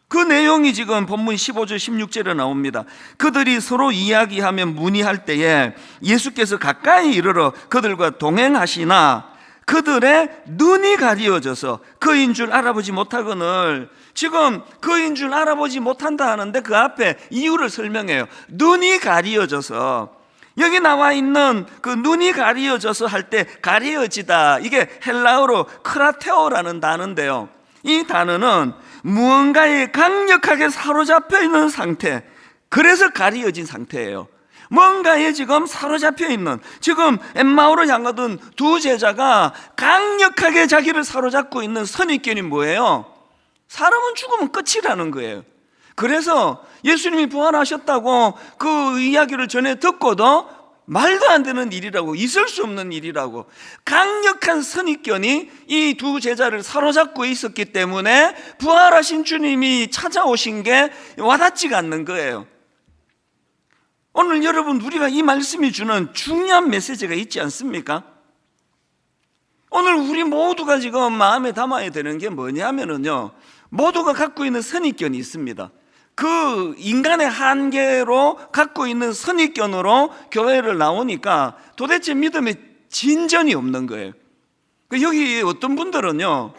그 내용이 지금 본문 15절 16절에 나옵니다. 그들이 서로 이야기하며 문의할 때에 예수께서 가까이 이르러 그들과 동행하시나 그들의 눈이 가리워져서 그인 줄 알아보지 못하거늘. 지금 그인 줄 알아보지 못한다 하는데 그 앞에 이유를 설명해요. 눈이 가리워져서. 여기 나와 있는 그 눈이 가리워져서 할 때 가리워지다, 이게 헬라어로 크라테오라는 단어인데요. 이 단어는 무언가에 강력하게 사로잡혀 있는 상태, 그래서 가리워진 상태예요. 뭔가에 지금 사로잡혀 있는, 지금 엠마오로 향하던 두 제자가 강력하게 자기를 사로잡고 있는 선입견이 뭐예요? 사람은 죽으면 끝이라는 거예요. 그래서 예수님이 부활하셨다고 그 이야기를 전해 듣고도 말도 안 되는 일이라고, 있을 수 없는 일이라고 강력한 선입견이 이 두 제자를 사로잡고 있었기 때문에 부활하신 주님이 찾아오신 게 와닿지가 않는 거예요. 오늘 여러분 우리가 이 말씀이 주는 중요한 메시지가 있지 않습니까? 오늘 우리 모두가 지금 마음에 담아야 되는 게 뭐냐면요, 모두가 갖고 있는 선입견이 있습니다. 그 인간의 한계로 갖고 있는 선입견으로 교회를 나오니까 도대체 믿음에 진전이 없는 거예요. 여기 어떤 분들은요,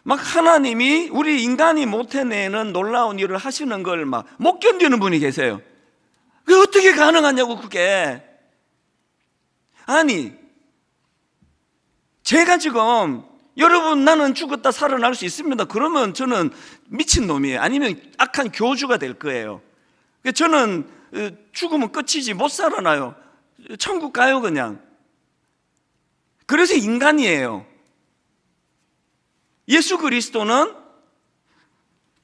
막 하나님이 우리 인간이 못 해내는 놀라운 일을 하시는 걸 막 못 견디는 분이 계세요. 그게 어떻게 가능하냐고 그게. 아니, 제가 지금 여러분 나는 죽었다 살아날 수 있습니다 그러면 저는 미친놈이에요. 아니면 악한 교주가 될 거예요. 저는 죽으면 끝이지 못 살아나요. 천국 가요 그냥. 그래서 인간이에요. 예수 그리스도는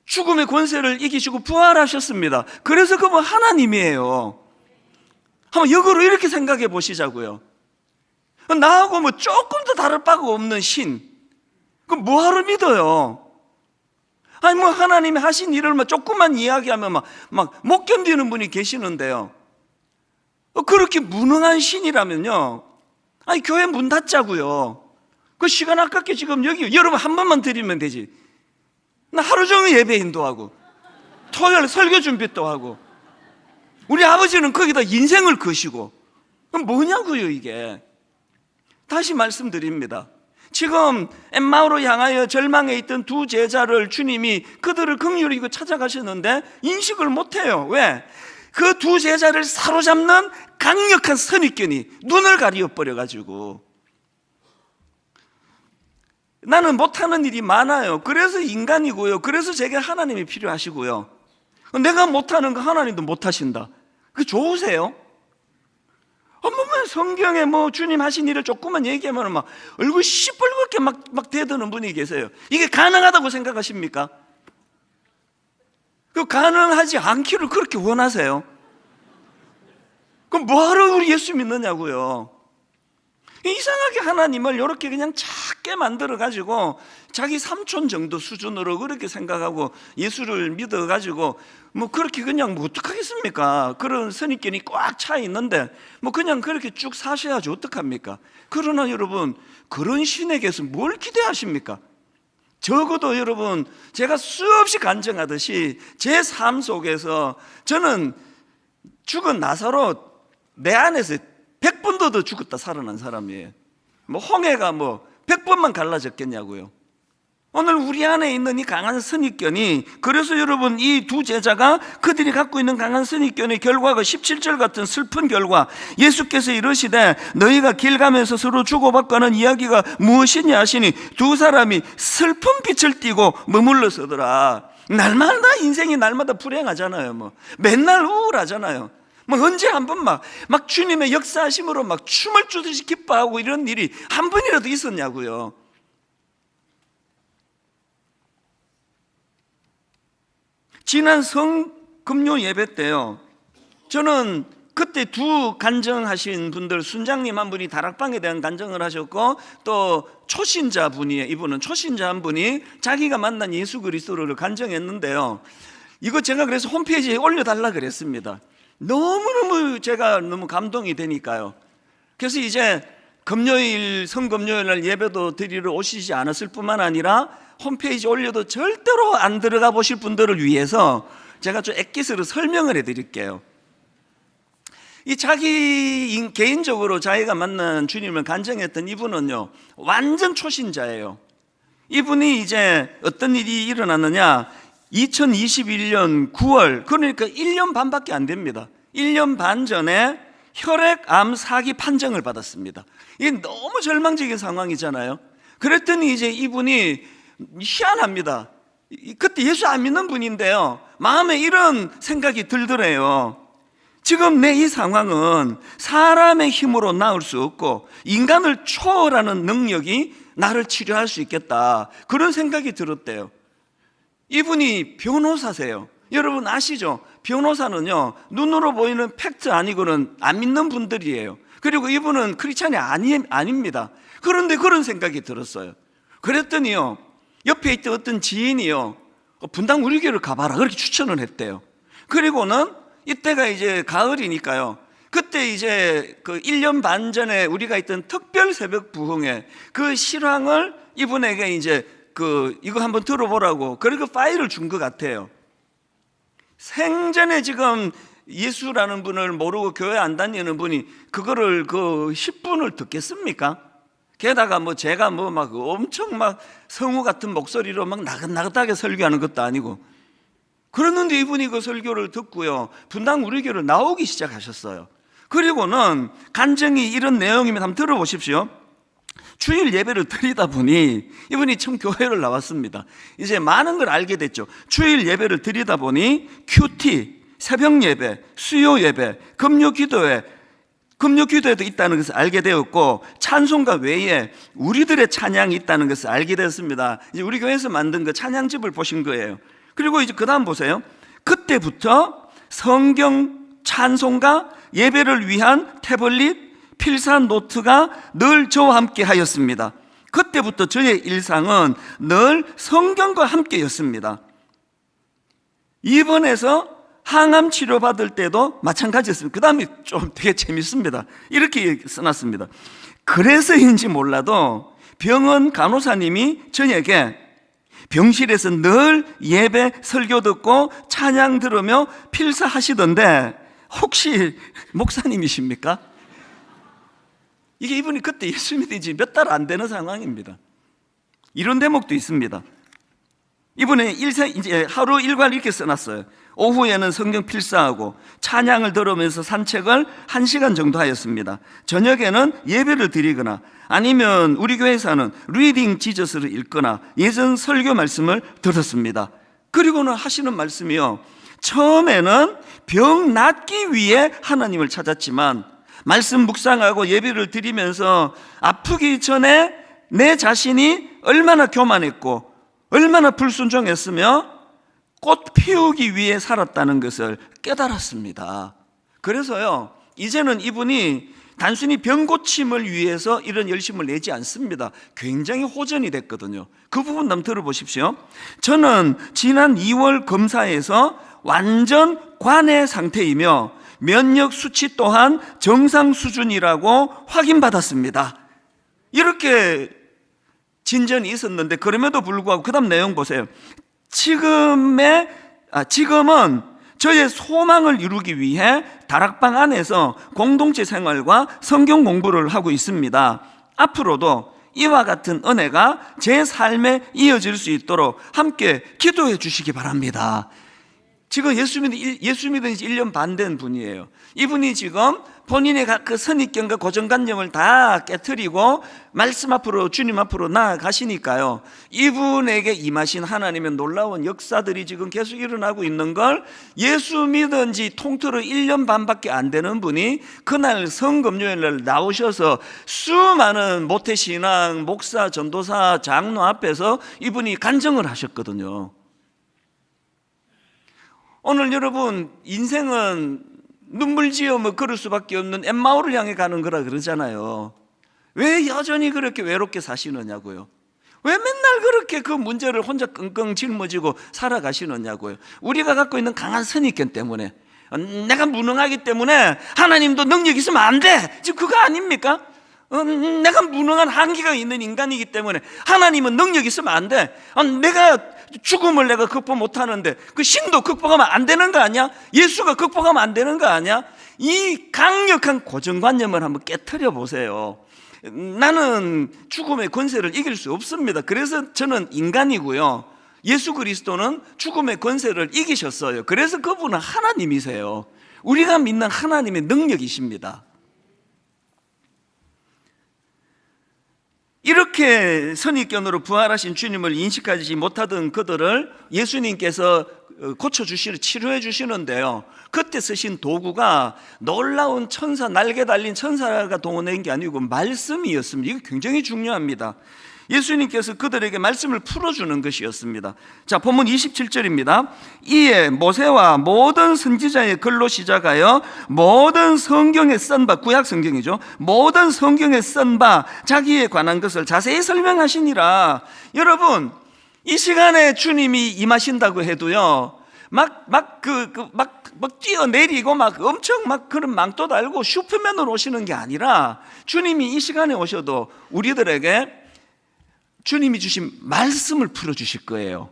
죽음의 권세를 이기시고 부활하셨습니다. 그래서 그분 하나님이에요. 한번 역으로 이렇게 생각해 보시자고요. 나하고 뭐 조금도 다를 바가 없는 신, 그럼 뭐하러 믿어요? 아니 뭐 하나님이 하신 일을 막 조금만 이야기하면 막 못 견디는 분이 계시는데요. 그렇게 무능한 신이라면요, 아니 교회 문 닫자고요. 그 시간 아깝게 지금 여기 여러분 한 번만 드리면 되지. 나 하루 종일 예배 인도하고 토요일 설교 준비 또 하고 우리 아버지는 거기다 인생을 거시고. 그럼 뭐냐고요 이게. 다시 말씀드립니다. 지금 엠마오로 향하여 절망에 있던 두 제자를 주님이 그들을 긍휼히 여기고 찾아가셨는데 인식을 못해요. 왜? 그 두 제자를 사로잡는 강력한 선입견이 눈을 가리어버려가지고. 나는 못하는 일이 많아요. 그래서 인간이고요. 그래서 제게 하나님이 필요하시고요. 내가 못하는 거 하나님도 못하신다. 그게 좋으세요? 성경에 뭐 주님 하신 일을 조금만 얘기하면 막 얼굴 시뻘겋게 막 대드는 분이 계세요. 이게 가능하다고 생각하십니까? 그 가능하지 않기를 그렇게 원하세요? 그럼 뭐하러 우리 예수 믿느냐고요. 이상하게 하나님을 이렇게 그냥 작게 만들어가지고 자기 삼촌 정도 수준으로 그렇게 생각하고 예수를 믿어가지고 뭐 그렇게 그냥 뭐 어떡하겠습니까? 그런 선입견이 꽉 차 있는데 뭐 그냥 그렇게 쭉 사셔야지 어떡합니까? 그러나 여러분, 그런 신에게서 뭘 기대하십니까? 적어도 여러분, 제가 수없이 간증하듯이 제 삶 속에서 저는 죽은 나사로 내 안에서 100번도 더 죽었다 살아난 사람이에요. 뭐 홍해가 뭐 100번만 갈라졌겠냐고요. 오늘 우리 안에 있는 이 강한 선입견이, 그래서 여러분 이 두 제자가 그들이 갖고 있는 강한 선입견의 결과가 17절 같은 슬픈 결과, 예수께서 이르시되 너희가 길 가면서 서로 주고받고하는 이야기가 무엇이냐 하시니 두 사람이 슬픈 빛을 띠고 머물러 서더라. 날마다 인생이 날마다 불행하잖아요. 뭐 맨날 우울하잖아요. 뭐 언제 한번 막 주님의 역사하심으로 막 춤을 추듯이 기뻐하고 이런 일이 한 번이라도 있었냐고요. 지난 성금요 예배 때요, 저는 그때 두 간증하신 분들, 순장님 한 분이 다락방에 대한 간증을 하셨고, 또 초신자 분이에요. 이분은 초신자 한 분이 자기가 만난 예수 그리스도를 간증했는데요, 이거 제가 그래서 홈페이지에 올려달라 그랬습니다. 너무너무 제가 너무 감동이 되니까요. 그래서 이제 금요일, 성금요일 날 예배도 드리러 오시지 않았을 뿐만 아니라 홈페이지 올려도 절대로 안 들어가 보실 분들을 위해서 제가 좀 엑기스로 설명을 해드릴게요. 이 자기 개인적으로 자기가 만난 주님을 간증했던 이분은요, 완전 초신자예요. 이분이 이제 어떤 일이 일어났느냐, 2021년 9월, 그러니까 1년 반밖에 안 됩니다. 1년 반 전에 혈액암 4기 판정을 받았습니다. 이게 너무 절망적인 상황이잖아요. 그랬더니 이제 이분이 희한합니다. 그때 예수 안 믿는 분인데요, 마음에 이런 생각이 들더래요. 지금 내 이 상황은 사람의 힘으로 나을 수 없고 인간을 초월하는 능력이 나를 치료할 수 있겠다, 그런 생각이 들었대요. 이분이 변호사세요. 여러분 아시죠? 변호사는요, 눈으로 보이는 팩트 아니고는 안 믿는 분들이에요. 그리고 이분은 크리스찬이 아닙니다. 그런데 그런 생각이 들었어요. 그랬더니요, 옆에 있던 어떤 지인이요, 분당 우리 교회를 가봐라, 그렇게 추천을 했대요. 그리고는 이때가 이제 가을이니까요, 그때 이제 그 1년 반 전에 우리가 있던 특별 새벽 부흥회 그 실황을 이분에게 이제 이거 한번 들어보라고, 그리고 파일을 준 것 같아요. 생전에 지금 예수라는 분을 모르고 교회 안 다니는 분이 그거를 10분을 듣겠습니까? 게다가 뭐 제가 뭐 막 엄청 막 성우 같은 목소리로 막 나긋나긋하게 설교하는 것도 아니고, 그랬는데 이분이 그 설교를 듣고요, 분당 우리 교회를 나오기 시작하셨어요. 그리고는 간증이 이런 내용이면 한번 들어보십시오. 주일 예배를 드리다 보니 이분이 처음 교회를 나왔습니다. 이제 많은 걸 알게 됐죠. 주일 예배를 드리다 보니 큐티, 새벽 예배, 수요 예배, 금요 기도회도 있다는 것을 알게 되었고, 찬송가 외에 우리들의 찬양이 있다는 것을 알게 되었습니다. 이제 우리 교회에서 만든 그 찬양집을 보신 거예요. 그리고 이제 그 다음 보세요. 그때부터 성경 찬송가 예배를 위한 태블릿, 필사 노트가 늘 저와 함께 하였습니다. 그때부터 저의 일상은 늘 성경과 함께였습니다. 입원해서 항암 치료 받을 때도 마찬가지였습니다. 그 다음에 좀 되게 재밌습니다. 이렇게 써놨습니다. 그래서인지 몰라도 병원 간호사님이 저에게 병실에서 늘 예배 설교 듣고 찬양 들으며 필사하시던데 혹시 목사님이십니까? 이게 이분이 그때 예수 믿은 지 몇 달 안 되는 상황입니다. 이런 대목도 있습니다. 이분은 이제 하루 일과를 이렇게 써놨어요. 오후에는 성경 필사하고 찬양을 들으면서 산책을 1시간 정도 하였습니다. 저녁에는 예배를 드리거나 아니면 우리 교회에서는 리딩 지저스를 읽거나 예전 설교 말씀을 들었습니다. 그리고는 하시는 말씀이요, 처음에는 병 낫기 위해 하나님을 찾았지만 말씀 묵상하고 예배를 드리면서 아프기 전에 내 자신이 얼마나 교만했고 얼마나 불순종했으며 꽃 피우기 위해 살았다는 것을 깨달았습니다. 그래서요, 이제는 이분이 단순히 병 고침을 위해서 이런 열심을 내지 않습니다. 굉장히 호전이 됐거든요. 그 부분 한번 들어보십시오. 저는 지난 2월 검사에서 완전 관해 상태이며 면역 수치 또한 정상 수준이라고 확인받았습니다. 이렇게 진전이 있었는데 그럼에도 불구하고 그 다음 내용 보세요. 지금은 저의 소망을 이루기 위해 다락방 안에서 공동체 생활과 성경 공부를 하고 있습니다. 앞으로도 이와 같은 은혜가 제 삶에 이어질 수 있도록 함께 기도해 주시기 바랍니다. 지금 예수 믿은 지 1년 반 된 분이에요. 이분이 지금 본인의 그 선입견과 고정관념을 다 깨트리고 말씀 앞으로, 주님 앞으로 나아가시니까요, 이분에게 임하신 하나님의 놀라운 역사들이 지금 계속 일어나고 있는 걸, 예수 믿은 지 통틀어 1년 반밖에 안 되는 분이 그날 성금요일날 나오셔서 수많은 모태신앙, 목사, 전도사, 장로 앞에서 이분이 간증을 하셨거든요. 오늘 여러분, 인생은 눈물 지어 그럴 수밖에 없는 엠마오를 향해 가는 거라 그러잖아요. 왜 여전히 그렇게 외롭게 사시느냐고요. 왜 맨날 그렇게 그 문제를 혼자 끙끙 짊어지고 살아가시느냐고요. 우리가 갖고 있는 강한 선입견 때문에, 내가 무능하기 때문에 하나님도 능력 있으면 안 돼, 지금 그거 아닙니까? 내가 무능한 한계가 있는 인간이기 때문에 하나님은 능력 있으면 안 돼. 내가 죽음을 내가 극복 못하는데 그 신도 극복하면 안 되는 거 아니야? 예수가 극복하면 안 되는 거 아니야? 이 강력한 고정관념을 한번 깨트려 보세요. 나는 죽음의 권세를 이길 수 없습니다. 그래서 저는 인간이고요, 예수 그리스도는 죽음의 권세를 이기셨어요. 그래서 그분은 하나님이세요. 우리가 믿는 하나님의 능력이십니다. 이렇게 선입견으로 부활하신 주님을 인식하지 못하던 그들을 예수님께서 치료해 주시는데요, 그때 쓰신 도구가 놀라운 천사, 날개 달린 천사가 동원된 게 아니고 말씀이었습니다. 이거 굉장히 중요합니다. 예수님께서 그들에게 말씀을 풀어주는 것이었습니다. 자, 본문 27절입니다. 이에 모세와 모든 선지자의 글로 시작하여 모든 성경에 쓴 바, 구약 성경이죠, 모든 성경에 쓴 바 자기에 관한 것을 자세히 설명하시니라. 여러분, 이 시간에 주님이 임하신다고 해도요, 막 뛰어내리고 엄청 그런 망토 달고 슈퍼맨으로 오시는 게 아니라, 주님이 이 시간에 오셔도 우리들에게 주님이 주신 말씀을 풀어주실 거예요.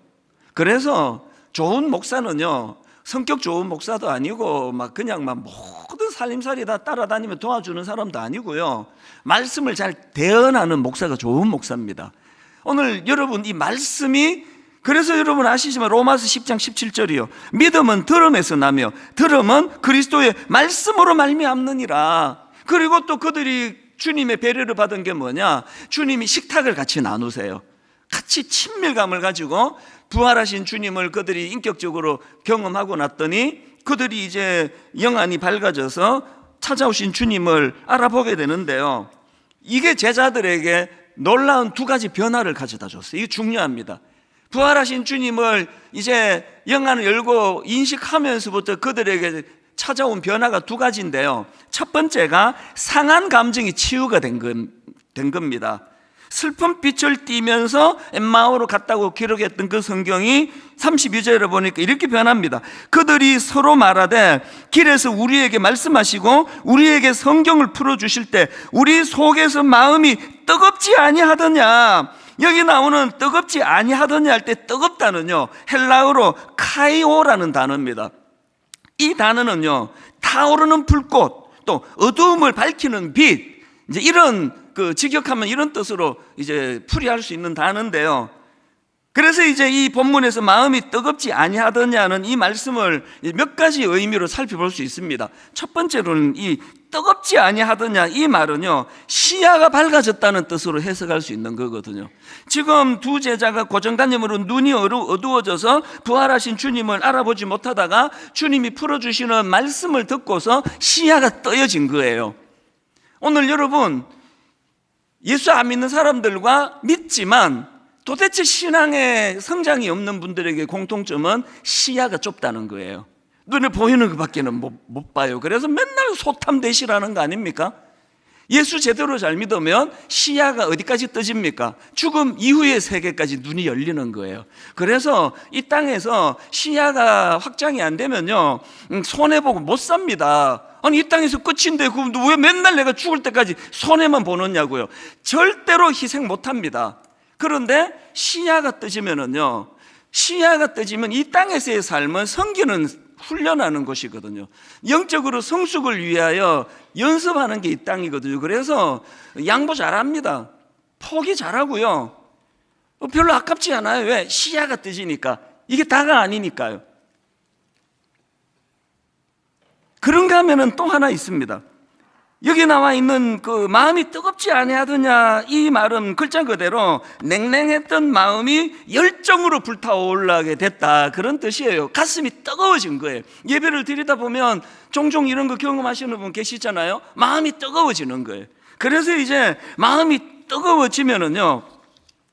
그래서 좋은 목사는요, 성격 좋은 목사도 아니고 그냥 모든 살림살이 다 따라다니며 도와주는 사람도 아니고요, 말씀을 잘 대언하는 목사가 좋은 목사입니다. 오늘 여러분, 이 말씀이, 그래서 여러분 아시지만 로마서 10장 17절이요, 믿음은 들음에서 나며 들음은 그리스도의 말씀으로 말미암느니라. 그리고 또 그들이 주님의 배려를 받은 게 뭐냐, 주님이 식탁을 같이 나누세요. 같이 친밀감을 가지고 부활하신 주님을 그들이 인격적으로 경험하고 났더니 그들이 이제 영안이 밝아져서 찾아오신 주님을 알아보게 되는데요, 이게 제자들에게 놀라운 두 가지 변화를 가져다 줬어요. 이게 중요합니다. 부활하신 주님을 이제 영안을 열고 인식하면서부터 그들에게 찾아온 변화가 두 가지인데요, 첫 번째가 상한 감정이 치유가 된 겁니다. 슬픈 빛을 띠면서 엠마오로 갔다고 기록했던 그 성경이 32절에 보니까 이렇게 변합니다. 그들이 서로 말하되 길에서 우리에게 말씀하시고 우리에게 성경을 풀어주실 때 우리 속에서 마음이 뜨겁지 아니하더냐. 여기 나오는 뜨겁지 아니하더냐 할 때 뜨겁다는요, 헬라어로 카이오라는 단어입니다. 이 단어는요, 타오르는 불꽃, 또 어두움을 밝히는 빛, 이제 이런 직역하면 이런 뜻으로 이제 풀이할 수 있는 단어인데요. 그래서 이제 이 본문에서 마음이 뜨겁지 아니하더냐는 이 말씀을 몇 가지 의미로 살펴볼 수 있습니다. 첫 번째로는 이 뜨겁지 아니하더냐 이 말은요, 시야가 밝아졌다는 뜻으로 해석할 수 있는 거거든요. 지금 두 제자가 고정관념으로 눈이 어두워져서 부활하신 주님을 알아보지 못하다가 주님이 풀어주시는 말씀을 듣고서 시야가 떠여진 거예요. 오늘 여러분, 예수 안 믿는 사람들과 믿지만 도대체 신앙의 성장이 없는 분들에게 공통점은 시야가 좁다는 거예요. 눈에 보이는 것밖에는 못 봐요. 그래서 맨날 소탐대시라는 거 아닙니까? 예수 제대로 잘 믿으면 시야가 어디까지 떠집니까? 죽음 이후의 세계까지 눈이 열리는 거예요. 그래서 이 땅에서 시야가 확장이 안 되면요, 손해보고 못 삽니다. 아니, 이 땅에서 끝인데 그럼 왜 맨날 내가 죽을 때까지 손해만 보느냐고요. 절대로 희생 못 합니다. 그런데 시야가 떠지면은요, 시야가 떠지면 이 땅에서의 삶은 성기는 훈련하는 것이거든요. 영적으로 성숙을 위하여 연습하는 게 이 땅이거든요. 그래서 양보 잘합니다. 포기 잘하고요. 별로 아깝지 않아요. 왜? 시야가 떠지니까. 이게 다가 아니니까요. 그런가 하면은 또 하나 있습니다. 여기 나와 있는 그 마음이 뜨겁지 아니하더냐 이 말은 글자 그대로 냉랭했던 마음이 열정으로 불타올라게 됐다, 그런 뜻이에요. 가슴이 뜨거워진 거예요. 예배를 드리다 보면 종종 이런 거 경험하시는 분 계시잖아요. 마음이 뜨거워지는 거예요. 그래서 이제 마음이 뜨거워지면은요,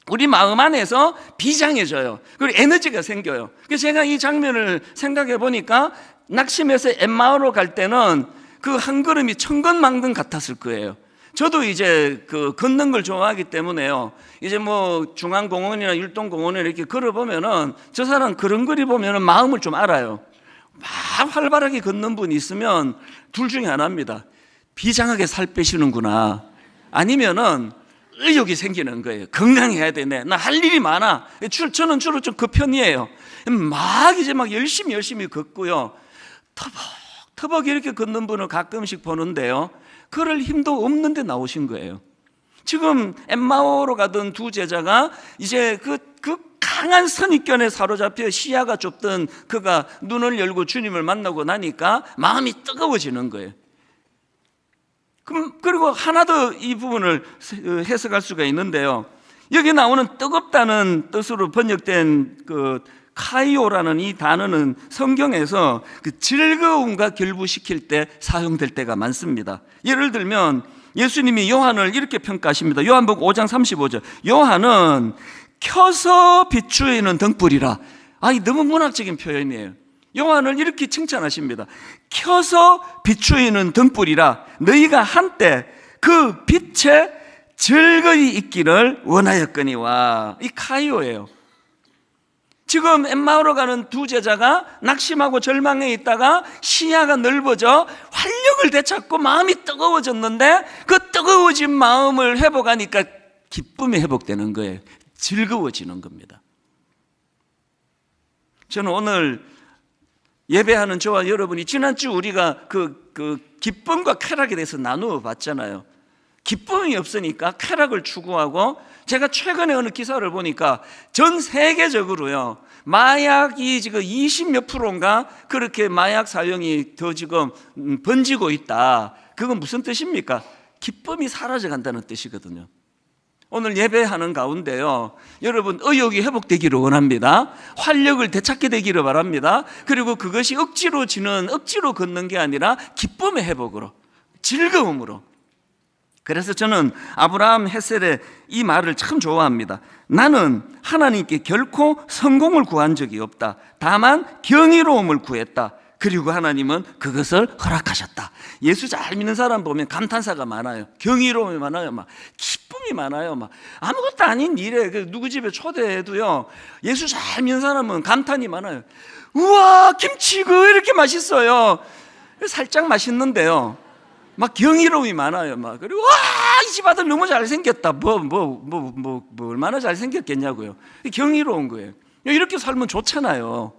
우리 마음 안에서 비장해져요. 그리고 에너지가 생겨요. 그래서 제가 이 장면을 생각해 보니까 낙심해서 엠마오로 갈 때는 그 한 걸음이 천근만근 같았을 거예요. 저도 이제 걷는 걸 좋아하기 때문에요. 이제 뭐 중앙공원이나 율동공원에 이렇게 걸어보면은 저 사람 걸음걸이 보면은 마음을 좀 알아요. 막 활발하게 걷는 분이 있으면 둘 중에 하나입니다. 비장하게 살 빼시는구나. 아니면은 의욕이 생기는 거예요. 건강해야 되네. 나 할 일이 많아. 저는 주로 좀 그 편이에요. 막 이제 막 열심히 걷고요. 터벅 이렇게 걷는 분을 가끔씩 보는데요, 걸을 힘도 없는데 나오신 거예요. 지금 엠마오로 가던 두 제자가 이제 그 강한 선입견에 사로잡혀 시야가 좁던 그가 눈을 열고 주님을 만나고 나니까 마음이 뜨거워지는 거예요. 그리고 하나 더 이 부분을 해석할 수가 있는데요, 여기 나오는 뜨겁다는 뜻으로 번역된 카이오라는 이 단어는 성경에서 즐거움과 결부시킬 때 사용될 때가 많습니다. 예를 들면 예수님이 요한을 이렇게 평가하십니다. 요한복음 5장 35절. 요한은 켜서 비추이는 등불이라. 이 너무 문학적인 표현이에요. 요한을 이렇게 칭찬하십니다. 켜서 비추이는 등불이라 너희가 한때 그 빛에 즐거이 있기를 원하였거니와. 이 카이오예요. 지금 엠마오로 가는 두 제자가 낙심하고 절망해 있다가 시야가 넓어져 활력을 되찾고 마음이 뜨거워졌는데 그 뜨거워진 마음을 회복하니까 기쁨이 회복되는 거예요. 즐거워지는 겁니다. 저는 오늘 예배하는 저와 여러분이 지난주 우리가 그 기쁨과 쾌락에 대해서 나누어 봤잖아요. 기쁨이 없으니까 쾌락을 추구하고, 제가 최근에 어느 기사를 보니까 전 세계적으로요, 마약이 지금 20몇 %인가 그렇게 마약 사용이 더 지금 번지고 있다. 그건 무슨 뜻입니까? 기쁨이 사라져 간다는 뜻이거든요. 오늘 예배하는 가운데요, 여러분 의욕이 회복되기를 원합니다. 활력을 되찾게 되기를 바랍니다. 그리고 그것이 억지로 걷는 게 아니라 기쁨의 회복으로, 즐거움으로. 그래서 저는 아브라함 헷셀의 이 말을 참 좋아합니다. 나는 하나님께 결코 성공을 구한 적이 없다. 다만 경이로움을 구했다. 그리고 하나님은 그것을 허락하셨다. 예수 잘 믿는 사람 보면 감탄사가 많아요. 경이로움이 많아요. 막 기쁨이 많아요. 막 아무것도 아닌 일에 누구 집에 초대해도요, 예수 잘 믿는 사람은 감탄이 많아요. 우와, 김치 이렇게 맛있어요. 살짝 맛있는데요, 막 경이로움이 많아요. 막 그리고 와, 이 집 아들 너무 잘생겼다. 얼마나 잘생겼겠냐고요. 경이로운 거예요. 이렇게 살면 좋잖아요.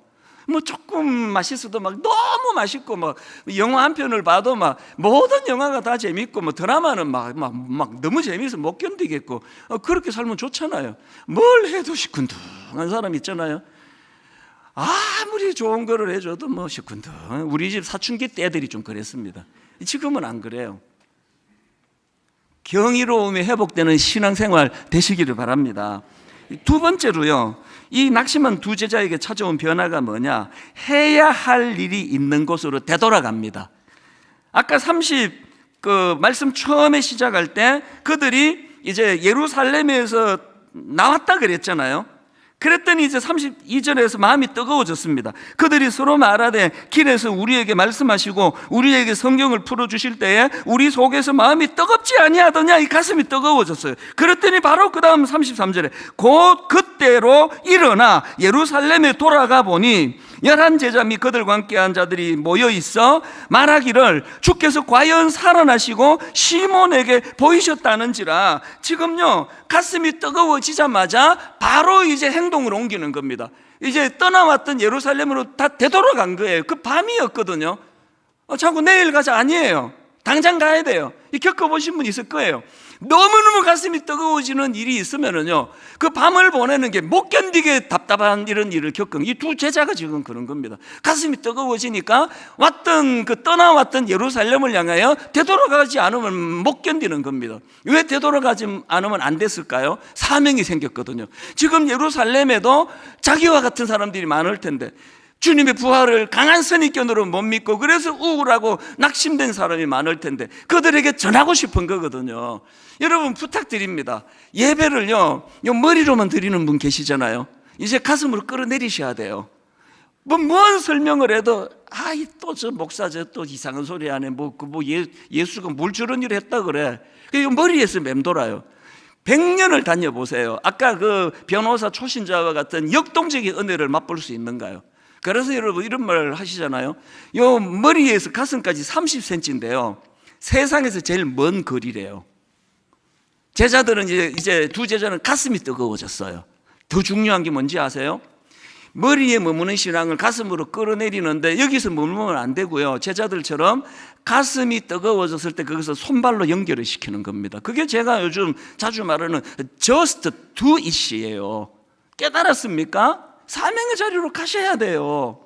뭐 조금 맛있어도 막 너무 맛있고, 뭐 영화 한 편을 봐도 막 모든 영화가 다 재밌고, 뭐 드라마는 막 너무 재미있어 못 견디겠고, 그렇게 살면 좋잖아요. 뭘 해도 시큰둥한 사람 있잖아요. 아무리 좋은 거를 해줘도 뭐 시큰둥. 우리 집 사춘기 때 애들이 좀 그랬습니다. 지금은 안 그래요. 경이로움이 회복되는 신앙생활 되시기를 바랍니다. 두 번째로요, 이 낙심한 두 제자에게 찾아온 변화가 뭐냐? 해야 할 일이 있는 곳으로 되돌아갑니다. 아까 말씀 처음에 시작할 때 그들이 이제 예루살렘에서 나왔다 그랬잖아요. 그랬더니 이제 32절에서 마음이 뜨거워졌습니다. 그들이 서로 말하되 길에서 우리에게 말씀하시고 우리에게 성경을 풀어주실 때에 우리 속에서 마음이 뜨겁지 아니하더냐, 이 가슴이 뜨거워졌어요. 그랬더니 바로 그 다음 33절에 곧 그때로 일어나 예루살렘에 돌아가 보니 11제자 및 그들과 함께한 자들이 모여 있어 말하기를 주께서 과연 살아나시고 시몬에게 보이셨다는지라. 지금요, 가슴이 뜨거워지자마자 바로 이제 행동을 옮기는 겁니다. 이제 떠나왔던 예루살렘으로 다 되돌아간 거예요. 그 밤이었거든요. 자꾸 내일 가자 아니에요. 당장 가야 돼요. 겪어보신 분 있을 거예요. 너무너무 가슴이 뜨거워지는 일이 있으면은요, 그 밤을 보내는 게 못 견디게 답답한 이런 일을 겪은 이 두 제자가 지금 그런 겁니다. 가슴이 뜨거워지니까 떠나왔던 예루살렘을 향하여 되돌아가지 않으면 못 견디는 겁니다. 왜 되돌아가지 않으면 안 됐을까요? 사명이 생겼거든요. 지금 예루살렘에도 자기와 같은 사람들이 많을 텐데, 주님의 부활을 강한 선입견으로 못 믿고 그래서 우울하고 낙심된 사람이 많을 텐데 그들에게 전하고 싶은 거거든요. 여러분 부탁드립니다. 예배를요, 머리로만 드리는 분 계시잖아요. 이제 가슴으로 끌어내리셔야 돼요. 뭔 설명을 해도 또 저 목사 또 이상한 소리 하네. 예수가 뭘 저런 일을 했다 그래. 머리에서 맴돌아요. 100년을 다녀보세요. 아까 그 변호사 초신자와 같은 역동적인 은혜를 맛볼 수 있는가요? 그래서 여러분 이런 말 하시잖아요. 요 머리에서 가슴까지 30cm인데요. 세상에서 제일 먼 거리래요. 제자들은 이제 두 제자는 가슴이 뜨거워졌어요. 더 중요한 게 뭔지 아세요? 머리에 머무는 신앙을 가슴으로 끌어내리는데 여기서 머무르면 안 되고요. 제자들처럼 가슴이 뜨거워졌을 때 거기서 손발로 연결을 시키는 겁니다. 그게 제가 요즘 자주 말하는 just do it이에요. 깨달았습니까? 사명의 자리로 가셔야 돼요.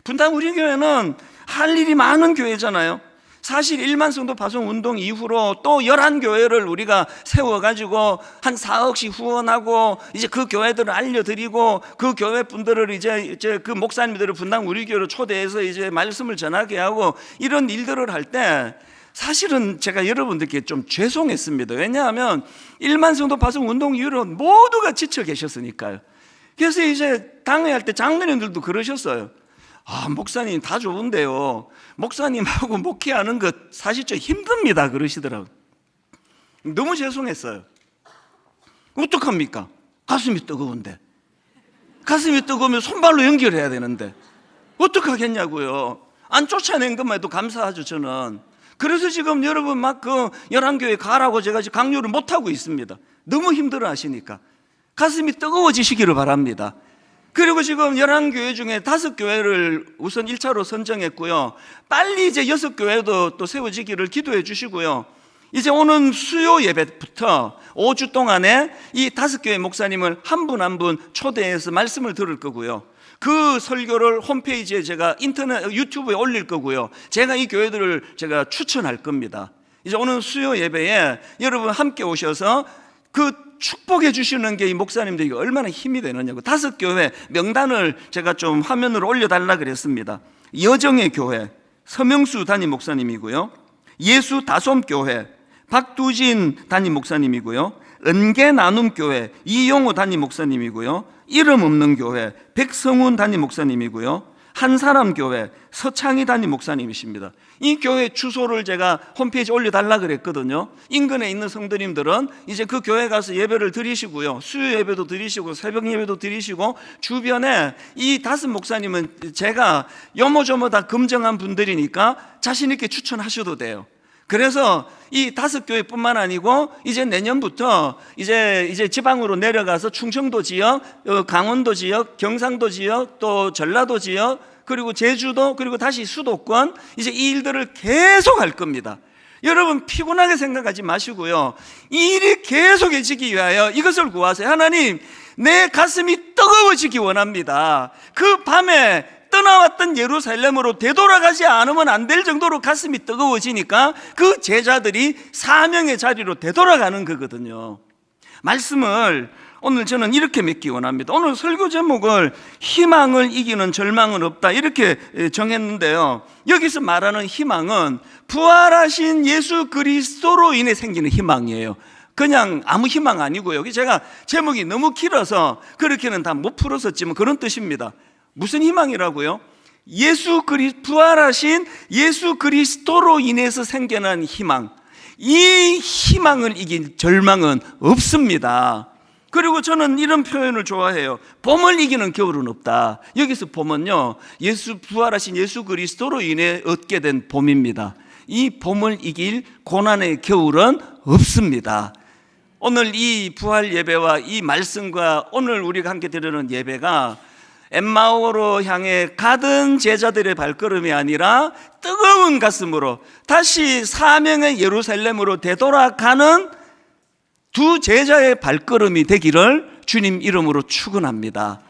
분당 우리 교회는 할 일이 많은 교회잖아요. 사실 1만 성도 파송 운동 이후로 또 11교회를 우리가 세워가지고 한 4억씩 후원하고 이제 그 교회들을 알려드리고 그 교회 분들을 이제 그 목사님들을 분당 우리 교회로 초대해서 이제 말씀을 전하게 하고 이런 일들을 할 때 사실은 제가 여러분들께 좀 죄송했습니다. 왜냐하면 1만 성도 파송 운동 이후로 모두가 지쳐 계셨으니까요. 그래서 이제 당회할 때 장로님들도 그러셨어요. 목사님 다 좋은데요, 목사님하고 목회하는 것 사실 좀 힘듭니다 그러시더라고요. 너무 죄송했어요. 어떡합니까? 가슴이 뜨거운데. 가슴이 뜨거우면 손발로 연결해야 되는데 어떡하겠냐고요. 안 쫓아낸 것만 해도 감사하죠 저는. 그래서 지금 여러분 막 그 11교회 가라고 제가 지금 강요를 못하고 있습니다. 너무 힘들어 하시니까 가슴이 뜨거워지시기를 바랍니다. 그리고 지금 11교회 중에 5교회를 우선 1차로 선정했고요. 빨리 이제 6교회도 또 세워지기를 기도해 주시고요. 이제 오는 수요 예배부터 5주 동안에 이 5교회 목사님을 한 분 한 분 초대해서 말씀을 들을 거고요. 그 설교를 홈페이지에 제가 유튜브에 올릴 거고요. 제가 이 교회들을 제가 추천할 겁니다. 이제 오는 수요 예배에 여러분 함께 오셔서 그 축복해 주시는 게 이 목사님들에게 얼마나 힘이 되느냐고. 5교회 명단을 제가 좀 화면으로 올려달라 그랬습니다. 여정의 교회 서명수 담임 목사님이고요. 예수 다솜교회 박두진 담임 목사님이고요. 은계 나눔 교회 이용호 담임 목사님이고요. 이름 없는 교회 백성훈 담임 목사님이고요. 한사람 교회 서창희 담임 목사님이십니다. 이 교회 주소를 제가 홈페이지에 올려달라 그랬거든요. 인근에 있는 성도님들은 이제 그 교회 가서 예배를 드리시고요. 수요 예배도 드리시고 새벽 예배도 드리시고, 주변에 이 5 목사님은 제가 요모조모 다 검증한 분들이니까 자신 있게 추천하셔도 돼요. 그래서 이 5교회뿐만 아니고 이제 내년부터 이제 지방으로 내려가서 충청도 지역, 강원도 지역, 경상도 지역, 또 전라도 지역, 그리고 제주도, 그리고 다시 수도권, 이제 이 일들을 계속 할 겁니다. 여러분 피곤하게 생각하지 마시고요, 이 일이 계속해지기 위하여 이것을 구하세요. 하나님, 내 가슴이 뜨거워지기 원합니다. 그 밤에 떠나왔던 예루살렘으로 되돌아가지 않으면 안 될 정도로 가슴이 뜨거워지니까 그 제자들이 사명의 자리로 되돌아가는 거거든요. 말씀을 오늘 저는 이렇게 맺기 원합니다. 오늘 설교 제목을 희망을 이기는 절망은 없다 이렇게 정했는데요, 여기서 말하는 희망은 부활하신 예수 그리스도로 인해 생기는 희망이에요. 그냥 아무 희망 아니고요. 제가 제목이 너무 길어서 그렇게는 다 못 풀었었지만 그런 뜻입니다. 무슨 희망이라고요? 부활하신 예수 그리스도로 인해서 생겨난 희망. 이 희망을 이긴 절망은 없습니다. 그리고 저는 이런 표현을 좋아해요. 봄을 이기는 겨울은 없다. 여기서 봄은요, 부활하신 예수 그리스도로 인해 얻게 된 봄입니다. 이 봄을 이길 고난의 겨울은 없습니다. 오늘 이 부활 예배와 이 말씀과 오늘 우리가 함께 드리는 예배가 엠마오로 향해 가던 제자들의 발걸음이 아니라 뜨거운 가슴으로 다시 사명의 예루살렘으로 되돌아가는 두 제자의 발걸음이 되기를 주님 이름으로 축원합니다.